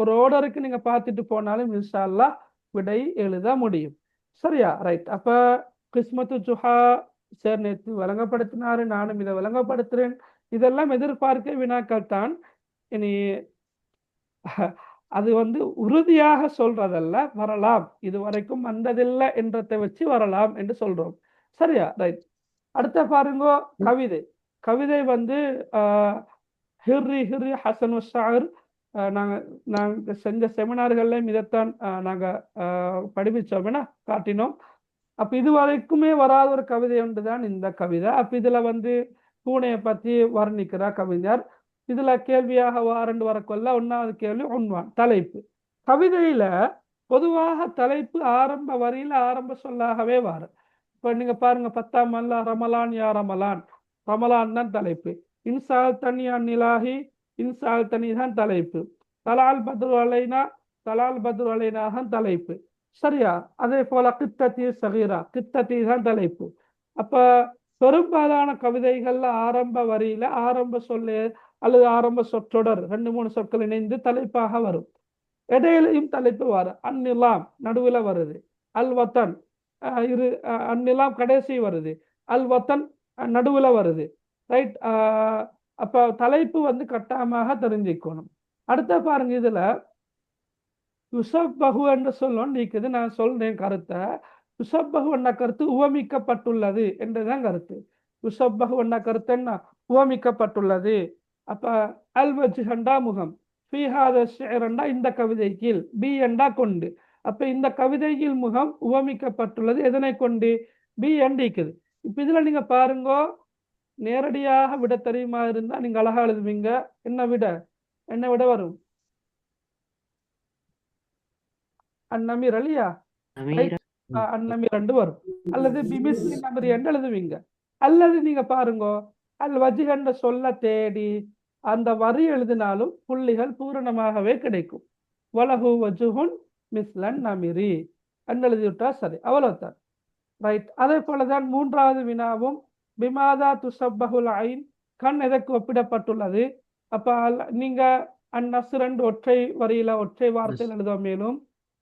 ஒரு ஆர்டருக்கு நீங்க பார்த்துட்டு போனாலும் இன்ஷா அல்லாஹ் விடை எழுத முடியும். சரியா? ரைட். அப்ப கிஸ்மத்து ஜுஹா சார் நேற்று வழங்கப்படுத்தினாரு, நானும் இதை வழங்கப்படுத்துறேன். இதெல்லாம் எதிர்பார்க்க வினாக்கள் தான். இனி அது உறுதியாக சொல்றதல்ல, வரலாம், இதுவரைக்கும் வந்ததில்லை என்றதை வச்சு வரலாம் என்று சொல்றோம். சரியா? ரைட். அடுத்த பாருங்க கவிதை. கவிதை ஹிர்ரி ஹிர்ரி ஹசன் ஷார், நாங்க செஞ்ச செமினார்கள்ல இதைத்தான் நாங்க படிப்பிச்சோம்னா காட்டினோம். அப்ப இதுவரைக்குமே வராத ஒரு கவிதை ஒன்றுதான் இந்த கவிதை. அப்ப இதுல பூனையை பத்தி வர்ணிக்கிற கவிஞர். இதுல கேள்வியாக ரெண்டு வரக்கொள்ள ஒன்னாவது கேள்வி உண்வான் தலைப்பு. கவிதையில பொதுவாக தலைப்பு ஆரம்ப வரியில ஆரம்ப சொல்லாகவே வரும். இப்ப நீங்க பாருங்க, 10ஆம் அல்ல ரமலான் யா ரமலான், ரமலான் தான் தலைப்பு. இன்சால் தனியா நிலாஹி, இன்சால் தனி தான் தலைப்பு. தலால் பத்ரு அலைனா, தலால் பத்ரு அலைனா தான் தலைப்பு. சரியா? அதே போல கித்தத்தி சகீரா, கித்தத்தி தான் தலைப்பு. அப்ப பெரும்பாலான கவிதைகள்ல ஆரம்ப வரியில ஆரம்ப சொல்லு அல்லது ஆரம்ப சொற்றொடர் 2-3 சொற்கள் இணைந்து தலைப்பாக வரும். இடையிலையும் தலைப்பு வரும். அந்நிலாம் நடுவில் வருது, அல் வத்தன் அந்நிலாம் கடைசி வருது, அல் வத்தன் நடுவில் வருது. ரைட். அப்ப தலைப்பு கட்டாயமாக தெரிஞ்சுக்கணும். அடுத்த பாருங்க, இதுல யுசப்பஹு என்ற சொல்லும் நீக்குது. நான் சொல்றேன் கருத்தை. யுசப்பஹு என்ற கருத்து உவமிக்கப்பட்டுள்ளது என்றுதான் கருத்து. யுசப்பஹு என்ற கருத்து என்ன? உவமிக்கப்பட்டுள்ளது. அப்ப அல் வஜ்ஹண்டா முகம், ஃபீஹாத ஷிஅரண்டா இந்த கவிதையில், பி என்றா கொண்டு. அப்ப இந்த கவிதையில் முகம் உவமிக்கப்பட்டுள்ளது எதனை கொண்டு? பி என்றிக்குது. இப்ப இதுல நீங்க பாருங்க, நேரடியாக விட தெரியுமா இருந்தா நீங்க அழகா எழுதுவீங்க. என்ன விட? என்ன விட வரும்? அந்நமீர் இல்லையா? ரைட். அந்நமீர் ரெண்டு வரும். அல்லது பிமிஸ்லி நமீர் என்று எழுதுவீங்க. அல்லது நீங்க பாருங்க, அல் வஜ்ஹ் என்ற சொல்ல தேடி அந்த வரி எழுதினாலும் புள்ளிகள் பூரணமாகவே கிடைக்கும். வலஹு வஜ்ஹுன் மிஸ்லன் நமிரி என்று எழுதிவிட்டா சரி, அவ்வளவுதான். ரைட். அதே போலதான் மூன்றாவது வினாவும், பிமாதா துசப்பஹுல் ஐன், கண் எதற்கு ஒப்பிடப்பட்டுள்ளது? அப்ப நீங்க அந்நஸ்ர் என்று ஒற்றை வரியில ஒற்றை வார்த்தையில் எழுதுவ மேலும்,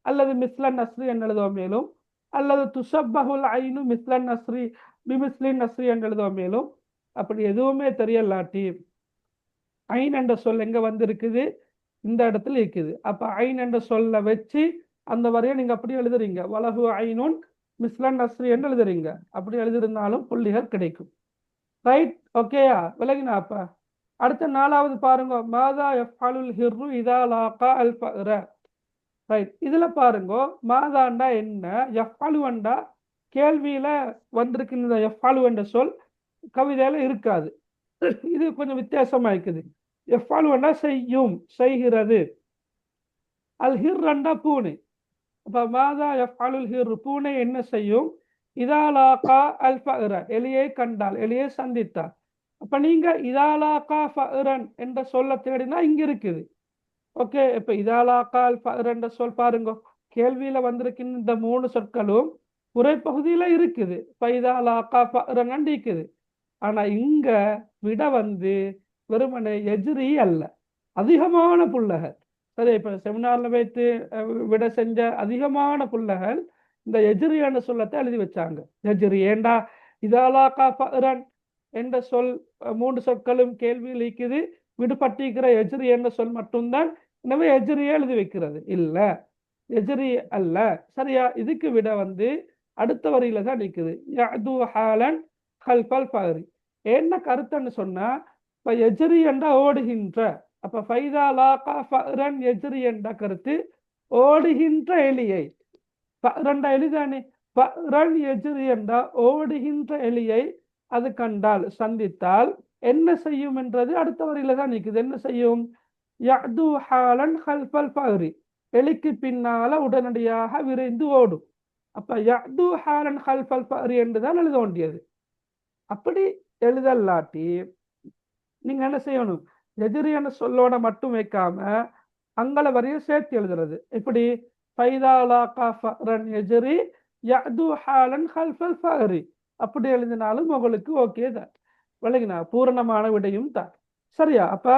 அல்லது மிஸ்லன் நஸ்ரி என்று எழுதுவ மேலும், அல்லது துசப்பஹுல் ஐனு மிஸ்லன் நஸ்ரி பிமிஸ்லின் நஸ்ரி என்று எழுதுவ மேலும். அப்படி எதுவுமே தெரியலாட்டி ஐன் என்ற சொல் எங்க வந்து இருக்குது? இந்த இடத்துல இருக்குது. அப்ப ஐன் என்ற சொல்ல வச்சு அந்த வரையை நீங்க அப்படி எழுதுறீங்க. வலஹு ஐனுன் மிஸ்லன் நஸ்ரி என்று எழுதுறீங்க. அப்படி எழுதிருந்தாலும் புள்ளிகள் கிடைக்கும். ரைட். ஓகேயா? விலகினா? அப்ப அடுத்த நாலாவது பாருங்க, மாதா யஃப்அலுல் ஹிர்ரு இதா லாகா அல் ஃபஅர. ரைட். இதுல பாருங்க, மாதாண்டா என்ன, யஃப்அலுண்டா கேள்வியில வந்திருக்கு. இந்த யஃப்அலு என்ற சொல் கவிதையில இருக்காது. இது கொஞ்சம் வித்தியாசமா இருக்குது. யஃப்அலுண்டா செய்யும், செய்கிறது. அல் ஹிர்ரண்டா பூனை. அப்ப மாதா யஃப்அலுல் ஹிர்ரு, பூனை என்ன செய்யும்? இதா லாகா அல் ஃபஅர, எலியை கண்டால், எலியை சந்தித்தால். அப்ப நீங்க இதா லாகா ஃபஅரன் என்ற சொல்ல தேடினா இங்க இருக்குது. ஓகே. இப்ப இதா லாகா அல் ஃபஅர என்ற சொல் பாருங்க, கேள்வியில வந்திருக்கின்ற இந்த மூணு சொற்களும் உரைப்பகுதியில இருக்குது. இப்ப இதா லாகா ஃபஅரன் இருக்குது. ஆனா இங்க விட வந்து வெறுமனே எஜ்ரி அல்ல, அதிகமான புள்ளகள். சரி, இப்ப செமினார்ல வைத்து விட செஞ்ச அதிகமான புள்ளகள் இந்த எஜ்ரி என்ற சொல்லத்தை எழுதி வச்சாங்க. எஜ்ரி ஏண்டா இதாலாக்கா ஃபஅரன் என்ற சொல் மூன்று சொற்களும் கேள்வியில் இருக்குது. விடுபட்டிருக்கிற எஜ்ரி என்ற சொல் மட்டும்தான். எனவே எஜ்ரியே எழுதி வைக்கிறது இல்ல, எஜ்ரி அல்ல. சரியா? இதுக்கு விட வந்து அடுத்த வரியில தான் நிற்குது. யஅது ஹாலன் கல்பல் ஃபஅரி. என்ன கருத்துன்னு சொன்னா, இப்ப எஜ்ரி என்ற ஓடுகின்ற, அப்ப ஃபைதா லாகா ஃபஅரன் எஜ்ரி என்ற கருத்து ஓடுகின்ற எலியை, ஃபஅரன் எலிதானே, ஃபஅரன் எஜ்ரி என்ற ஓடுகின்ற எலியை அது கண்டால், சந்தித்தால் என்ன செய்யும் என்றது அடுத்த வரியில தான் நிற்குது. என்ன செய்யும்? யஅது ஹாலன் கல்பல் ஃபஅரி, எலிக்கு பின்னால உடனடியாக விரைந்து ஓடும். அப்ப யஅது ஹாலன் கல்பல் ஃபஅரி என்று தான் எழுத வேண்டியது. அப்படி எழுதலாட்டி நீங்க என்ன செய்யணும்? எதிரி என்ற சொல்லோட மட்டும் வைக்காம அங்கள வரைய சேர்த்து எழுதுறது. இப்படி ஃபைதா லாகா ஃபஅரன் எஜ்ரி யஅது ஹாலன் கல்பல் ஃபஅரி அப்படி எழுதினாலும் உங்களுக்கு ஓகே தான். விளங்கினா? பூரணமான விடையும் தான். சரியா? அப்ப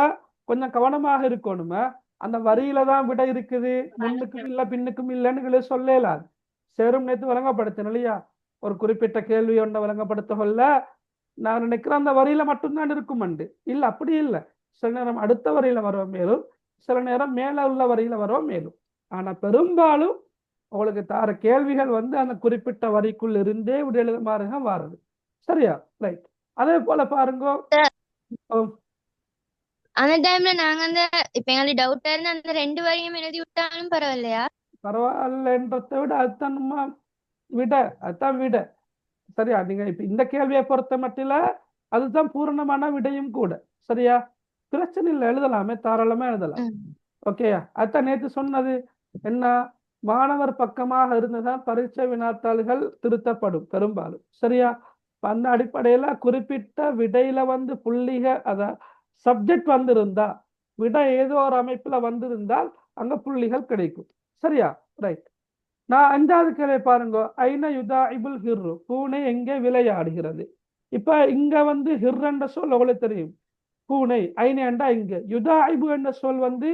கொஞ்சம் கவனமாக இருக்கணுமா. அந்த வரியில தான் விடை இருக்குது, முன்னுக்கும் இல்ல பின்னுக்கும் இல்லைன்னு சொல்லலாது. சேரும் நேற்று விளங்கப்படுத்தின இல்லையா? ஒரு குறிப்பிட்ட கேள்வி ஒன்றை விளங்கப்படுத்த கொள்ள நான் நினைக்கிறேன் அந்த வரியில மட்டும்தான் இருக்கும் அண்டு இல்ல, அப்படி இல்லை. சில நேரம் அடுத்த வரியில வரோம் மேலும், சில நேரம் மேல உள்ள வரியில வரோம் மேலும். ஆனா பெரும்பாலும் உங்களுக்கு தார கேள்விகள் வந்து அந்த குறிப்பிட்ட வரிக்குள் இருந்தே விட எழுதுமாறுங்க வாருது. சரியா? ரைட். அதே போல பாருங்க, அந்த டைம்ல நாங்க அந்த இப்ப எங்களுக்கு டவுட்டா இருந்து அந்த 2 வரியும் எழுதி விட்டாலும் பரவாயில்லையா? பரவாயில்லன்றதை விட அதுதான் நம்ம விட, அதுதான் விட. சரியா? நீங்க இப்ப இந்த கேள்வியை பொறுத்த மட்டில அதுதான் பூரணமான விடையும் கூட. சரியா? பிரச்சனை இல்லை, எழுதலாமே, தாராளமா எழுதலாம். ஓகேயா? அதுதான் நேற்று சொன்னது. என்ன, மாணவர் பக்கமாக இருந்துதான் பரீட்சை வினாத்தாள்கள் திருத்தப்படும் பெரும்பாலும். சரியா? அந்த அடிப்படையில குறிப்பிட்ட விடையில வந்து புள்ளிக அத சப்ஜெக்ட் வந்திருந்தா, விடை ஏதோ ஒரு அமைப்புல வந்திருந்தால் அங்க புள்ளிகள் கிடைக்கும். சரியா? ரைட். நான் அஞ்சாவது கேள்வி பாருங்க, ஐன யுதாஇபுல் ஹிர்ரு, பூனை எங்கே விளையாடுகிறது. இப்ப இங்க வந்து ஹிர் என்ற சொல் உங்களுக்கு தெரியும், பூனை. ஐன என்றா இங்க. யுதாஇபு என்ற சொல் வந்து,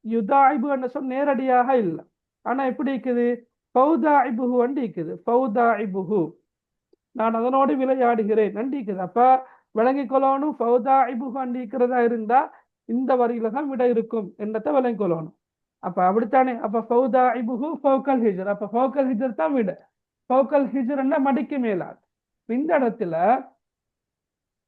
யுதாஇபு என்ற சொல் நேரடியாக இல்லை. ஆனா எப்படி இருக்குது? ஃபௌதாஇபுஹு அண்டி இருக்குது. ஃபௌதாஇபுஹு, நான் அதனோடு விளையாடுகிறேன் அண்டி இருக்குது. அப்ப விளங்கிக் கொள்ளணும், ஃபௌதாஇபுஹு அண்டி இருக்கிறதா இருந்தா இந்த வரியில தான் விட இருக்கும் என்றதை விளங்கிக் கொள்ளணும். அப்ப அப்படித்தானே. அப்ப ஃபௌதாஇபுஹு ஃபௌகல் ஹிஜ்ர். அப்ப ஃபௌகல் ஹிஜ்ர் தான் விட. ஃபௌகல் ஹிஜ்ர்ன்னா மடிக்கு மேலால். இந்த இடத்துல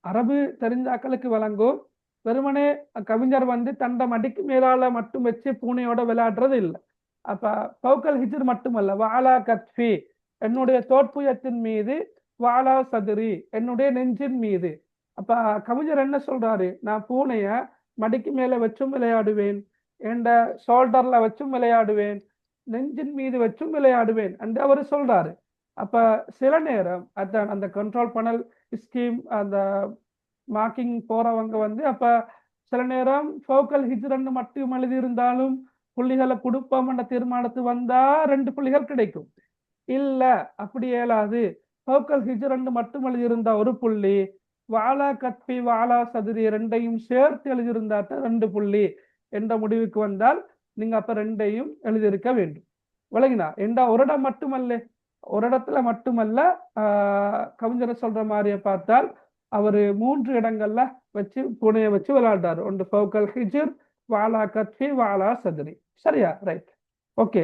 அரபு தெரிஞ்சாக்களுக்கு வழங்கும். வெறுமனே கவிஞர் வந்து தண்டை மடிக்கு மேலால மட்டும் வச்சு பூனையோட விளையாடுறது இல்லை. அப்ப ஃபௌகல் ஹிஜ்ர் மட்டுமல்ல, வாலா கத்ஃபி என்னுடைய தோற்புயத்தின் மீது, வாலா சதுரி என்னுடைய நெஞ்சின் மீது. அப்ப கவிஞர் என்ன சொல்றாரு, நான் பூனைய மடிக்கு மேல வச்சும் விளையாடுவேன், என்ற ஷோல்டர்ல வச்சும் விளையாடுவேன், நெஞ்சின் மீது வச்சும் விளையாடுவேன் என்று அவர் சொல்றாரு. அப்ப சில நேரம் அந்த கண்ட்ரோல் பண்ணல் ஸ்கீம் அந்த மார்க்கிங் போறவங்க வந்து அப்ப சில நேரம் ஃபௌகல் ஹிஜ்ரன்னு மட்டும் எழுதி இருந்தாலும் புள்ளிகளை கொடுப்போம் என்ற தீர்மானத்து வந்தா 2 புள்ளிகள் கிடைக்கும். இல்ல அப்படி இயலாது, ஃபௌகல் ஹிஜ்ரன்னு மட்டும் எழுதியிருந்தா 1 புள்ளி, வாலா கத்பி வாலா சதுரி ரெண்டையும் சேர்த்து எழுதியிருந்தா 2 புள்ளி என்ற முடிவுக்கு வந்தால் நீங்க அப்ப 2ஐயும் எழுதியிருக்க வேண்டும். விளங்கினா? என்ற ஒரு இடம் மட்டுமல்ல, ஒரு இடத்துல மட்டுமல்ல, கவிஞரை சொல்ற மாதிரியே பார்த்தால் அவரு 3 இடங்கள்ல வச்சு பூனையை வச்சு விளையாடுறாரு. ஒன்று ஃபௌகல் ஹிஜ்ர், வாலா கத்ஃபி, வாலா சதுரி. சரியா? ரைட். ஓகே,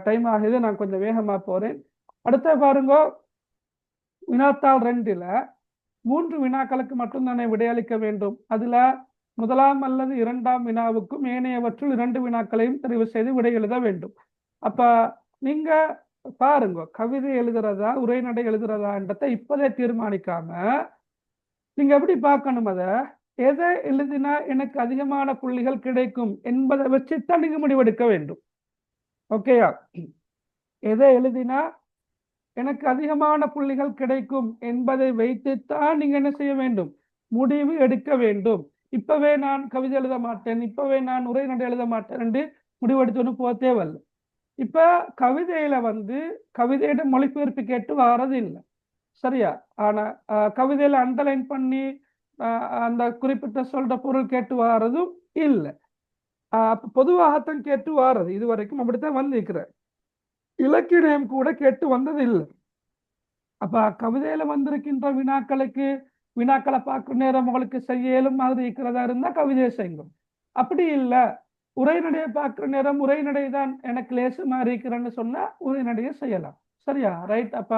டைம் ஆகுது, நான் கொஞ்சம் வேகமா போறேன். அடுத்த பாருங்க, வினாத்தாள் 2ல 3 வினாக்களுக்கு மட்டும்தானே விடையளிக்க வேண்டும். அதுல முதலாம் அல்லது 2ஆம் வினாவுக்கும் ஏனையவற்றுள் 2 வினாக்களையும் தெரிவு செய்து விடை எழுத வேண்டும். அப்ப நீங்க பாருங்க, கவிதை எழுதுறதா உரைநடை எழுதுறதான்றதை இப்போதே தீர்மானிக்காம நீங்க எப்படி பார்க்கணும், எதை எழுதினா எனக்கு அதிகமான புள்ளிகள் கிடைக்கும் என்பதை வச்சுத்தான் நீங்க முடிவெடுக்க வேண்டும். ஓகேயா? எதை எழுதினா எனக்கு அதிகமான புள்ளிகள் கிடைக்கும் என்பதை வைத்துத்தான் நீங்க என்ன செய்ய வேண்டும், முடிவு எடுக்க வேண்டும். இப்பவே நான் கவிதை எழுத மாட்டேன், இப்பவே நான் உரைநடை எழுத மாட்டேன் என்று முடிவெடுத்து போக தேவையில்லை. இப்ப கவிதையில வந்து கவிதையோட மொழிபெயர்ப்பு கேட்டு வாரது இல்லை. சரியா? ஆனா கவிதையில அண்டர்லைன் பண்ணி அந்த குறிப்பிட்ட சொல்ற பொருள் கேட்டு வாரதும் இல்லை. பொதுவாகத்தான் கேட்டு வாரது. இது வரைக்கும் அப்படித்தான் வந்திருக்கிற. இலக்கியம் கூட கேட்டு வந்தது இல்லை. அப்ப கவிதையில வந்திருக்கின்ற வினாக்களை பார்க்கும் நேரம் உங்களுக்கு செய்யலும் மாதிரி இருக்கிறதா இருந்தா கவிதையை செய்யும். அப்படி இல்லை, உரைநடையை பார்க்குற நேரம் உரைநடை தான் எனக்கு லேசு மாதிரி இருக்கிறேன்னு சொன்னா உரைநடையை செய்யலாம். சரியா? ரைட். அப்ப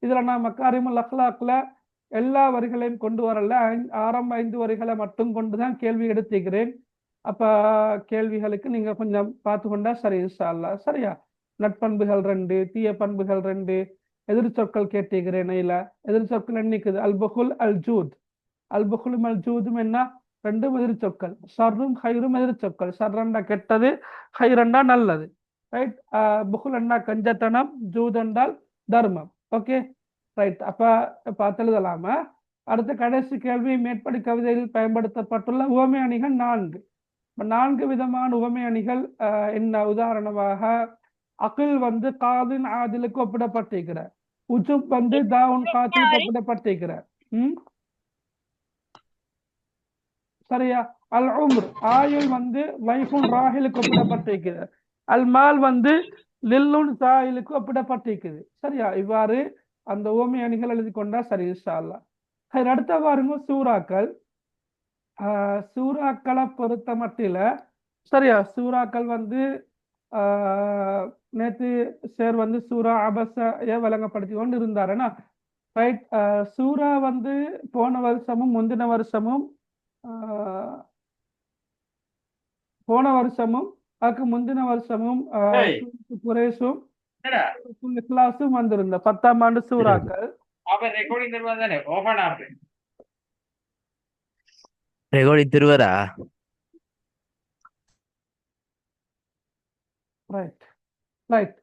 இதுல நான் மக்காரிமுல் அக்லாக்ல எல்லா வரிகளையும் கொண்டு வரல, ஆரம்ப 5 வரிகளை மட்டும் கொண்டுதான் கேள்வி எடுத்துக்கிறேன். அப்ப கேள்விகளுக்கு நீங்க கொஞ்சம் பார்த்து கொண்டா சரி இன்ஷா அல்லாஹ். சரியா? நட்பண்புகள் 2, தீய பண்புகள் 2, எதிர்ச்சொற்கள் கேட்டுக்கிறேன். இல்ல எதிர்ச்சொற்கள் என்னைக்குது, அல்புகுல் அல் ஜூத். அல்புகுலும் அல் ஜூதும் என்ன, 2 எதிர்ச்சொற்கள். ஷர்ரும் ஹைரும் எதிர்ச்சொற்கள். ஷர்ரண்டா கெட்டது, ஹைரண்டா நல்லது. ரைட். புகுல் அண்டா கஞ்சத்தனம், ஜூத் என்றால் தர்மம். Okay right. அப்ப பார்த்தெழுதலாமா? அடுத்த கடைசி கேள்வி, மேற்படி கவிதையில் பயன்படுத்தப்பட்டுள்ள உவமை அணிகள் 4. 4 விதமான உவமை அணிகள் என்ன? உதாரணமாக அகில் வந்து காதின் ஆதிலுக்கு ஒப்பிடப்பட்டிருக்கிறார். உஜுப் வந்து தாவுன் காத்திலுக்கு ஒப்பிடப்பட்டிருக்கிறார். சரியா? அல் உம்ர் ஆயுள் வந்து வைஃபுன் ராஹிலுக்கு ஒப்பிடப்பட்டிருக்கிறார். அல் மால் வந்து லில்லுன் சாயிலுக்கு ஒப்பிடப்பட்டிருக்குது. சரியா? இவ்வாறு அந்த உவமை அணிகள் எழுதி கொண்டா சரி இன்ஷா அல்லாஹ். அடுத்த பாருங்க, சூறாக்கள். சூறாக்களை பொறுத்த மட்டில சரியா, சூறாக்கள் வந்து நேற்று சேர் வந்து சூரா அபஸ வழங்கப்படுத்தி கொண்டு இருந்தாருன்னா ரைட். சூரா வந்து போன வருஷமும் முந்தின வருஷமும் அதுக்கு முந்தின வருஷமும் குரேஷும் இக்லாஸும் வந்திருந்த 10ஆம் ஆண்டு சூறாக்கள். ரெக்கார்டிங் திருவரா? Right right.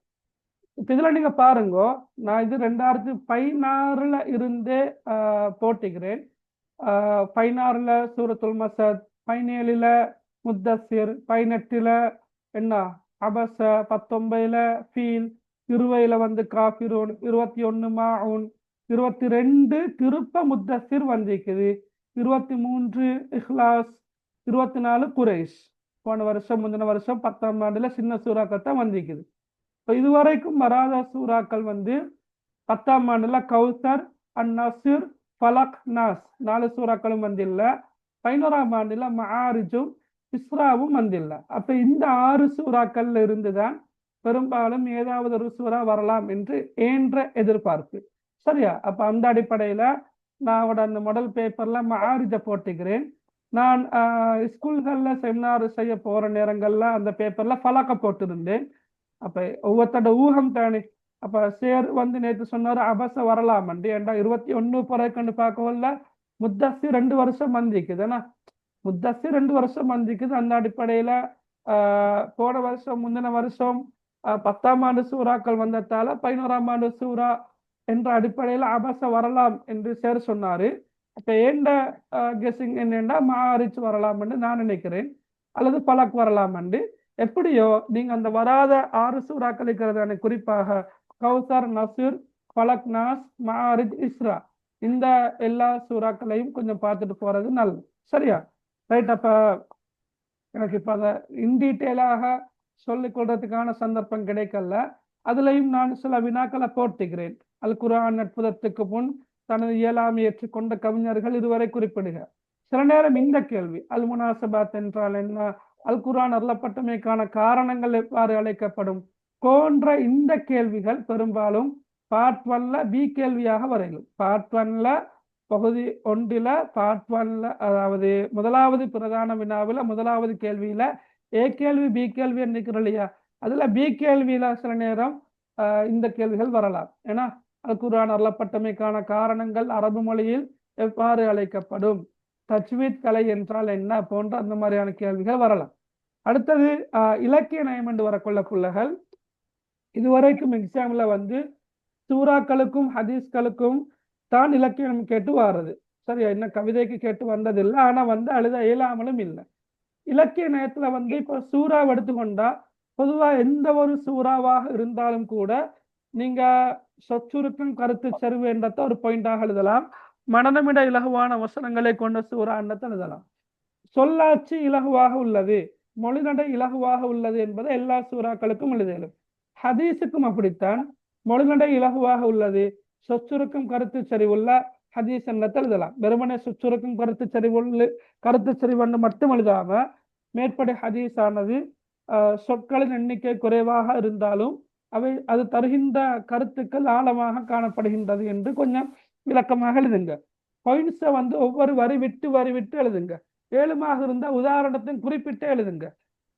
இப்ப இதுல நீங்க பாருங்க, நான் இது 2016ல இருந்தே போட்டிக்கிறேன். 16ல சூரத்துல் மஸத், 17ல முத்தஸிர், 18ல என்ன அபஸ, 19ல ஃபீல், 20ல வந்து காஃபிரூன், 21 மாஊன், 22 திருப்ப முத்தஸிர் வந்திருக்குது, 23 இஹ்லாஸ், 24 குரைஷ். போன வருஷம் முந்தின வருஷம் 10ஆம் ஆண்டுல சின்ன சூறாக்கள் தான் வந்திருக்குது. இப்போ இதுவரைக்கும் வராத சூறாக்கள் வந்து 10ஆம் ஆண்டுல கௌசர், அந்நசிர், ஃபலக், நாஸ் 4 சூறாக்களும் வந்தில்ல. 11ஆம் ஆண்டுல மஆரிஜும் இஸ்ராவும் வந்தில்லை. அப்ப இந்த 6 சூறாக்கள்ல இருந்துதான் பெரும்பாலும் ஏதாவது ஒரு சூறா வரலாம் என்று ஏன்ற எதிர்பார்ப்பு. சரியா? அப்ப அந்த அடிப்படையில நான் அந்த மாடல் பேப்பர்ல மாரிஜ போட்டுக்கிறேன். நான் ஸ்கூல்கள்ல செமினார் செய்ய போற நேரங்கள்ல அந்த பேப்பர்ல பலக்க போட்டிருந்தேன். அப்ப ஒவ்வொருத்தோட ஊகம் தானே. அப்ப சேர் வந்து நேற்று சொன்னாரு அபச வரலாமண்டு. ஏண்டா 21 பிறகுன்னு பார்க்கவில்ல முத்தஸ்ஸி 2 வருஷம் வந்திக்குதுன்னா முத்தஸ்ஸி 2 வருஷம் வந்திக்குது. அந்த அடிப்படையில போன வருஷம் முந்தின வருஷம் 10ஆம் ஆண்டு சூறாக்கள் வந்ததால 11ஆம் ஆண்டு சூறா என்ற அடிப்படையில அபச வரலாம் என்று சேர் சொன்னாரு. அப்ப ஏண்ட கெஸிங் என்னன்னா மாரிச் வரலாம் என்று நான் நினைக்கிறேன், அல்லது பலக் வரலாம் என்று. எப்படியோ நீங்க அந்த வராத 6 சூறாக்கள் இருக்கிறதான, குறிப்பாக கௌசர், நசீர், பலக், நாஸ், மாரிஜ், இஸ்ரா, இந்த எல்லா சூறாக்களையும் கொஞ்சம் பார்த்துட்டு போறது நல்லது. சரியா? ரைட். அப்ப எனக்கு இப்ப அதை இன் டீட்டெயிலாக சொல்லிக் கொள்றதுக்கான சந்தர்ப்பம் கிடைக்கல. அதுலயும் நான் சில வினாக்களை போட்டுக்கிறேன். அல் குர்ஆன் அற்புதத்துக்கு முன் தனது இயலாமை ஏற்றுக்கொண்ட கவிஞர்கள் இதுவரை குறிப்பிடுக. சில நேரம் இந்த கேள்வி அல் முனாசபாத் என்றால் என்ன, அல் குர்ஆன் அருளப்பட்டமைக்கான காரணங்கள் எவ்வாறு அழைக்கப்படும் போன்ற இந்த கேள்விகள் பெரும்பாலும் பார்ட் 1ல பி கேள்வியாக வரையும். பார்ட் 1ல பகுதி 1ல பார்ட் 1ல, அதாவது முதலாவது பிரதான வினாவில் முதலாவது கேள்வியில ஏ கேள்வி பி கேள்வி நினைக்கிறோம் இல்லையா, அதுல பி கேள்வியில சில நேரம் இந்த கேள்விகள் வரலாம். ஏன்னா அல் குர்ஆன் அருளப்பட்டமைக்கான காரணங்கள் அரபு மொழியில் எவ்வாறு அழைக்கப்படும், தஜ்வீத் கலை என்றால் என்ன போன்ற அந்த மாதிரியான கேள்விகள் வரலாம். அடுத்தது இலக்கிய நயம் என்று வரக்கொள்ள பிள்ளைகள் இதுவரைக்கும் எக்ஸாம்ல வந்து சூறாக்களுக்கும் ஹதீஸ்களுக்கும் தான் இலக்கியம் கேட்டு வாருது. சரியா? என்ன கவிதைக்கு கேட்டு வந்ததில்லை, ஆனா வந்து அழுத இயலாமலும் இல்லை. இலக்கிய நயத்துல வந்து இப்போ சூறாவை எடுத்துக்கொண்டா பொதுவா எந்த ஒரு சூறாவாக இருந்தாலும் கூட நீங்க சொச்சுருக்கும் கருத்து செருவு என்றத ஒரு பாயிண்டாக எழுதலாம். மனநமிட இலகுவான வசனங்களை கொண்ட சூறா என்றதை எழுதலாம். சொல்லாட்சி இலகுவாக உள்ளது, மொழிநடை இலகுவாக உள்ளது என்பதை எல்லா சூறாக்களுக்கும் எழுதலும். ஹதீஸுக்கும் அப்படித்தான், மொழிநடை இலகுவாக உள்ளது, சொச்சுருக்கும் கருத்து செறிவுள்ள ஹதீஸ் என்றதை எழுதலாம். வெறுமனே சொச்சுருக்கும் கருத்து செறிவண்டு மட்டும் எழுதாம மேற்படை ஹதீஸ் ஆனது சொற்களின் எண்ணிக்கை குறைவாக இருந்தாலும் அது தருகின்ற கருத்துக்கள் ஆழமாக காணப்படுகின்றது என்று கொஞ்சம் விளக்கமாக எழுதுங்க. பாயிண்ட்ஸை வந்து ஒவ்வொரு வரி விட்டு எழுதுங்க. ஏழுமாக இருந்தா உதாரணத்தையும் குறிப்பிட்டு எழுதுங்க.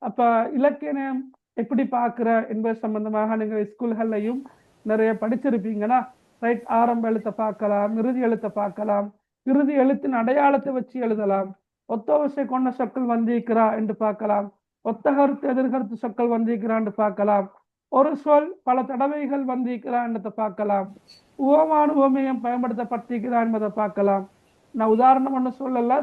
அப்ப இலக்கியம் எப்படி பார்க்கிற என்பது சம்பந்தமாக நீங்க ஸ்கூல்கள்லையும் நிறைய படிச்சிருப்பீங்கன்னா, ரைட், ஆரம்ப எழுத்தை பார்க்கலாம், இறுதி எழுத்தை பார்க்கலாம், இறுதி எழுத்தின் அடையாளத்தை வச்சு எழுதலாம், ஒத்த வரிசை கொண்ட சொற்கள் வந்திருக்கிறா என்று பார்க்கலாம், ஒத்த கருத்து எதிர்கருத்து சொற்கள் வந்திருக்கிறா என்று பார்க்கலாம், ஒரு சொல் பல தடவைகள் வந்திருக்கிறா என்பதை பார்க்கலாம், உவமான உவமையம் பயன்படுத்தப்பட்டிருக்கிறா என்பதை பார்க்கலாம். நான் உதாரணம் ஒன்று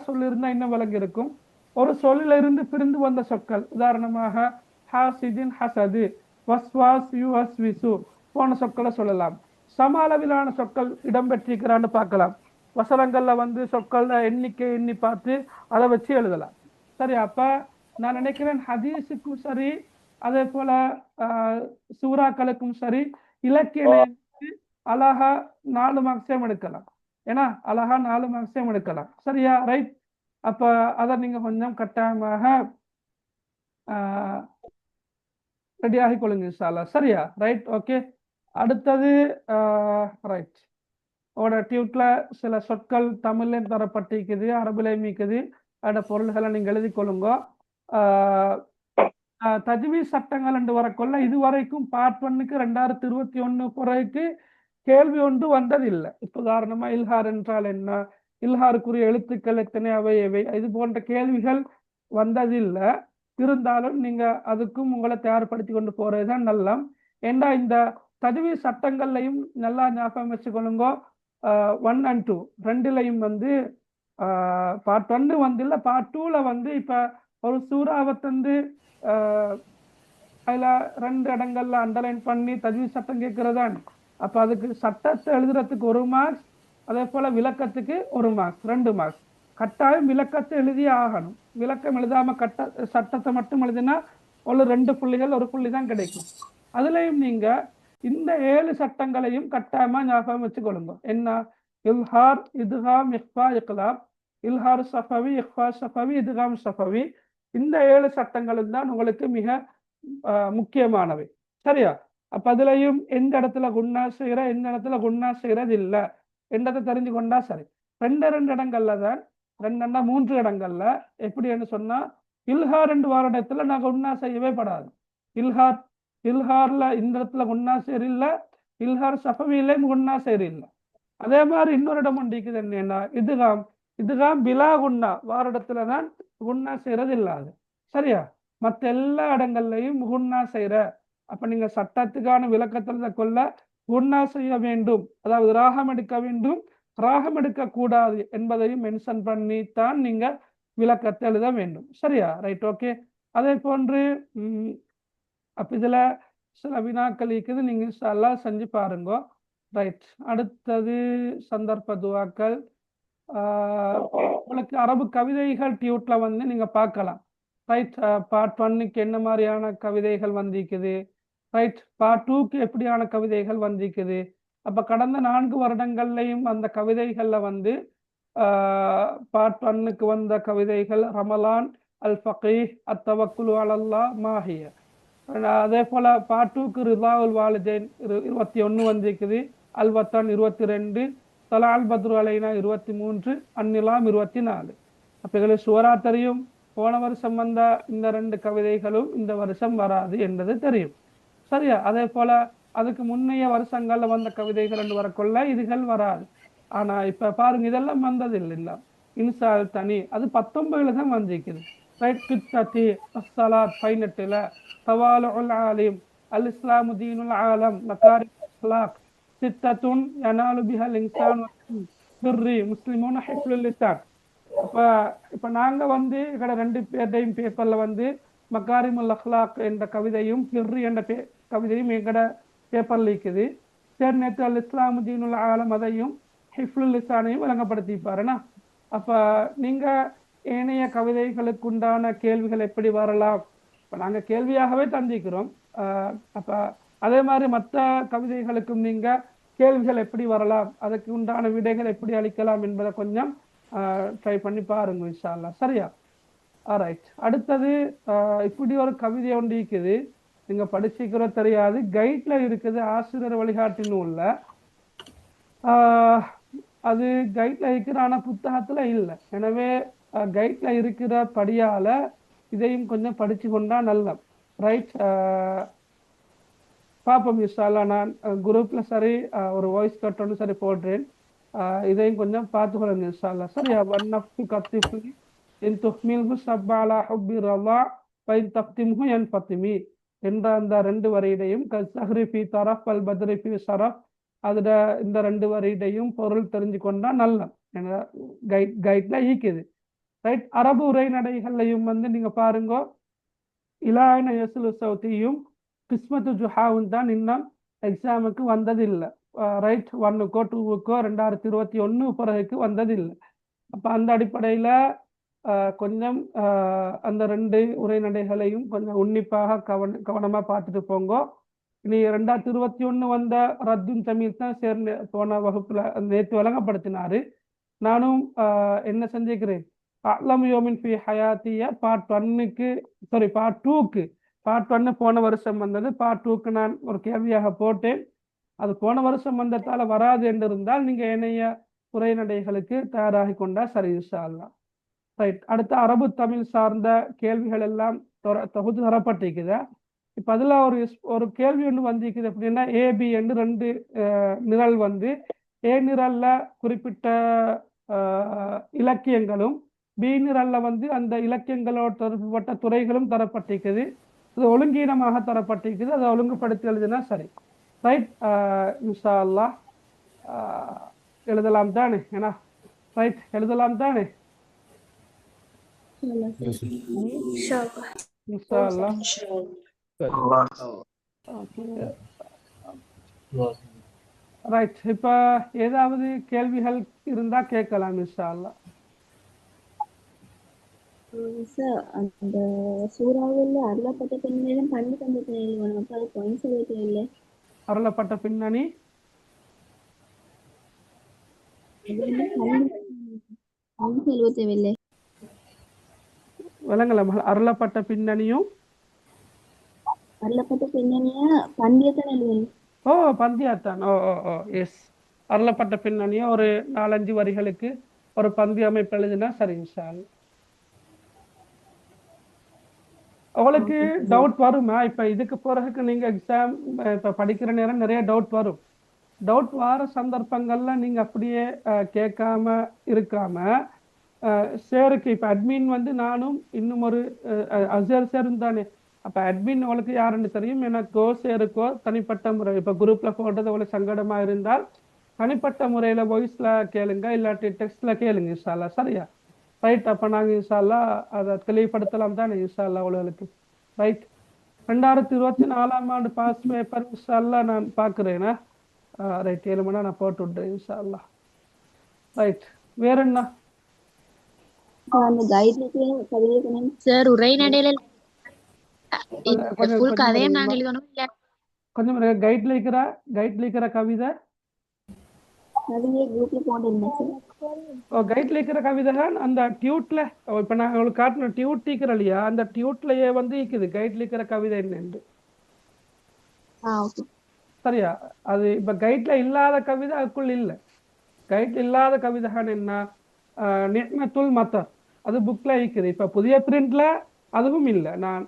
சொல்லியிருந்தா இன்னும் விளங்கி இருக்கும். ஒரு சொல்லில இருந்து பிரிந்து வந்த சொற்கள், உதாரணமாக ஹாசிதின் ஹசது, வஸ்வாஸ் யுவஸ்விசு போன சொற்களை சொல்லலாம். சம அளவிலான சொற்கள் இடம்பெற்றிருக்கிறான்னு பார்க்கலாம். வசனங்கள்ல வந்து சொற்கள் எண்ணிக்கை எண்ணி பார்த்து அதை வச்சு எழுதலாம். சரி, அப்ப நான் நினைக்கிறேன் ஹதீஸுக்கும் சரி, அதே போல சூறாக்களுக்கும் சரி, இலக்கிய அழகா 4 மார்க்ஸையும் எடுக்கலாம். ஏன்னா அழகா 4 மார்க்ஸையும் எடுக்கலாம். சரியா? ரைட். அப்ப அதை நீங்க கொஞ்சம் கட்டாயமாக ரெடி ஆகி கொள்ளுங்க இன்ஷா அல்லாஹ். சரியா? ரைட். ஓகே. அடுத்தது ரைட், உங்களோட டியூட்ல சில சொற்கள் தமிழ்ல தரப்பட்டிருக்குது, அரபுலையும் இருக்குது. அதோட பொருள்களை நீங்க எழுதி கொள்ளுங்க. தஜ்வீஸ் சட்டங்கள் என்று வரக்கொள்ள இதுவரைக்கும் பார்ட் 1க்கு 2021 பிறகு கேள்வி ஒன்று வந்ததில்லை. இப்போ உதாரணமா இல்ஹார் என்றால் என்ன, இல்ஹாருக்குரிய எழுத்துக்கள் எத்தனை, அவை இது போன்ற கேள்விகள் வந்ததில்லை. இருந்தாலும் நீங்க அதுக்கும் உங்களை தயார்படுத்தி கொண்டு போறதுதான் நல்லம். ஏன்னா இந்த தஜ்வீஸ் சட்டங்கள்லையும் நல்லா ஞாபகம் வச்சுக்கொள்ளுங்க. 1 and 2 ரெண்டுலையும் வந்து பார்ட் 1 வந்து இல்லை, பார்ட் 2ல வந்து இப்ப ஒரு சூறாவை தந்து அதுல 2 இடங்கள்ல அண்டர்லைன் பண்ணி தஜ்வீஸ் சட்டம் கேட்கிறதான். அப்ப அதுக்கு சட்டத்தை எழுதுறதுக்கு 1 மார்க்ஸ், அதே போல விளக்கத்துக்கு 1 மார்க்ஸ், 2 மார்க்ஸ். கட்டாயம் விளக்கத்தை எழுதியே ஆகணும். விளக்கம் எழுதாம சட்டத்தை மட்டும் எழுதினா ஒரு 2 புள்ளிகள் 1 புள்ளி தான் கிடைக்கும். அதுலயும் நீங்க இந்த 7 சட்டங்களையும் கட்டாயமா ஞாபகம் வச்சுக்கொள்ளுங்க. என்ன? இல்ஹார், இத்காம், இக்ஃபா, இக்லாப், இல்ஹார் சஃபவி, இக்ஃபா சஃபவி, இத்காம் சஃபவி, இந்த 7 சட்டங்களும் தான் உங்களுக்கு மிக முக்கியமானவை. சரியா? அப்ப அதுலயும் எந்த இடத்துல குன்னா செய்யற, எந்த இடத்துல குன்னா செய்யறது இல்ல என்றதை தெரிஞ்சு கொண்டா சரி. ரெண்டு இடங்கள்ல தான், 3 இடங்கள்ல எப்படின்னு சொன்னா, இல்ஹார் என்று வார இடத்துல நான் குன்னா செய்யவே படாது. இல்ஹார்ல இந்த இடத்துல குன்னா செய்யற இல்ல, இல்ஹார் சஃபவிலையும் குன்னா செய்யற இல்ல. அதே மாதிரி இன்னொரு இடம் ஒன்றிக்குது என்னன்னா, இதுகாம் பிலா குன்னா வார இடத்துல தான் குன்னா செய்யறது இல்லாது. சரியா? மற்ற எல்லா இடங்கள்லையும் குன்னா செய்யற. அப்ப நீங்க சட்டத்துக்கான விளக்கத்தை கொள்ள குன்னா செய்ய வேண்டும், அதாவது ராகம் எடுக்க வேண்டும், ராகம் எடுக்க கூடாது என்பதையும் மென்ஷன் பண்ணித்தான் நீங்க விளக்கத்தை எழுத வேண்டும். சரியா? Right, okay. அதே போன்று அப்ப இதுல சில வினாக்கள் இருக்குது, நீங்க எல்லாம் செஞ்சு பாருங்க. ரைட், அடுத்தது சந்தர்ப்ப துவாக்கள். உங்களுக்கு அரபு கவிதைகள் டியூட்ல வந்து நீங்க பார்க்கலாம். ரைட், பார்ட் 1க்கு என்ன மாதிரியான கவிதைகள் வந்திருக்குது, ரைட், பார்ட் 2க்கு எப்படியான கவிதைகள் வந்திருக்குது. அப்ப கடந்த 4 வருடங்கள்லையும் அந்த கவிதைகள்ல வந்து பார்ட் 1க்கு வந்த கவிதைகள் ரமலான், அல் ஃபகீஹ், அத்தவக்குலு அலல்லாஹ், மாஹிய. அதே போல பார்ட் 2க்கு ரிதாவுல் வாலிதைன் 21 வந்திருக்குது, அல் வத்தான் 22, தலால் பத்ரு அலைனா 23, அந்நிலாம் 24. அப்ப எங்களுக்கு சுவரா தெரியும், போன வருஷம் வந்த இந்த 2 கவிதைகளும் இந்த வருஷம் வராது என்பது தெரியும். சரியா? அதே போல அதுக்கு முன்னைய வருஷங்கள்ல வந்த கவிதைகள் என்று வரக்கொள்ள இதுகள் வராது. ஆனா இப்ப பாருங்க, இதெல்லாம் வந்தது இல்லை. இன்சால் தனி அது 19 தான் வந்திருக்குது. ரைட், கித்தத்தி அஸ்ஸலாத் 18ல, தவாலுல் ஆலிம், அல் இஸ்லாமு தீனுல் ஆலம், மகாரிம் அக்லாக், சித்தத்துன் யனாலு பிஹல் இன்சான் பிர்ரி முஸ்லிமூன ஹிஃப்லுல் லிசான். இப்ப நாங்க வந்து எங்கட 2 பேர்டையும் பேப்பர்ல வந்து மகாரிமுல் அக்லாக் என்ற கவிதையும் பிர்ரி என்ற கவிதையும் எங்கட பேப்பர்ல இருக்குது. சரி, நேற்று அல் இஸ்லாமு தீனுல் ஆலம் அதையும் ஹிஃப்லுல் லிசானையும் விளங்கப்படுத்திப்பாருன்னா. அப்ப நீங்க ஏனைய கவிதைகளுக்கு உண்டான கேள்விகள் எப்படி வரலாம், இப்ப நாங்க கேள்வியாகவே தந்திக்கிறோம். அப்ப அதே மாதிரி மற்ற கவிதைகளுக்கும் நீங்க கேள்விகள் எப்படி வரலாம், அதுக்கு உண்டான விடைகள் எப்படி அளிக்கலாம் என்பதை கொஞ்சம் ட்ரை பண்ணி பாருங்க இன்ஷா அல்லாஹ். சரியா? ரைட், அடுத்தது இப்படி ஒரு கவிதை ஒன்று இருக்குது, நீங்க படிச்சுக்கிற தெரியாது, கைட்ல இருக்குது, ஆசிரியர் வழிகாட்டி நூல்ல. அது கைட்ல இருக்கிற, ஆனா புத்தகத்துல இல்லை. எனவே கைட்ல இருக்கிற படியால இதையும் கொஞ்சம் படிச்சு கொண்டா நல்ல. ரைட், பாப்போம் இன்ஷா அல்லாஹ். நான் குரூப்ல சரி ஒரு வாய்ஸ் கட்டணும் சரி போடுறேன், இதையும் கொஞ்சம் பார்த்துக்கொள்ளுங்க இன்ஷா அல்லாஹ். சரியா? வன்னஃப்து கத்திஃப்லி இன் துஹ்மில்ஹு ஸப்பாலா ஹுப்பி ரலா ஃபைன் தஃப்திம்ஹு யன்ஃபத்திமி என்ற அந்த 2 வரியிடையும் கஸ்ஸஹ்ரி ஃபி தரஃப் அல் பத்ரி ஃபி ஷரஃப், அதுல இந்த 2 வரியிடையும் பொருள் தெரிஞ்சு கொண்டா நல்ல. கைட்ல ஈக்குது. ரைட், அரபு உரைநடைகள்லையும் வந்து நீங்க பாருங்க, இலான யசுலு சௌத்தியும் கிஸ்மத்து ஜுஹாவும் தான் இன்னும் எக்ஸாமுக்கு வந்ததில்லை. ரைட், 1க்கோ 2க்கோ 2021 பிறகுக்கு வந்ததில்லை. அப்ப அந்த அடிப்படையில கொஞ்சம் அந்த 2 உரைநடைகளையும் கொஞ்சம் உன்னிப்பாக கவனமா பார்த்துட்டு போங்க. இனி 2021 வந்த ரத்துன் தமிழ் தான் சேர்ந்து போன வகுப்புல நேற்று வழங்கப்படுத்தினாரு. நானும் என்ன செஞ்சுக்கிறேன், அலம் யோமின் ஃபி ஹயாத்திய பார்ட் 2க்கு பார்ட் 1 போன வருஷம் வந்தது, பார்ட் 2க்கு நான் ஒரு கேள்வியாக போட்டேன். அது போன வருஷம் வந்ததால வராது என்று இருந்தால் நீங்க ஏனைய உரைநடைகளுக்கு தயாராகி கொண்டா சரி இன்ஷா அல்லாஹ். ரைட், அடுத்த அரபு தமிழ் சார்ந்த கேள்விகள் எல்லாம் தொகுத்து தரப்பட்டிருக்குதா. இப்ப அதுல ஒரு கேள்வி ஒன்று வந்திருக்குது, எப்படின்னா ஏபி என்று 2 நிரல் வந்து, ஏ நிரல்ல குறிப்பிட்ட இலக்கியங்களும், பி நிரல்ல வந்து அந்த இலக்கியங்களோட தொடர்புபட்ட துறைகளும் தரப்பட்டிருக்குது. அது ஒழுங்கீனமாக தரப்பட்டிருக்குது, அதை ஒழுங்குபடுத்தி எழுதினா சரி. ரைட், இன்ஷா அல்லாஹ் எழுதலாம் தானே? ஏன்னா ரைட், எழுதலாம் தானே இன்ஷா அல்லாஹ். ரைட், இப்ப ஏதாவது கேள்விகள் இருந்தா கேட்கலாம் இன்ஷா அல்லாஹ். சார், அந்த சூறாவில் அருளப்பட்ட பின்னணியிலும் பண்ணி தந்த பின்னணி அப்போ அது பாயிண்ட்ஸ் எழுதவில்லை. அருளப்பட்ட பின்னணி எழுதவில்லை. விளங்கல அருளப்பட்ட பின்னணியும் அருளப்பட்ட பின்னணிய பந்தியத்தான் எழுதணும். ஓ பந்தியாத்தான். ஓ ஓ ஓ எஸ். அருளப்பட்ட பின்னணியை ஒரு 4-5 வரிகளுக்கு ஒரு பந்தி அமைப்பு எழுதினா சரி இன்ஷா அல்லாஹ். உங்களுக்கு டவுட் வருமா? இப்போ இதுக்கு பிறகு நீங்க எக்ஸாம் இப்போ படிக்கிற நேரம் நிறைய டவுட் வரும். டவுட் வர சந்தர்ப்பங்கள்ல நீங்க அப்படியே கேட்காம இருக்காம சேருக்கு இப்போ அட்மின் வந்து நானும் இன்னும் ஒரு அசர் சேரும் தானே. அப்போ அட்மின் உங்களுக்கு யாருன்னு தெரியும். எனக்கோ சேருக்கோ தனிப்பட்ட முறை இப்போ குரூப்ல போடுறது உங்களுக்கு சங்கடமா இருந்தால் தனிப்பட்ட முறையில் வாய்ஸ்ல கேளுங்க, இல்லாட்டி டெக்ஸ்ட்ல கேளுங்க இன்ஷால்லா. சரியா? ரைட். அப்போ நாங்கள் இன்ஷால்லா அதை தெளிவுபடுத்தலாம் தானே இன்ஷால்லா உங்களுக்கு. ரைட். 2024ஆம் ஆண்டு பாஸ் பேப்பர் இன்ஷால்லா நான் பார்க்குறேன்னா ரைட் 7 மணி நான் போட்டு விட்றேன் இன்ஷால்லா. ரைட். வேற என்ன? அந்த கைட்ல கவிதை பண்ணி சார் உரைநடையில கொஞ்சம் ஃபுல் கொஞ்சம் கதையும் நாங்க எழுதணும் இல்ல? கொஞ்சம் கைட்ல இருக்கிற கவிதை கவிதையை குரூப்ல போட்டிருந்தேன் சார். கைட்ல இருக்கிற கவிதை தான் அந்த டியூட்ல. இப்போ நான் உங்களுக்கு காட்டின டியூட் இருக்கிற இல்லையா, அந்த டியூட்லயே வந்து இருக்குது கைட்ல இருக்கிற கவிதை என்னன்னு. ஓகே. சரியா? அது இப்போ கைட்ல இல்லாத கவிதை அதுக்குள்ள இல்லை. கைட்ல இல்லாத கவிதைகள் என்ன? நிஅமத்துல் மத்தர் அது புக்ல இருக்குது. இப்போ புதிய பிரிண்ட்ல அதுவும் இல்லை. நான்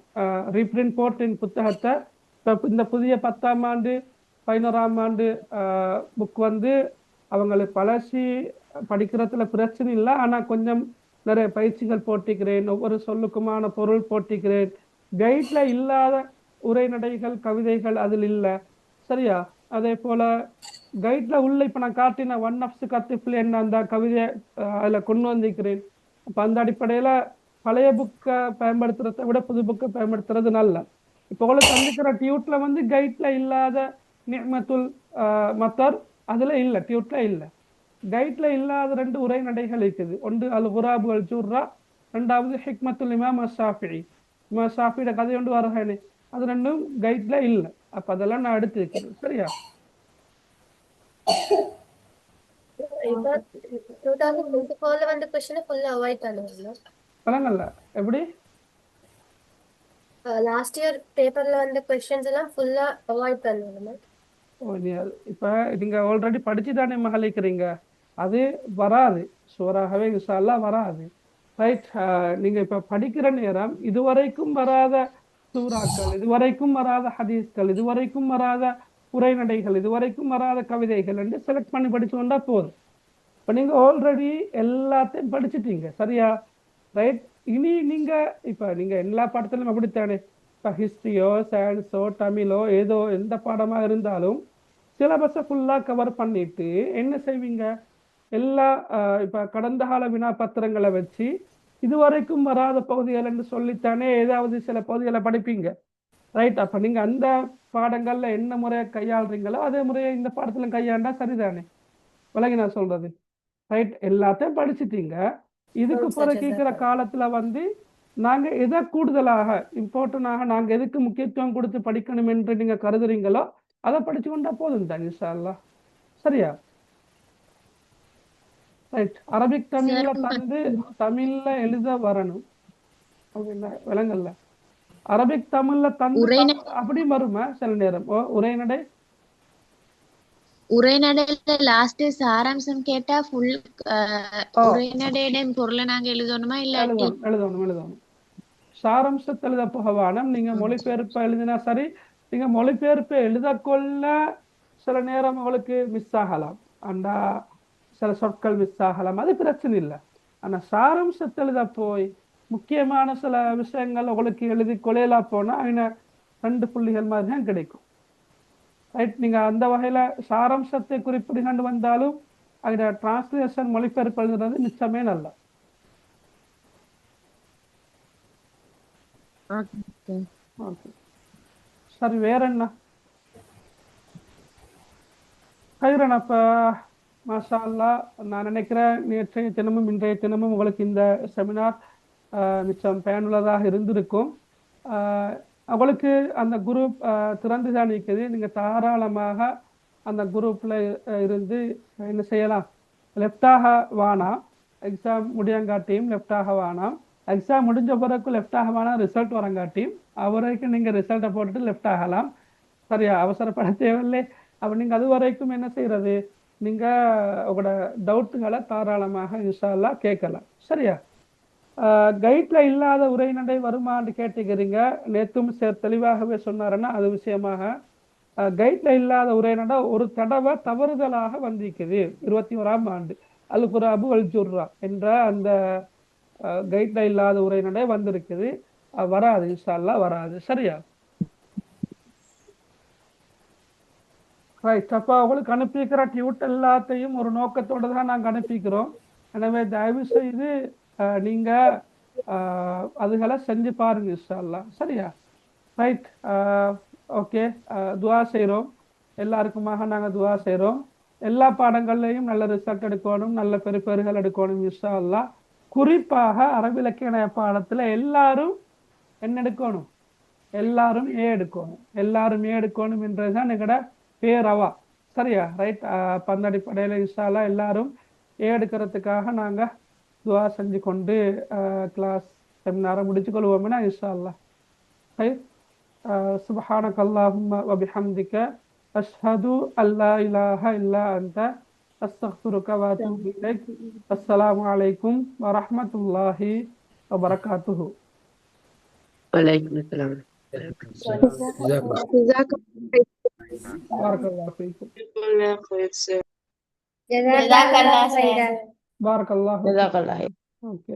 ரீப்ரிண்ட் போட்டேன் புத்தகத்தை. இப்போ இந்த புதிய 10ஆம் ஆண்டு 11ஆம் ஆண்டு புக் வந்து அவங்களுக்கு பழசி படிக்கிறதுல பிரச்சனை இல்லை. ஆனால் கொஞ்சம் நிறைய பயிற்சிகள் போட்டிக்கிறேன், ஒவ்வொரு சொல்லுக்குமான பொருள் போட்டிக்கிறேன். கைட்ல இல்லாத உரைநடைகள் கவிதைகள் அதில் இல்லை. சரியா? அதே போல கைட்ல உள்ள இப்போ நான் காட்டின ஒன் ஆஃப் கத்திஃபில் என்ன அந்த கவிதையை அதில் கொண்டு வந்திருக்கிறேன். அப்போ அந்த அடிப்படையில் பழைய புக்கை பயன்படுத்துறதை விட புது புக்கை பயன்படுத்துறது நல்ல. இப்போ உங்களுக்கு தந்திக்கிற டியூட்ல வந்து கைட்ல இல்லாத நிஅமத்துல் மத்தர் அதில் இல்லை, டியூட்ல இல்லை. கைட்ல இல்லாத 2 உரைநடைகள் இருக்குது. ஒன்று அல் குராபு அல் ஜுர்ரா, 2வது ஹிக்மத்துல் இமாம் ஷாஃபிஈ. இமாம் ஷாஃபியோட கதை ஒன்று வருகனே, அது 2ம் கைட்ல இல்லை. அப்போ அதெல்லாம் நான் எடுத்து வைக்கிறேன். சரியா? இப்போ 2024 வந்து क्वेश्चन ஃபுல்லா அவாய்ட் பண்ணுவாங்க. பழங்கள்ல எப்படி லாஸ்ட் இயர் பேப்பர்ல வந்த क्वेश्चंस எல்லாம் ஃபுல்லா அவாய்ட் பண்ணுவாங்க. இப்போ நீங்க ஆல்ரெடி படிச்சு தானே மகளிக்கிறீங்க, அது வராது. சூறாகவே இன்ஷா அல்லாஹ் வராது. ரைட். நீங்க இப்ப படிக்கிற நேரம் இதுவரைக்கும் வராத சூறாக்கள், இதுவரைக்கும் வராத ஹதீஸ்கள், இதுவரைக்கும் வராத உரைநடைகள், இதுவரைக்கும் வராத கவிதைகள் என்று செலக்ட் பண்ணி படிச்சு கொண்டா போதும். இப்போ நீங்க ஆல்ரெடி எல்லாத்தையும் படிச்சுட்டீங்க. சரியா? ரைட். இனி நீங்க இப்ப நீங்க எல்லா பாடத்திலும் அப்படித்தானே. இப்போ ஹிஸ்ட்ரியோ சயின்ஸோ தமிழோ ஏதோ எந்த பாடமா இருந்தாலும் சிலபஸை ஃபுல்லா கவர் பண்ணிட்டு என்ன செய்வீங்க? எல்லா இப்ப கடந்த கால வினா பத்திரங்களை வச்சு இதுவரைக்கும் வராத பகுதிகள் என்று சொல்லித்தானே ஏதாவது சில பகுதிகளை படிப்பீங்க. ரைட். அப்ப நீங்க அந்த பாடங்கள்ல என்ன முறையை கையாளுறீங்களோ அதே முறையை இந்த பாடத்துல கையாண்டா சரிதானே? விளங்கி நான் சொல்றது. ரைட். எல்லாத்தையும் படிச்சுட்டீங்க. இதுக்கு பிறகு இருக்கிற காலத்துல வந்து நாங்க எதை கூடுதலாக இம்பார்ட்டன்டாக நாங்க எதுக்கு முக்கியத்துவம் கொடுத்து படிக்கணும் என்று நீங்க கருதுறீங்களோ அதை படிச்சு கொண்டா போதும் தான் இன்ஷா அல்லாஹ். சரியா? ரைட். அரபிக் தமிழ்ல தந்து தமிழ்ல எழுத வரணும். விலங்கல்ல அரபிக் தமிழ்ல தந்து அப்படி வருமா சில நேரம் உரைநடை உரைநடையில லாஸ்ட் சாராம்சம் கேட்டா ஃபுல் உரைநடையோட பொருளை நாங்க எழுதணுமா இல்லாட்டி? எழுதணும். சாராம்சத்தை எழுத போகவானம். நீங்க மொழிபெயர்ப்பு எழுதினா சரி. நீங்க மொழிபெயர்ப்பு எழுதக்கொள்ள சில நேரம் உங்களுக்கு மிஸ் ஆகலாம், அண்டா சில சொற்கள் மிஸ் ஆகலாம், அது பிரச்சனை இல்லை. ஆனா சாராம்சத்தை எழுத போய் முக்கியமான சில விஷயங்கள் உங்களுக்கு எழுதி கொலையிலா போனா அவங்க 2 புள்ளிகள் மாதிரி தான் கிடைக்கும். ரைட். நீங்க அந்த வகையில சாராம்சத்தை குறிப்பிடுகாண்டு வந்தாலும் அதோட டிரான்ஸ்லேஷன் மொழிபெயர்ப்பு எழுதுறது மிச்சமே நல்ல. சரி. வேற என்ன? ஹைரன். அப்ப மாஷா அல்லாஹ் நான் நினைக்கிறேன் நேற்றைய தினமும் இன்றைய தினமும் உங்களுக்கு இந்த செமினார் மிச்சம் பயனுள்ளதாக இருந்திருக்கும். அவளுக்கு அந்த குரூப் திறந்து தான் இருக்குது. நீங்க தாராளமாக அந்த குரூப்ல இருந்து என்ன செய்யலாம், லெஃப்டாக வானாம். எக்ஸாம் முடியங்காட்டியும் லெஃப்டாக வானாம். எக்ஸாம் முடிஞ்ச பிறகு லெஃப்ட் ஆகமான ரிசல்ட் வரங்காட்டியும் வரைக்கும் நீங்கள் ரிசல்ட்டை போட்டுட்டு லெஃப்ட் ஆகலாம். சரியா, அவசரப்பட தேவையில்லை. அப்போ நீங்கள் அது வரைக்கும் என்ன செய்யறது, நீங்கள் உங்களோட டவுட்டுகளை தாராளமாக இன்ஷா அல்லாஹ் கேட்கலாம். சரியா, கைட்ல இல்லாத உரைநடை வருமான்னு கேட்டுக்கிறீங்க. நேத்தும் தெளிவாகவே சொன்னாருன்னா அது விஷயமாக கைட்ல இல்லாத உரைநடை ஒரு தடவை தவறுதலாக வந்திருக்குது 21ஆம் ஆண்டு அல்-குராபு வல்-ஜுர்ரா என்ற அந்த கைட்ல இல்லாத உரைநடை வந்திருக்குது. வராது இன்ஷா அல்லாஹ் வராது. சரியா, ரைட். அப்போ அவங்களுக்கு அனுப்பிக்கிற டியூட் எல்லாத்தையும் ஒரு நோக்கத்தோடு தான் நாங்கள் அனுப்பிக்கிறோம். எனவே தயவு செய்து நீங்க அதுகளை செஞ்சு பாருங்க இன்ஷா அல்லாஹ். சரியா, ரைட். ஓகே, துவா செய்கிறோம். எல்லாருக்குமாக நாங்கள் துவா செய்கிறோம். எல்லா பாடங்கள்லையும் நல்ல ரிசல்ட் எடுக்கணும், நல்ல பெருப்பெருகள் எடுக்கணும் இன்ஷா அல்லாஹ். குறிப்பாக அரபிலக்கண பாடத்தில் எல்லாரும் என்ன எடுக்கணும், எல்லாரும் எடுக்கணும், எல்லாரும் எடுக்கணும் என்றதுதான் எங்களோட பேரவா. சரியா, ரைட். அந்த அடிப்படையில் இன்ஷா அல்லாஹ் எல்லாரும் எடுக்கிறதுக்காக நாங்கள் துவா செஞ்சு கொண்டு கிளாஸ் செமினாரை முடிச்சு கொள்வோம்னா இன்ஷா அல்லாஹ். ரைட். சுப்ஹானக அல்லாஹும்ம வ பிஹம்திக அஷ்ஹது அல்லா இலாஹ இல்லா அன்த அஸ்தக்ஃபிருக வ அத்தூபு இலைக். அஸ்ஸலாமு அலைக்கும் வ ரஹ்மத்துல்லாஹி வ பரகாத்துஹு. வலைக்கும் அஸ்ஸலாம். பாரக்கல்லாஹு ஃபீக்கும். ஜஸாக்கல்லாஹ் ஹைரன். பாரக்கல்லாஹு. ஜஸாக்கல்லாஹ். ஓகே.